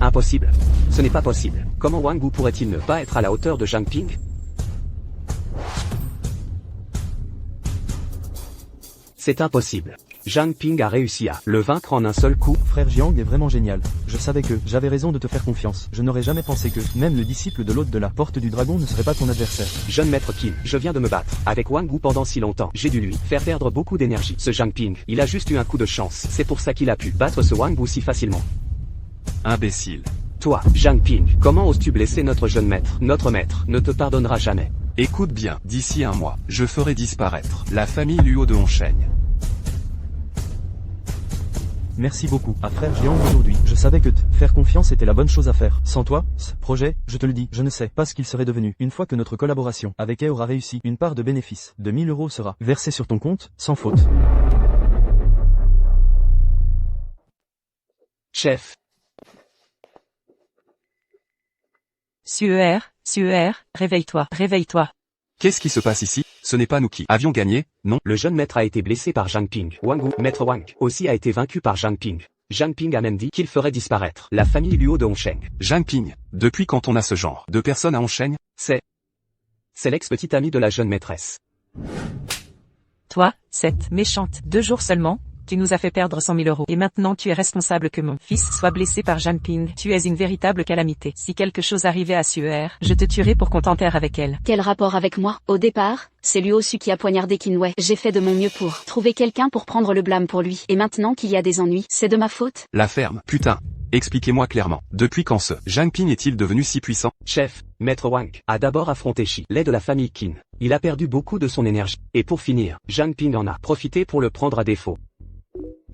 Impossible. Ce n'est pas possible. Comment Wang Wu pourrait-il ne pas être à la hauteur de Zhang Ping? C'est impossible. Zhang Ping a réussi à le vaincre en un seul coup. Frère Jiang est vraiment génial. Je savais que j'avais raison de te faire confiance. Je n'aurais jamais pensé que même le disciple de l'hôte de la porte du dragon ne serait pas ton adversaire. Jeune maître Qin, je viens de me battre avec Wang Wu pendant si longtemps. J'ai dû lui faire perdre beaucoup d'énergie. Ce Zhang Ping, il a juste eu un coup de chance. C'est pour ça qu'il a pu battre ce Wang Wu si facilement. Imbécile. Toi, Zhang Ping, comment oses-tu blesser notre jeune maître? Notre maître ne te pardonnera jamais. Écoute bien, d'ici un mois, je ferai disparaître la famille Luo de Hongsheng. Merci beaucoup à frère Jiang aujourd'hui. Je savais que te faire confiance était la bonne chose à faire. Sans toi, ce projet, je te le dis, je ne sais pas ce qu'il serait devenu. Une fois que notre collaboration avec eux aura réussi, une part de bénéfice de 1000 € sera versée sur ton compte, sans faute. Chef. Suer, réveille-toi, réveille-toi. Qu'est-ce qui se passe ici? Ce n'est pas nous qui avions gagné, non? Le jeune maître a été blessé par Zhang Ping. Wang Wu, maître Wang, aussi a été vaincu par Zhang Ping. Zhang Ping a même dit qu'il ferait disparaître la famille Luo de Hongsheng. Zhang Ping, depuis quand on a ce genre de personnes à Hongsheng? C'est l'ex-petite amie de la jeune maîtresse. Toi, cette méchante, 2 jours seulement, tu nous as fait perdre 100 000 €. Et maintenant tu es responsable que mon fils soit blessé par Zhang Ping. Tu es une véritable calamité. Si quelque chose arrivait à Suer, je te tuerais pour qu'on t'enterre avec elle. Quel rapport avec moi? Au départ, c'est Luo Su qui a poignardé Qinwei. J'ai fait de mon mieux pour trouver quelqu'un pour prendre le blâme pour lui. Et maintenant qu'il y a des ennuis, c'est de ma faute? La ferme, putain. Expliquez-moi clairement, depuis quand ce Zhang Ping est-il devenu si puissant? Chef, maître Wang a d'abord affronté Shi, l'aide de la famille Qin. Il a perdu beaucoup de son énergie. Et pour finir, Zhang Ping en a profité pour le prendre à défaut.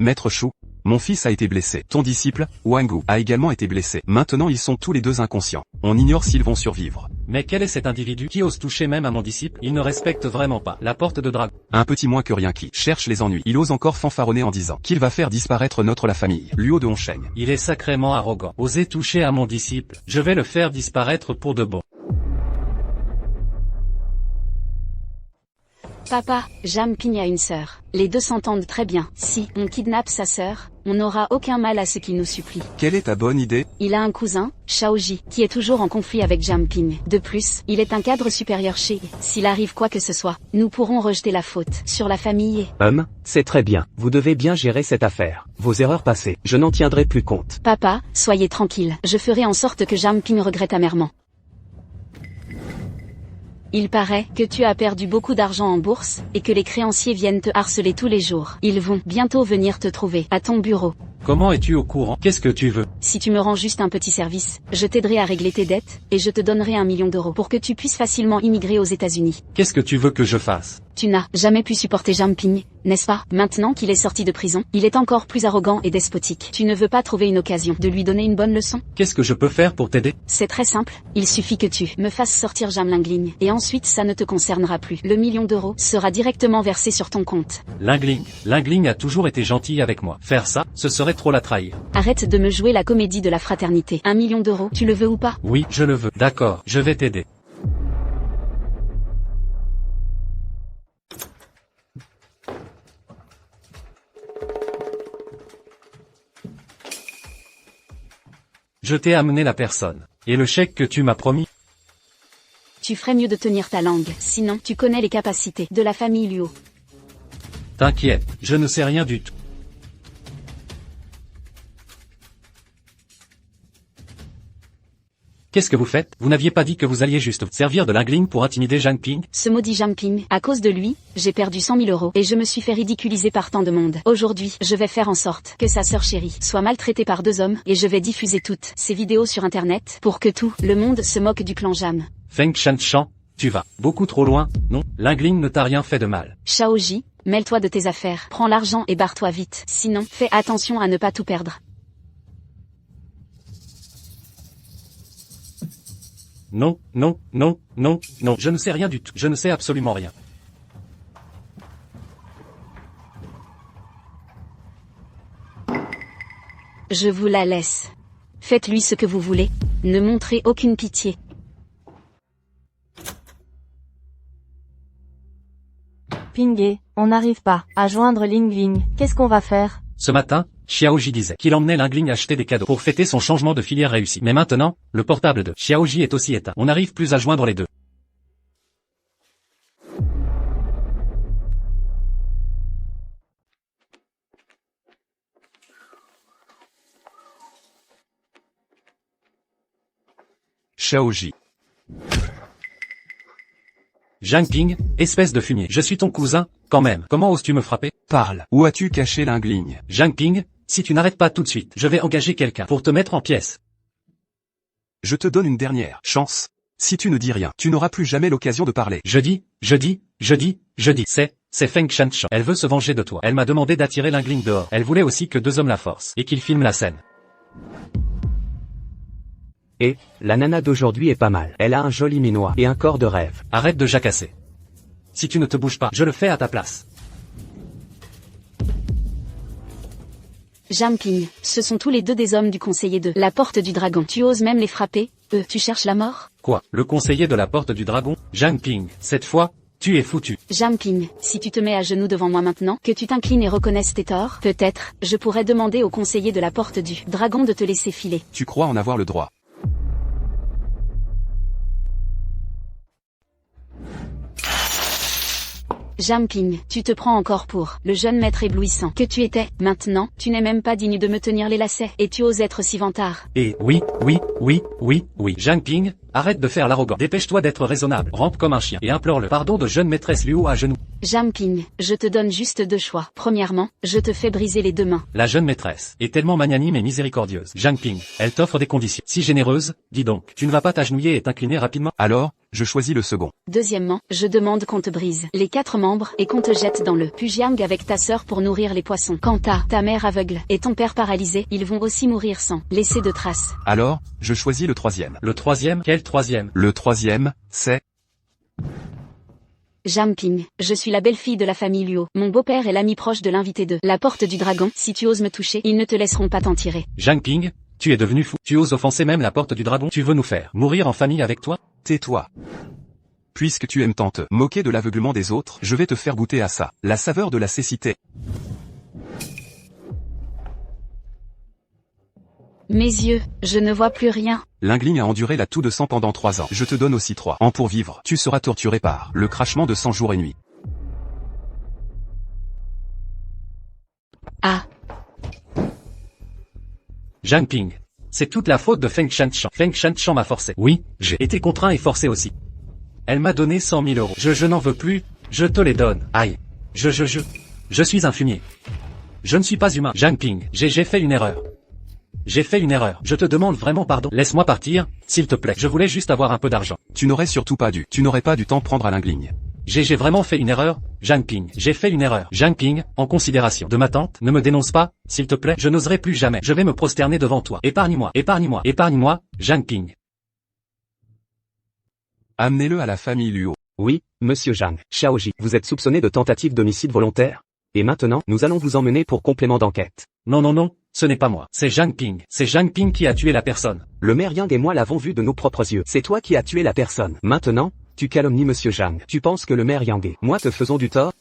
Maître Shu, mon fils a été blessé. Ton disciple, Wang Wu, a également été blessé. Maintenant ils sont tous les deux inconscients. On ignore s'ils vont survivre. Mais quel est cet individu qui ose toucher même à mon disciple? Il ne respecte vraiment pas la porte de dragon. Un petit moins que rien qui cherche les ennuis. Il ose encore fanfaronner en disant qu'il va faire disparaître la famille Luo de Hongsheng. Il est sacrément arrogant. Oser toucher à mon disciple, je vais le faire disparaître pour de bon. Papa, Zhang Ping a une sœur. Les deux s'entendent très bien. Si on kidnappe sa sœur, on n'aura aucun mal à ce qu'il nous supplie. Quelle est ta bonne idée? Il a un cousin, Shaoji, qui est toujours en conflit avec Zhang Ping. De plus, il est un cadre supérieur chez. S'il arrive quoi que ce soit, nous pourrons rejeter la faute sur la famille. C'est très bien. Vous devez bien gérer cette affaire. Vos erreurs passées, je n'en tiendrai plus compte. Papa, soyez tranquille. Je ferai en sorte que Zhang Ping regrette amèrement. Il paraît que tu as perdu beaucoup d'argent en bourse, et que les créanciers viennent te harceler tous les jours. Ils vont bientôt venir te trouver à ton bureau. Comment es-tu au courant? Qu'est-ce que tu veux? Si tu me rends juste un petit service, je t'aiderai à régler tes dettes, et je te donnerai 1 million d'euros pour que tu puisses facilement immigrer aux États-Unis. Qu'est-ce que tu veux que je fasse? Tu n'as jamais pu supporter Jumping, n'est-ce pas? Maintenant qu'il est sorti de prison, il est encore plus arrogant et despotique. Tu ne veux pas trouver une occasion de lui donner une bonne leçon? Qu'est-ce que je peux faire pour t'aider? C'est très simple, il suffit que tu me fasses sortir Jam Lingling, et ensuite ça ne te concernera plus. Le 1 million d'euros sera directement versé sur ton compte. Lingling a toujours été gentil avec moi. Faire ça, ce serait trop la trahir. Arrête de me jouer la comédie de la fraternité. 1 million d'euros, tu le veux ou pas? Oui, je le veux. D'accord, je vais t'aider. Je t'ai amené la personne. Et le chèque que tu m'as promis? Tu ferais mieux de tenir ta langue, sinon tu connais les capacités de la famille Luo. T'inquiète, je ne sais rien du tout. Qu'est-ce que vous faites? Vous n'aviez pas dit que vous alliez juste servir de Lingling pour intimider Zhang Ping? Ce maudit Jumping, à cause de lui, j'ai perdu 100 000 euros et je me suis fait ridiculiser par tant de monde. Aujourd'hui, je vais faire en sorte que sa sœur chérie soit maltraitée par 2 hommes et je vais diffuser toutes ces vidéos sur internet pour que tout le monde se moque du clan Jam. Feng Shan-chan, tu vas beaucoup trop loin, non? Lingling ne t'a rien fait de mal. Shaoji, mêle-toi de tes affaires, prends l'argent et barre-toi vite, sinon fais attention à ne pas tout perdre. Non, je ne sais rien du tout, je ne sais absolument rien. Je vous la laisse. Faites-lui ce que vous voulez, ne montrez aucune pitié. Pingé, on n'arrive pas à joindre Lingling, qu'est-ce qu'on va faire? Ce matin, Xiaoji disait qu'il emmenait Lingling acheter des cadeaux pour fêter son changement de filière réussi. Mais maintenant, le portable de Xiaoji est aussi éteint. On n'arrive plus à joindre les deux. Xiaoji. Zhang Ping, espèce de fumier. Je suis ton cousin, quand même. Comment oses-tu me frapper? Parle. Où as-tu caché Lingling? Zhang Ping, si tu n'arrêtes pas tout de suite, je vais engager quelqu'un pour te mettre en pièces. Je te donne une dernière chance. Si tu ne dis rien, tu n'auras plus jamais l'occasion de parler. Je dis. C'est Feng Shan-chan. Elle veut se venger de toi. Elle m'a demandé d'attirer Lingling dehors. Elle voulait aussi que 2 hommes la forcent et qu'ils filment la scène. Et, la nana d'aujourd'hui est pas mal. Elle a un joli minois et un corps de rêve. Arrête de jacasser. Si tu ne te bouges pas, je le fais à ta place. Jumping, ce sont tous les 2 des hommes du conseiller de la porte du dragon. Tu oses même les frapper? Tu cherches la mort? Quoi? Le conseiller de la porte du dragon? Zhang Ping, cette fois, tu es foutu. Jumping, si tu te mets à genoux devant moi maintenant, que tu t'inclines et reconnaisses tes torts, peut-être, je pourrais demander au conseiller de la porte du dragon de te laisser filer. Tu crois en avoir le droit? Jumping, tu te prends encore pour le jeune maître éblouissant que tu étais. Maintenant, tu n'es même pas digne de me tenir les lacets, et tu oses être si vantard. Et oui. Zhang Ping, arrête de faire l'arrogant. Dépêche-toi d'être raisonnable. Rampe comme un chien et implore le pardon de jeune maîtresse Luo à genoux. Jumping, je te donne juste 2 choix. Premièrement, je te fais briser les 2 mains. La jeune maîtresse est tellement magnanime et miséricordieuse. Zhang Ping, elle t'offre des conditions si généreuses. Dis donc, tu ne vas pas t'agenouiller et t'incliner rapidement? Alors, je choisis le second. Deuxièmement, je demande qu'on te brise les 4 membres et qu'on te jette dans le Pujiang avec ta sœur pour nourrir les poissons. Quant à ta mère aveugle et ton père paralysé, ils vont aussi mourir sans laisser de traces. Alors, je choisis le 3e. Le 3e? Quel 3e? Le 3e, c'est... Jumping, je suis la belle-fille de la famille Luo. Mon beau-père est l'ami proche de l'invité de la porte du dragon. Si tu oses me toucher, ils ne te laisseront pas t'en tirer. Zhang Ping, tu es devenu fou. Tu oses offenser même la porte du dragon? Tu veux nous faire mourir en famille avec toi? Tais-toi. Puisque tu aimes tant te moquer de l'aveuglement des autres, je vais te faire goûter à ça. La saveur de la cécité. Mes yeux, je ne vois plus rien. Lingling a enduré la toux de sang pendant 3 ans. Je te donne aussi 3 ans pour vivre. Tu seras torturé par le crachement de sang jour et nuit. Ah. Zhang Ping, c'est toute la faute de Feng Shan-chan. Feng Shan-chan m'a forcé. Oui, j'ai été contraint et forcé aussi. Elle m'a donné 100 000 euros. Je n'en veux plus, je te les donne. Aïe. Je suis un fumier. Je ne suis pas humain. Zhang Ping, j'ai fait une erreur. J'ai fait une erreur. Je te demande vraiment pardon. Laisse-moi partir, s'il te plaît. Je voulais juste avoir un peu d'argent. Tu n'aurais surtout pas dû. Tu n'aurais pas dû t'en prendre à l'ingligne. J'ai vraiment fait une erreur, Zhang Ping. J'ai fait une erreur. Zhang Ping, en considération de ma tante, ne me dénonce pas, s'il te plaît. Je n'oserai plus jamais. Je vais me prosterner devant toi. Épargne-moi, épargne-moi, épargne-moi, Zhang Ping. Amenez-le à la famille Luo. Oui, monsieur Zhang. Xiaoji, vous êtes soupçonné de tentative d'homicide volontaire. Et maintenant, nous allons vous emmener pour complément d'enquête. Non non non, ce n'est pas moi. C'est Zhang Ping. C'est Zhang Ping qui a tué la personne. Le maire Yang et moi l'avons vu de nos propres yeux. C'est toi qui as tué la personne. Maintenant, tu calomnies monsieur Zhang. Tu penses que le maire Yang et moi te faisons du tort?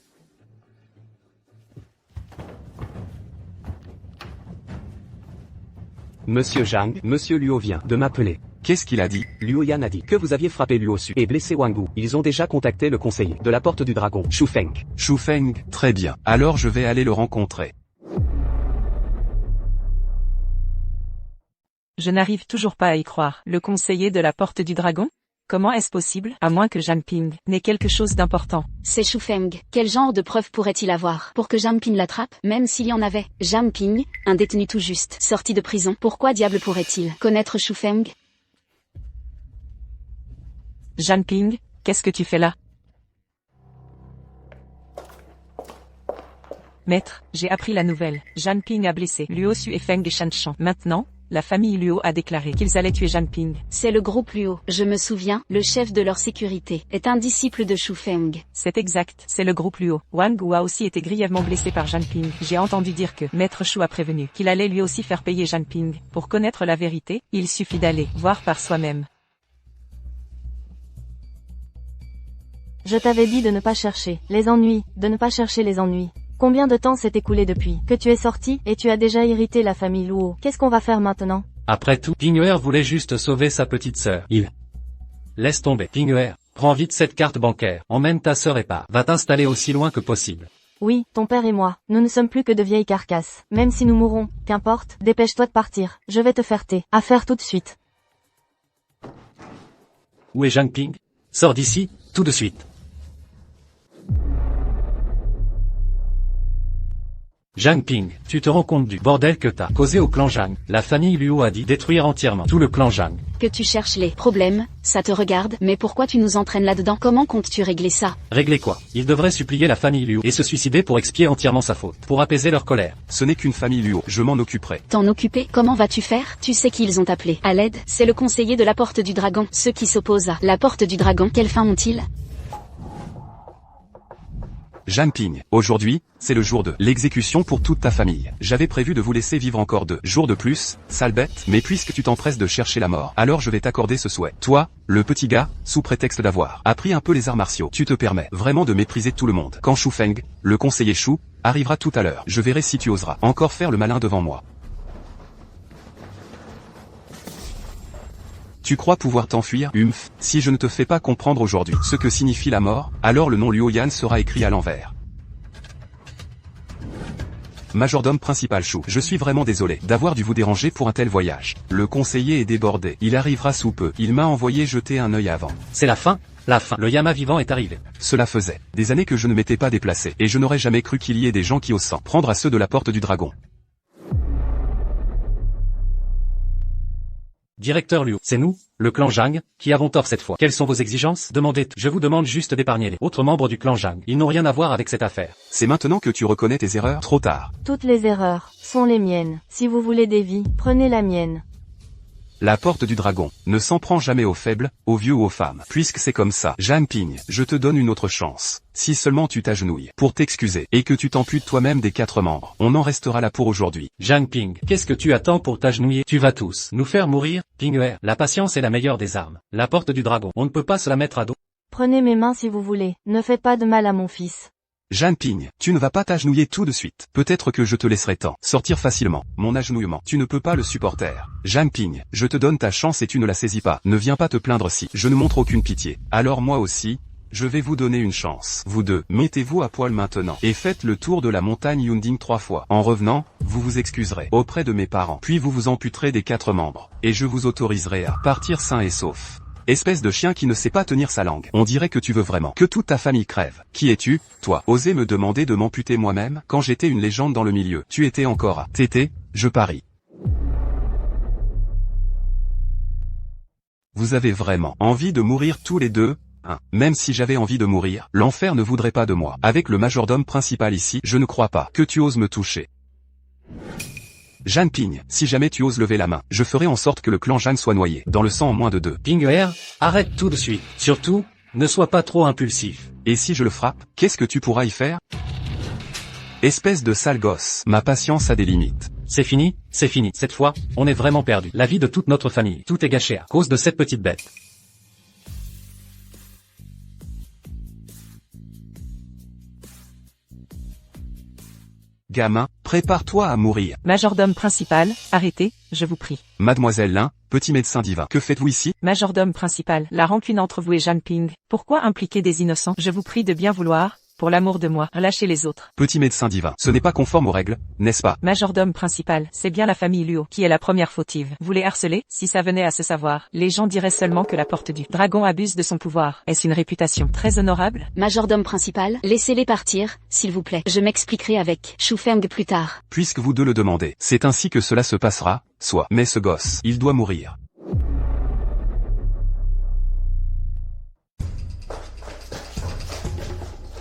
Monsieur Zhang, monsieur Luo vient de m'appeler. Qu'est-ce qu'il a dit? Luo Yan a dit que vous aviez frappé Luo Su et blessé Wang Gu. Ils ont déjà contacté le conseiller de la Porte du Dragon, Shu Feng. Shu Feng, très bien. Alors je vais aller le rencontrer. Je n'arrive toujours pas à y croire. Le conseiller de la Porte du Dragon? Comment est-ce possible, à moins que Zhang Ping n'ait quelque chose d'important? C'est Shu Feng. Quel genre de preuves pourrait-il avoir pour que Zhang Ping l'attrape? Même s'il y en avait. Zhang Ping, un détenu tout juste, sorti de prison. Pourquoi diable pourrait-il connaître Shu Feng? Zhang Ping, qu'est-ce que tu fais là? Maître, j'ai appris la nouvelle. Zhang Ping a blessé Luo Su et Feng Shanshan. Maintenant, la famille Luo a déclaré qu'ils allaient tuer Zhang Ping. C'est le groupe Luo. Je me souviens, le chef de leur sécurité est un disciple de Shu Feng. C'est exact, c'est le groupe Luo. Wang Gu a aussi été grièvement blessé par Zhang Ping. J'ai entendu dire que Maître Shu a prévenu qu'il allait lui aussi faire payer Zhang Ping. Pour connaître la vérité, il suffit d'aller voir par soi-même. Je t'avais dit de ne pas chercher les ennuis, de ne pas chercher les ennuis. Combien de temps s'est écoulé depuis que tu es sorti, et tu as déjà irrité la famille Luo? Qu'est-ce qu'on va faire maintenant? Après tout, Ping'er voulait juste sauver sa petite sœur. Laisse tomber. Ping'er, prends vite cette carte bancaire, emmène ta sœur et pars. Va t'installer aussi loin que possible. Oui, ton père et moi, nous ne sommes plus que de vieilles carcasses. Même si nous mourrons, qu'importe, dépêche-toi de partir. Je vais te faire tes affaires tout de suite. Où est Zhang Ping? Sors d'ici, tout de suite. Zhang Ping, tu te rends compte du bordel que t'as causé au clan Zhang? La famille Luo a dit détruire entièrement tout le clan Zhang. Que tu cherches les problèmes, ça te regarde, mais pourquoi tu nous entraînes là-dedans? Comment comptes-tu régler ça? Régler quoi? Il devrait supplier la famille Luo et se suicider pour expier entièrement sa faute, pour apaiser leur colère. Ce n'est qu'une famille Luo, je m'en occuperai. T'en occuper? Comment vas-tu faire? Tu sais qui ils ont appelé à l'aide? C'est le conseiller de la Porte du Dragon. Ceux qui s'opposent à la Porte du Dragon, quelle fin ont-ils? Zhang Ping, aujourd'hui, c'est le jour de l'exécution pour toute ta famille. J'avais prévu de vous laisser vivre encore 2 jours de plus, sale bête, mais puisque tu t'empresses de chercher la mort, alors je vais t'accorder ce souhait. Toi, le petit gars, sous prétexte d'avoir appris un peu les arts martiaux, tu te permets vraiment de mépriser tout le monde. Quand Shu Feng, le conseiller Shu, arrivera tout à l'heure, je verrai si tu oseras encore faire le malin devant moi. Tu crois pouvoir t'enfuir? Si je ne te fais pas comprendre aujourd'hui ce que signifie la mort, alors le nom Luo Yan sera écrit à l'envers. Majordome principal Shu, je suis vraiment désolé d'avoir dû vous déranger pour un tel voyage. Le conseiller est débordé, il arrivera sous peu, il m'a envoyé jeter un œil avant. C'est la fin, le Yama vivant est arrivé. Cela faisait des années que je ne m'étais pas déplacé, et je n'aurais jamais cru qu'il y ait des gens qui osent s'en prendre à ceux de la Porte du Dragon. Directeur Liu, c'est nous, le clan Zhang, qui avons tort cette fois. Quelles sont vos exigences? Demandez tout. Je vous demande juste d'épargner les autres membres du clan Zhang. Ils n'ont rien à voir avec cette affaire. C'est maintenant que tu reconnais tes erreurs? Trop tard. Toutes les erreurs sont les miennes. Si vous voulez des vies, prenez la mienne. La Porte du Dragon ne s'en prend jamais aux faibles, aux vieux ou aux femmes. Puisque c'est comme ça, Zhang Ping, je te donne une autre chance. Si seulement tu t'agenouilles pour t'excuser et que tu t'amputes toi-même des 4 membres, on en restera là pour aujourd'hui. Zhang Ping, qu'est-ce que tu attends pour t'agenouiller? Tu vas tous nous faire mourir, Ping'er. La patience est la meilleure des armes. La Porte du Dragon, on ne peut pas se la mettre à dos. Prenez mes mains si vous voulez. Ne faites pas de mal à mon fils. Zhang Ping, tu ne vas pas t'agenouiller tout de suite. Peut-être que je te laisserai temps sortir facilement. Mon agenouillement, tu ne peux pas le supporter. Zhang Ping, je te donne ta chance et tu ne la saisis pas. Ne viens pas te plaindre si je ne montre aucune pitié. Alors moi aussi, je vais vous donner une chance. Vous deux, mettez-vous à poil maintenant et faites le tour de la montagne Yunding 3 fois. En revenant, vous vous excuserez auprès de mes parents. Puis vous vous amputerez des 4 membres. Et je vous autoriserai à partir sain et sauf. Espèce de chien qui ne sait pas tenir sa langue. On dirait que tu veux vraiment que toute ta famille crève. Qui es-tu, toi? Oser me demander de m'amputer moi-même? Quand j'étais une légende dans le milieu, tu étais encore à tété, je parie. Vous avez vraiment envie de mourir tous les deux? Même si j'avais envie de mourir, l'enfer ne voudrait pas de moi. Avec le majordome principal ici, je ne crois pas que tu oses me toucher. Jeanne Ping, si jamais tu oses lever la main, je ferai en sorte que le clan Jeanne soit noyé dans le sang en moins de 2. Ping arrête tout de suite. Surtout, ne sois pas trop impulsif. Et si je le frappe, qu'est-ce que tu pourras y faire? Espèce de sale gosse, ma patience a des limites. C'est fini, c'est fini. Cette fois, on est vraiment perdu. La vie de toute notre famille, tout est gâché à cause de cette petite bête. Gamin, prépare-toi à mourir. Majordome principal, arrêtez, je vous prie. Mademoiselle Lin, petit médecin divin, que faites-vous ici? Majordome principal, la rancune entre vous et Jeanne Ping. Pourquoi impliquer des innocents? Je vous prie de bien vouloir, pour l'amour de moi, relâchez les autres. Petit médecin divin, ce n'est pas conforme aux règles, n'est-ce pas? Majordome principal, c'est bien la famille Luo qui est la première fautive. Vous les harcelez? Si ça venait à se savoir, les gens diraient seulement que la porte du dragon abuse de son pouvoir. Est-ce une réputation très honorable? Majordome principal, laissez-les partir, s'il vous plaît. Je m'expliquerai avec Shu Feng plus tard. Puisque vous deux le demandez, c'est ainsi que cela se passera, soit. Mais ce gosse, il doit mourir.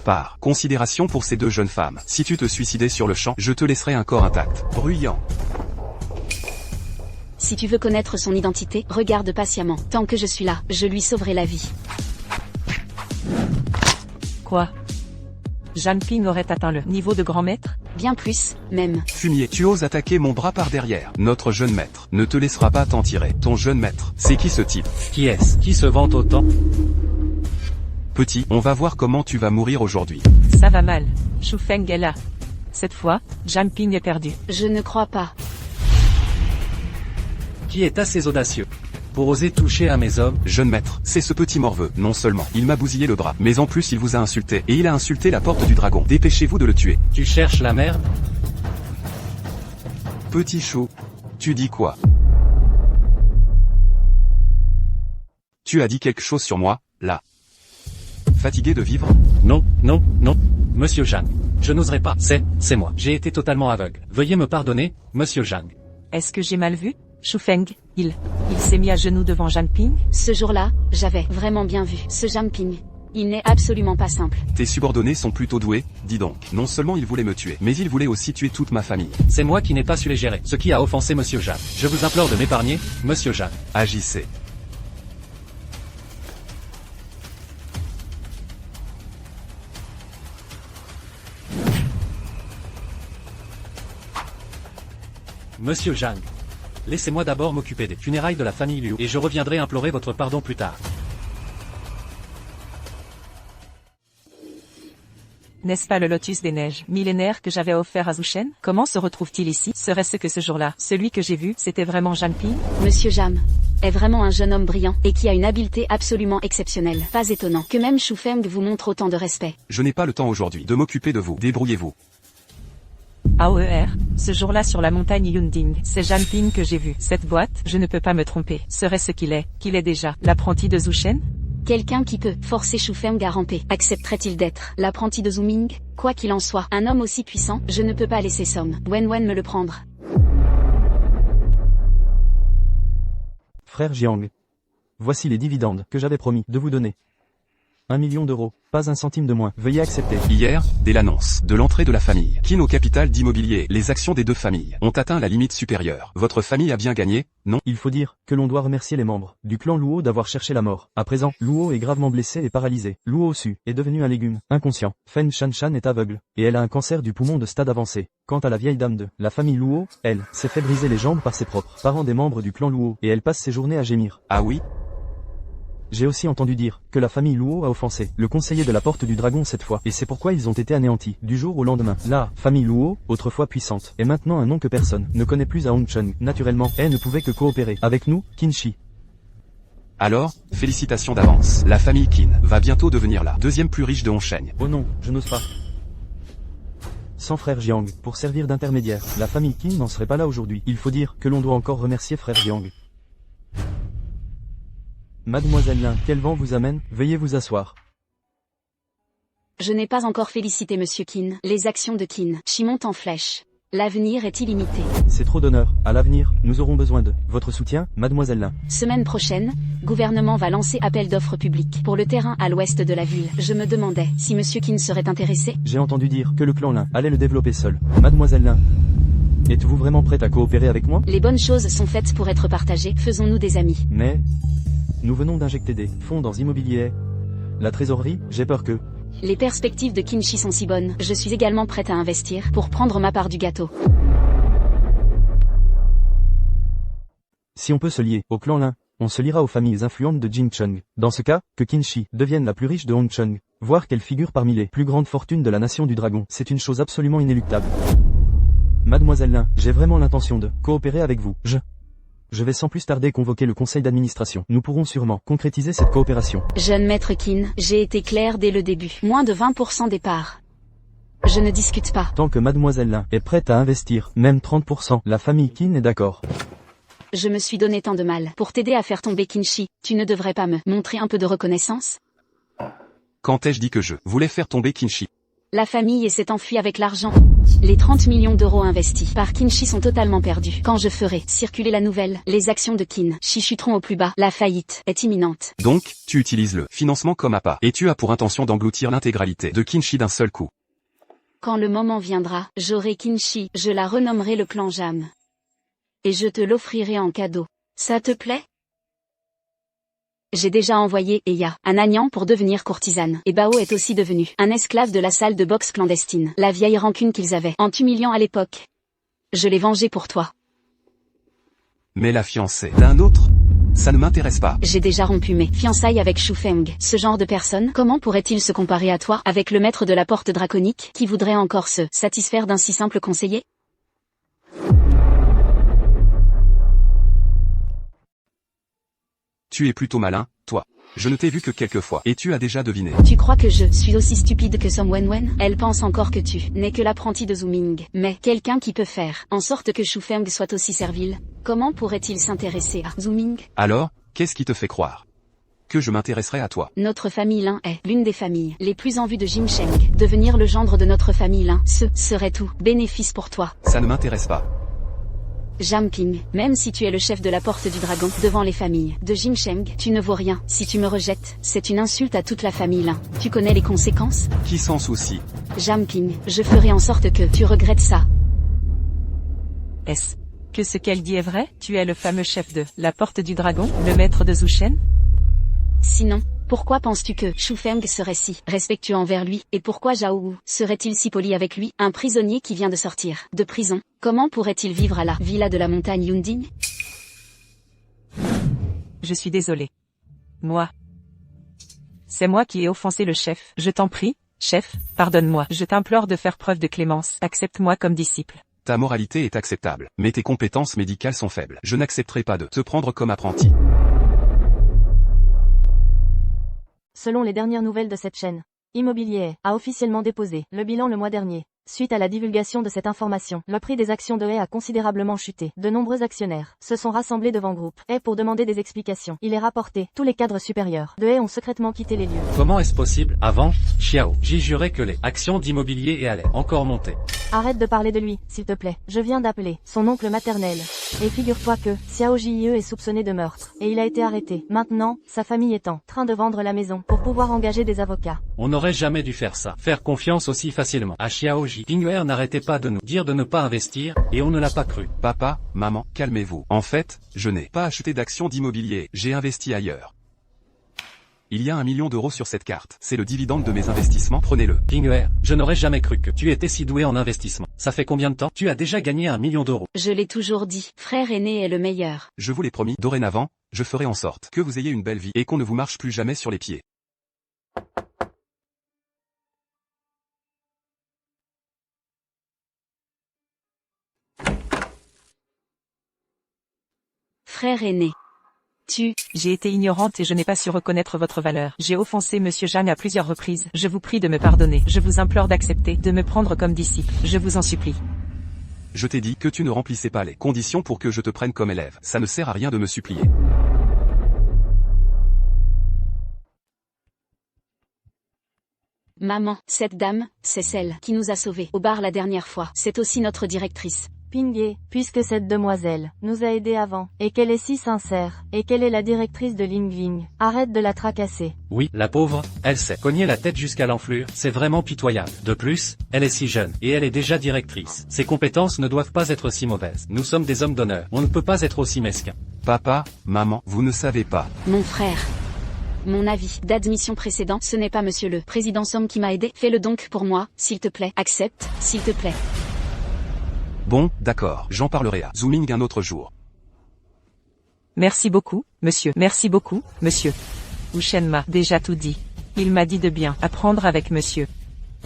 Par considération pour ces deux jeunes femmes, si tu te suicidais sur le champ, je te laisserai un corps intact, bruyant. Si tu veux connaître son identité, regarde patiemment. Tant que je suis là, je lui sauverai la vie. Quoi? Jeanne Ping aurait atteint le niveau de grand maître? Bien plus, même. Fumier, tu oses attaquer mon bras par derrière. Notre jeune maître ne te laissera pas t'en tirer. Ton jeune maître, c'est qui ce type? Qui est-ce qui se vante autant? Petit, on va voir comment tu vas mourir aujourd'hui. Ça va mal. Shu Feng est là. Cette fois, Jeanne Ping est perdue. Je ne crois pas. Qui est assez audacieux pour oser toucher à mes hommes? Jeune maître, c'est ce petit morveux. Non seulement il m'a bousillé le bras, mais en plus il vous a insulté, et il a insulté la porte du dragon. Dépêchez-vous de le tuer. Tu cherches la merde? Petit chou, tu dis quoi? Tu as dit quelque chose sur moi, là. Fatigué de vivre? Non, non, non, Monsieur Zhang. Je n'oserais pas. C'est moi. J'ai été totalement aveugle. Veuillez me pardonner, Monsieur Zhang. Est-ce que j'ai mal vu? Shu Feng, il s'est mis à genoux devant Jeanne Ping? Ce jour-là, j'avais vraiment bien vu ce jumping. Il n'est absolument pas simple. Tes subordonnés sont plutôt doués, dis donc. Non seulement il voulait me tuer, mais il voulait aussi tuer toute ma famille. C'est moi qui n'ai pas su les gérer, ce qui a offensé Monsieur Zhang. Je vous implore de m'épargner, Monsieur Zhang. Agissez. Monsieur Zhang. Laissez-moi d'abord m'occuper des funérailles de la famille Liu, et je reviendrai implorer votre pardon plus tard. N'est-ce pas le lotus des neiges millénaires que j'avais offert à Zhu Shen? Comment se retrouve-t-il ici? Serait-ce que ce jour-là, celui que j'ai vu, c'était vraiment Jeanne Ping? Monsieur Jam est vraiment un jeune homme brillant, et qui a une habileté absolument exceptionnelle. Pas étonnant que même Shu Feng vous montre autant de respect. Je n'ai pas le temps aujourd'hui de m'occuper de vous. Débrouillez-vous. AOER, ce jour-là sur la montagne Yunding, c'est Jeanne Ping que j'ai vu. Cette boîte, je ne peux pas me tromper. Serait-ce qu'il est déjà l'apprenti de Zhu Shen? Quelqu'un qui peut forcer Shu Feng à ramper, accepterait-il d'être l'apprenti de Zhu Ming? Quoi qu'il en soit, un homme aussi puissant, je ne peux pas laisser Som Wen me le prendre. Frère Jiang. Voici les dividendes que j'avais promis de vous donner. 1 million d'euros, pas un centime de moins. Veuillez accepter. Hier, dès l'annonce de l'entrée de la famille Qin au capital d'immobilier, les actions des deux familles ont atteint la limite supérieure. Votre famille a bien gagné, non? Il faut dire que l'on doit remercier les membres du clan Luo d'avoir cherché la mort. À présent, Luo est gravement blessé et paralysé. Luo Su est devenu un légume, inconscient. Fen Shanshan est aveugle, et elle a un cancer du poumon de stade avancé. Quant à la vieille dame de la famille Luo, elle s'est fait briser les jambes par ses propres parents des membres du clan Luo, et elle passe ses journées à gémir. Ah oui? J'ai aussi entendu dire que la famille Luo a offensé le conseiller de la porte du dragon cette fois, et c'est pourquoi ils ont été anéantis du jour au lendemain. La famille Luo, autrefois puissante, est maintenant un nom que personne ne connaît plus à Hongcheng. Naturellement, elle ne pouvait que coopérer avec nous, Qinshi. Alors, félicitations d'avance. La famille Qin va bientôt devenir la deuxième plus riche de Hongcheng. Oh non, je n'ose pas. Sans frère Jiang, pour servir d'intermédiaire, la famille Qin n'en serait pas là aujourd'hui. Il faut dire que l'on doit encore remercier frère Jiang. Mademoiselle Lin, quel vent vous amène? Veuillez vous asseoir. Je n'ai pas encore félicité Monsieur Qin. Les actions de Qin Shi montent en flèche. L'avenir est illimité. C'est trop d'honneur. À l'avenir, nous aurons besoin de votre soutien, Mademoiselle Lin. Semaine prochaine, gouvernement va lancer appel d'offres public pour le terrain à l'ouest de la ville. Je me demandais si Monsieur Qin serait intéressé. J'ai entendu dire que le clan Lin allait le développer seul. Mademoiselle Lin, êtes-vous vraiment prête à coopérer avec moi? Les bonnes choses sont faites pour être partagées. Faisons-nous des amis. Mais, nous venons d'injecter des fonds dans immobilier. La trésorerie, j'ai peur que... Les perspectives de Qin Shi sont si bonnes. Je suis également prête à investir pour prendre ma part du gâteau. Si on peut se lier au clan Lin, on se liera aux familles influentes de Jincheng. Dans ce cas, que Qin Shi devienne la plus riche de Hongcheng, voire qu'elle figure parmi les plus grandes fortunes de la nation du dragon, c'est une chose absolument inéluctable. Mademoiselle Lin, j'ai vraiment l'intention de coopérer avec vous. Je vais sans plus tarder convoquer le conseil d'administration. Nous pourrons sûrement concrétiser cette coopération. Jeune maître Qin, j'ai été clair dès le début. Moins de 20% des parts. Je ne discute pas. Tant que Mademoiselle Lin est prête à investir, même 30%, la famille Qin est d'accord. Je me suis donné tant de mal pour t'aider à faire tomber Qin Shi. Tu ne devrais pas me montrer un peu de reconnaissance? Quand ai-je dit que je voulais faire tomber Qin Shi? La famille s'est enfuie avec l'argent. Les 30 millions d'euros investis par Qin Shi sont totalement perdus. Quand je ferai circuler la nouvelle, les actions de Qin Shi chuteront au plus bas. La faillite est imminente. Donc, tu utilises le financement comme appât, et tu as pour intention d'engloutir l'intégralité de Qin Shi d'un seul coup. Quand le moment viendra, j'aurai Qin Shi, je la renommerai le clan Jam. Et je te l'offrirai en cadeau. Ça te plaît? J'ai déjà envoyé Eya à Nanyang pour devenir courtisane. Et Bao est aussi devenu un esclave de la salle de boxe clandestine. La vieille rancune qu'ils avaient en t'humiliant à l'époque. Je l'ai vengée pour toi. Mais la fiancée d'un autre, ça ne m'intéresse pas. J'ai déjà rompu mes fiançailles avec Shu Feng. Ce genre de personne, comment pourrait-il se comparer à toi, avec le maître de la porte draconique, qui voudrait encore se satisfaire d'un si simple conseiller? Tu es plutôt malin, toi. Je ne t'ai vu que quelques fois, et tu as déjà deviné. Tu crois que je suis aussi stupide que Song Wenwen? Elle pense encore que tu n'es que l'apprenti de Zhu Ming. Mais, quelqu'un qui peut faire en sorte que Shu Feng soit aussi servile, comment pourrait-il s'intéresser à Zhu Ming? Alors, qu'est-ce qui te fait croire que je m'intéresserai à toi? Notre famille Lin est l'une des familles les plus en vue de Jincheng. Devenir le gendre de notre famille Lin, ce serait tout bénéfice pour toi. Ça ne m'intéresse pas. Jam Ping, même si tu es le chef de la porte du dragon, devant les familles de Jincheng, tu ne vaux rien. Si tu me rejettes, c'est une insulte à toute la famille Lin. Tu connais les conséquences? Qui s'en soucie? Jam Ping, je ferai en sorte que tu regrettes ça. Est-ce que ce qu'elle dit est vrai? Tu es le fameux chef de la porte du dragon, le maître de Zhu Shen? Sinon, pourquoi penses-tu que Shu Feng serait si respectueux envers lui, et pourquoi Zhao Wu serait-il si poli avec lui, un prisonnier qui vient de sortir de prison? Comment pourrait-il vivre à la villa de la montagne Yunding? Je suis désolé. C'est moi qui ai offensé le chef. Je t'en prie, chef, pardonne-moi. Je t'implore de faire preuve de clémence. Accepte-moi comme disciple. Ta moralité est acceptable, mais tes compétences médicales sont faibles. Je n'accepterai pas de te prendre comme apprenti. Selon les dernières nouvelles de cette chaîne, Immobilier a officiellement déposé le bilan le mois dernier. Suite à la divulgation de cette information, le prix des actions de Haie a considérablement chuté. De nombreux actionnaires se sont rassemblés devant Groupe Haie pour demander des explications. Il est rapporté, tous les cadres supérieurs de Haie ont secrètement quitté les lieux. Comment est-ce possible? Avant, Xiao, j'y jurais que les actions d'immobilier allaient encore monter. Arrête de parler de lui, s'il te plaît. Je viens d'appeler son oncle maternel. Et figure-toi que Xiao Jie est soupçonné de meurtre. Et il a été arrêté. Maintenant, sa famille est en train de vendre la maison pour pouvoir engager des avocats. On n'aurait jamais dû faire ça. Faire confiance aussi facilement à Xiao Ji. Pingware n'arrêtait pas de nous dire de ne pas investir, et on ne l'a pas cru. Papa, maman, calmez-vous. En fait, je n'ai pas acheté d'actions d'immobilier, j'ai investi ailleurs. Il y a 1 million d'euros sur cette carte. C'est le dividende de mes investissements, prenez-le. Pingware, je n'aurais jamais cru que tu étais si doué en investissement. Ça fait combien de temps? Tu as déjà gagné 1 million d'euros. Je l'ai toujours dit, frère aîné est le meilleur. Je vous l'ai promis, dorénavant, je ferai en sorte que vous ayez une belle vie et qu'on ne vous marche plus jamais sur les pieds. Frère aîné. J'ai été ignorante et je n'ai pas su reconnaître votre valeur. J'ai offensé Monsieur Zhang à plusieurs reprises. Je vous prie de me pardonner. Je vous implore d'accepter, de me prendre comme disciple. Je vous en supplie. Je t'ai dit que tu ne remplissais pas les conditions pour que je te prenne comme élève. Ça ne sert à rien de me supplier. Maman, cette dame, c'est celle qui nous a sauvés au bar la dernière fois. C'est aussi notre directrice. Pingye, puisque cette demoiselle nous a aidés avant, et qu'elle est si sincère, et qu'elle est la directrice de Lingling, arrête de la tracasser. Oui, la pauvre, elle s'est cognée la tête jusqu'à l'enflure, c'est vraiment pitoyable. De plus, elle est si jeune, et elle est déjà directrice. Ses compétences ne doivent pas être si mauvaises. Nous sommes des hommes d'honneur, on ne peut pas être aussi mesquin. Papa, maman, vous ne savez pas. Mon frère. Mon avis d'admission précédent, ce n'est pas monsieur le président Somme qui m'a aidé. Fais-le donc pour moi, s'il te plaît. Accepte, s'il te plaît. Bon, d'accord, j'en parlerai à Zooming un autre jour. Merci beaucoup, monsieur. Merci beaucoup, monsieur. Wuchen m'a déjà tout dit. Il m'a dit de bien apprendre avec monsieur.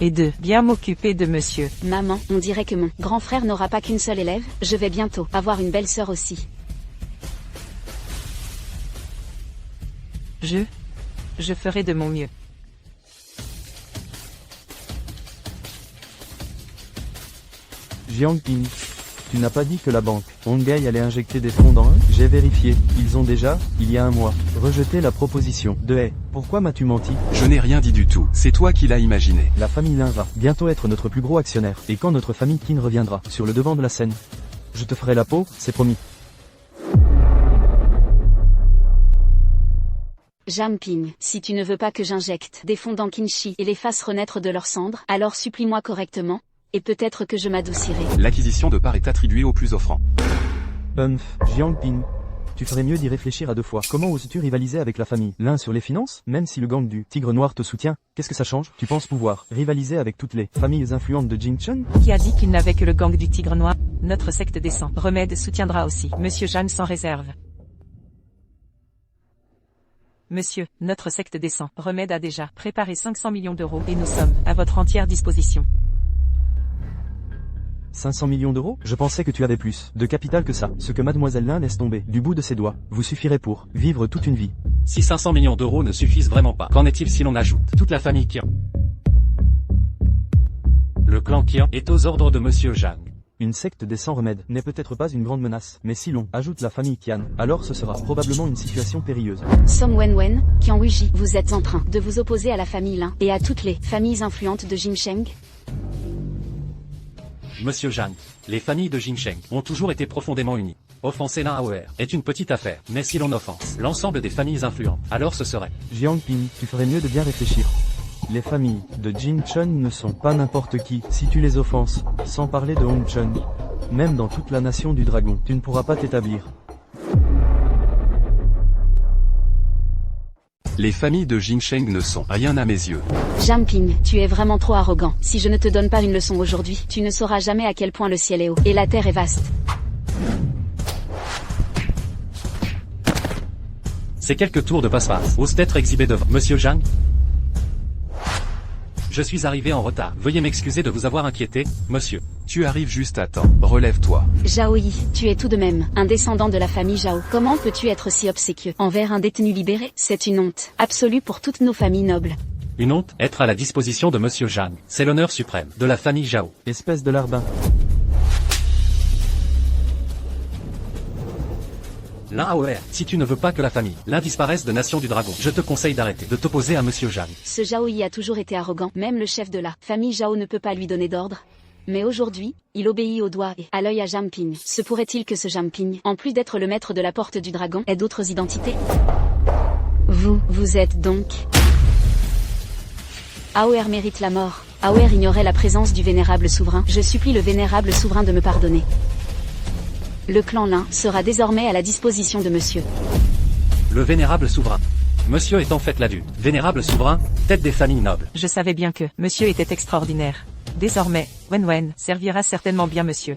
Et de bien m'occuper de monsieur. Maman, on dirait que mon grand frère n'aura pas qu'une seule élève. Je vais bientôt avoir une belle sœur aussi. Je ferai de mon mieux. Jiangping, tu n'as pas dit que la banque Hongai allait injecter des fonds dans eux? J'ai vérifié, ils ont déjà, il y a un mois, rejeté la proposition de Hey. Pourquoi m'as-tu menti? Je n'ai rien dit du tout, c'est toi qui l'as imaginé. La famille Lin va bientôt être notre plus gros actionnaire, et quand notre famille Qin reviendra sur le devant de la scène, je te ferai la peau, c'est promis. Jamping, si tu ne veux pas que j'injecte des fonds dans Kinshi et les fasse renaître de leurs cendres, alors supplie-moi correctement, et peut-être que je m'adoucirai. L'acquisition de parts est attribuée au plus offrant. Jiangping, tu ferais mieux d'y réfléchir à deux fois. Comment oses-tu rivaliser avec la famille L'un sur les finances? Même si le gang du Tigre Noir te soutient, qu'est-ce que ça change? Tu penses pouvoir rivaliser avec toutes les familles influentes de Jingchun? Qui a dit qu'il n'avait que le gang du Tigre Noir? Notre secte descend. Remède soutiendra aussi. Monsieur Jeanne sans réserve. Monsieur, notre secte descend. Remède a déjà préparé 500 millions d'euros et nous sommes à votre entière disposition. 500 millions d'euros? Je pensais que tu avais plus de capital que ça. Ce que mademoiselle Lin laisse tomber du bout de ses doigts vous suffirait pour vivre toute une vie. Si 500 millions d'euros ne suffisent vraiment pas, qu'en est-il si l'on ajoute toute la famille Qian? Le clan Qian est aux ordres de monsieur Zhang. Une secte des 100 remèdes n'est peut-être pas une grande menace, mais si l'on ajoute la famille Qian, alors ce sera probablement une situation périlleuse. Song Wenwen, Qian Wuji, vous êtes en train de vous opposer à la famille Lin et à toutes les familles influentes de Jingsheng? Monsieur Zhang, les familles de Jingsheng ont toujours été profondément unies. Offenser l'un AOR est une petite affaire, mais si l'on offense l'ensemble des familles influentes, alors ce serait... Jiangping, tu ferais mieux de bien réfléchir. Les familles de Jingchun ne sont pas n'importe qui. Si tu les offenses, sans parler de Hongchun, même dans toute la nation du dragon, tu ne pourras pas t'établir. Les familles de Jingsheng ne sont rien à mes yeux. Jamping, tu es vraiment trop arrogant. Si je ne te donne pas une leçon aujourd'hui, tu ne sauras jamais à quel point le ciel est haut et la terre est vaste. Ces quelques tours de passe-passe osent être exhibés devant monsieur Zhang. Je suis arrivé en retard. Veuillez m'excuser de vous avoir inquiété, monsieur. Tu arrives juste à temps. Relève-toi. Zhao Yi, tu es tout de même un descendant de la famille Zhao. Comment peux-tu être si obséquieux envers un détenu libéré? C'est une honte absolue pour toutes nos familles nobles. Une honte, être à la disposition de monsieur Zhang. C'est l'honneur suprême de la famille Zhao. Espèce de larbin. L'un AOR, si tu ne veux pas que la famille l'un disparaisse de Nation du Dragon, je te conseille d'arrêter de t'opposer à monsieur Zhang. Ce Zhao Yi a toujours été arrogant. Même le chef de la famille Zhao ne peut pas lui donner d'ordre. Mais aujourd'hui, il obéit au doigt et à l'œil à Jamping. Se pourrait-il que ce Jamping, en plus d'être le maître de la porte du dragon, ait d'autres identités? Vous êtes donc... AOR mérite la mort. AOR ignorait la présence du vénérable souverain. Je supplie le vénérable souverain de me pardonner. Le clan Lin sera désormais à la disposition de monsieur. Le vénérable souverain. Monsieur est en fait l'adulte. Vénérable souverain, tête des familles nobles. Je savais bien que monsieur était extraordinaire. Désormais, Wenwen servira certainement bien monsieur.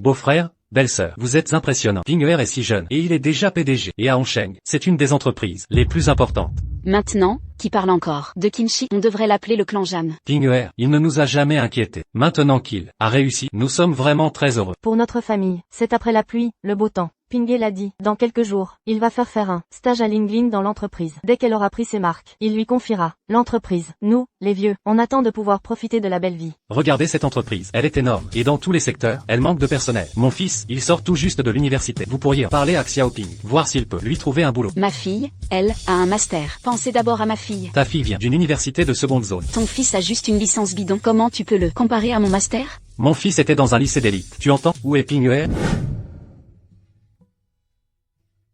Beau-frère, belle-sœur, vous êtes impressionnant. Ping'er est si jeune, et il est déjà PDG. Et à Hongsheng, c'est une des entreprises les plus importantes. Maintenant, qui parle encore de Kinshi? On devrait l'appeler le clan Jam. Ping'er, il ne nous a jamais inquiétés. Maintenant qu'il a réussi, nous sommes vraiment très heureux. Pour notre famille, c'est après la pluie, le beau temps. Pingé l'a dit, dans quelques jours, il va faire un stage à Lingling dans l'entreprise. Dès qu'elle aura pris ses marques, il lui confiera l'entreprise. Nous, les vieux, on attend de pouvoir profiter de la belle vie. Regardez cette entreprise, elle est énorme, et dans tous les secteurs, elle manque de personnel. Mon fils, il sort tout juste de l'université. Vous pourriez parler à Xiaoping, voir s'il peut lui trouver un boulot. Ma fille, elle, a un master. Pensez d'abord à ma fille. Ta fille vient d'une université de seconde zone. Ton fils a juste une licence bidon. Comment tu peux le comparer à mon master? Mon fils était dans un lycée d'élite. Tu entends? Où est Ping Yue?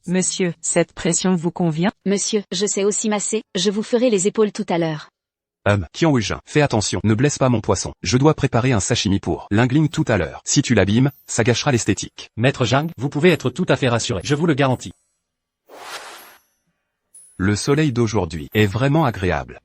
Monsieur, cette pression vous convient? Monsieur, je sais aussi masser, je vous ferai les épaules tout à l'heure. Qian Weijun, fais attention, ne blesse pas mon poisson. Je dois préparer un sashimi pour Lingling tout à l'heure. Si tu l'abîmes, ça gâchera l'esthétique. Maître Zhang, vous pouvez être tout à fait rassuré, je vous le garantis. Le soleil d'aujourd'hui est vraiment agréable.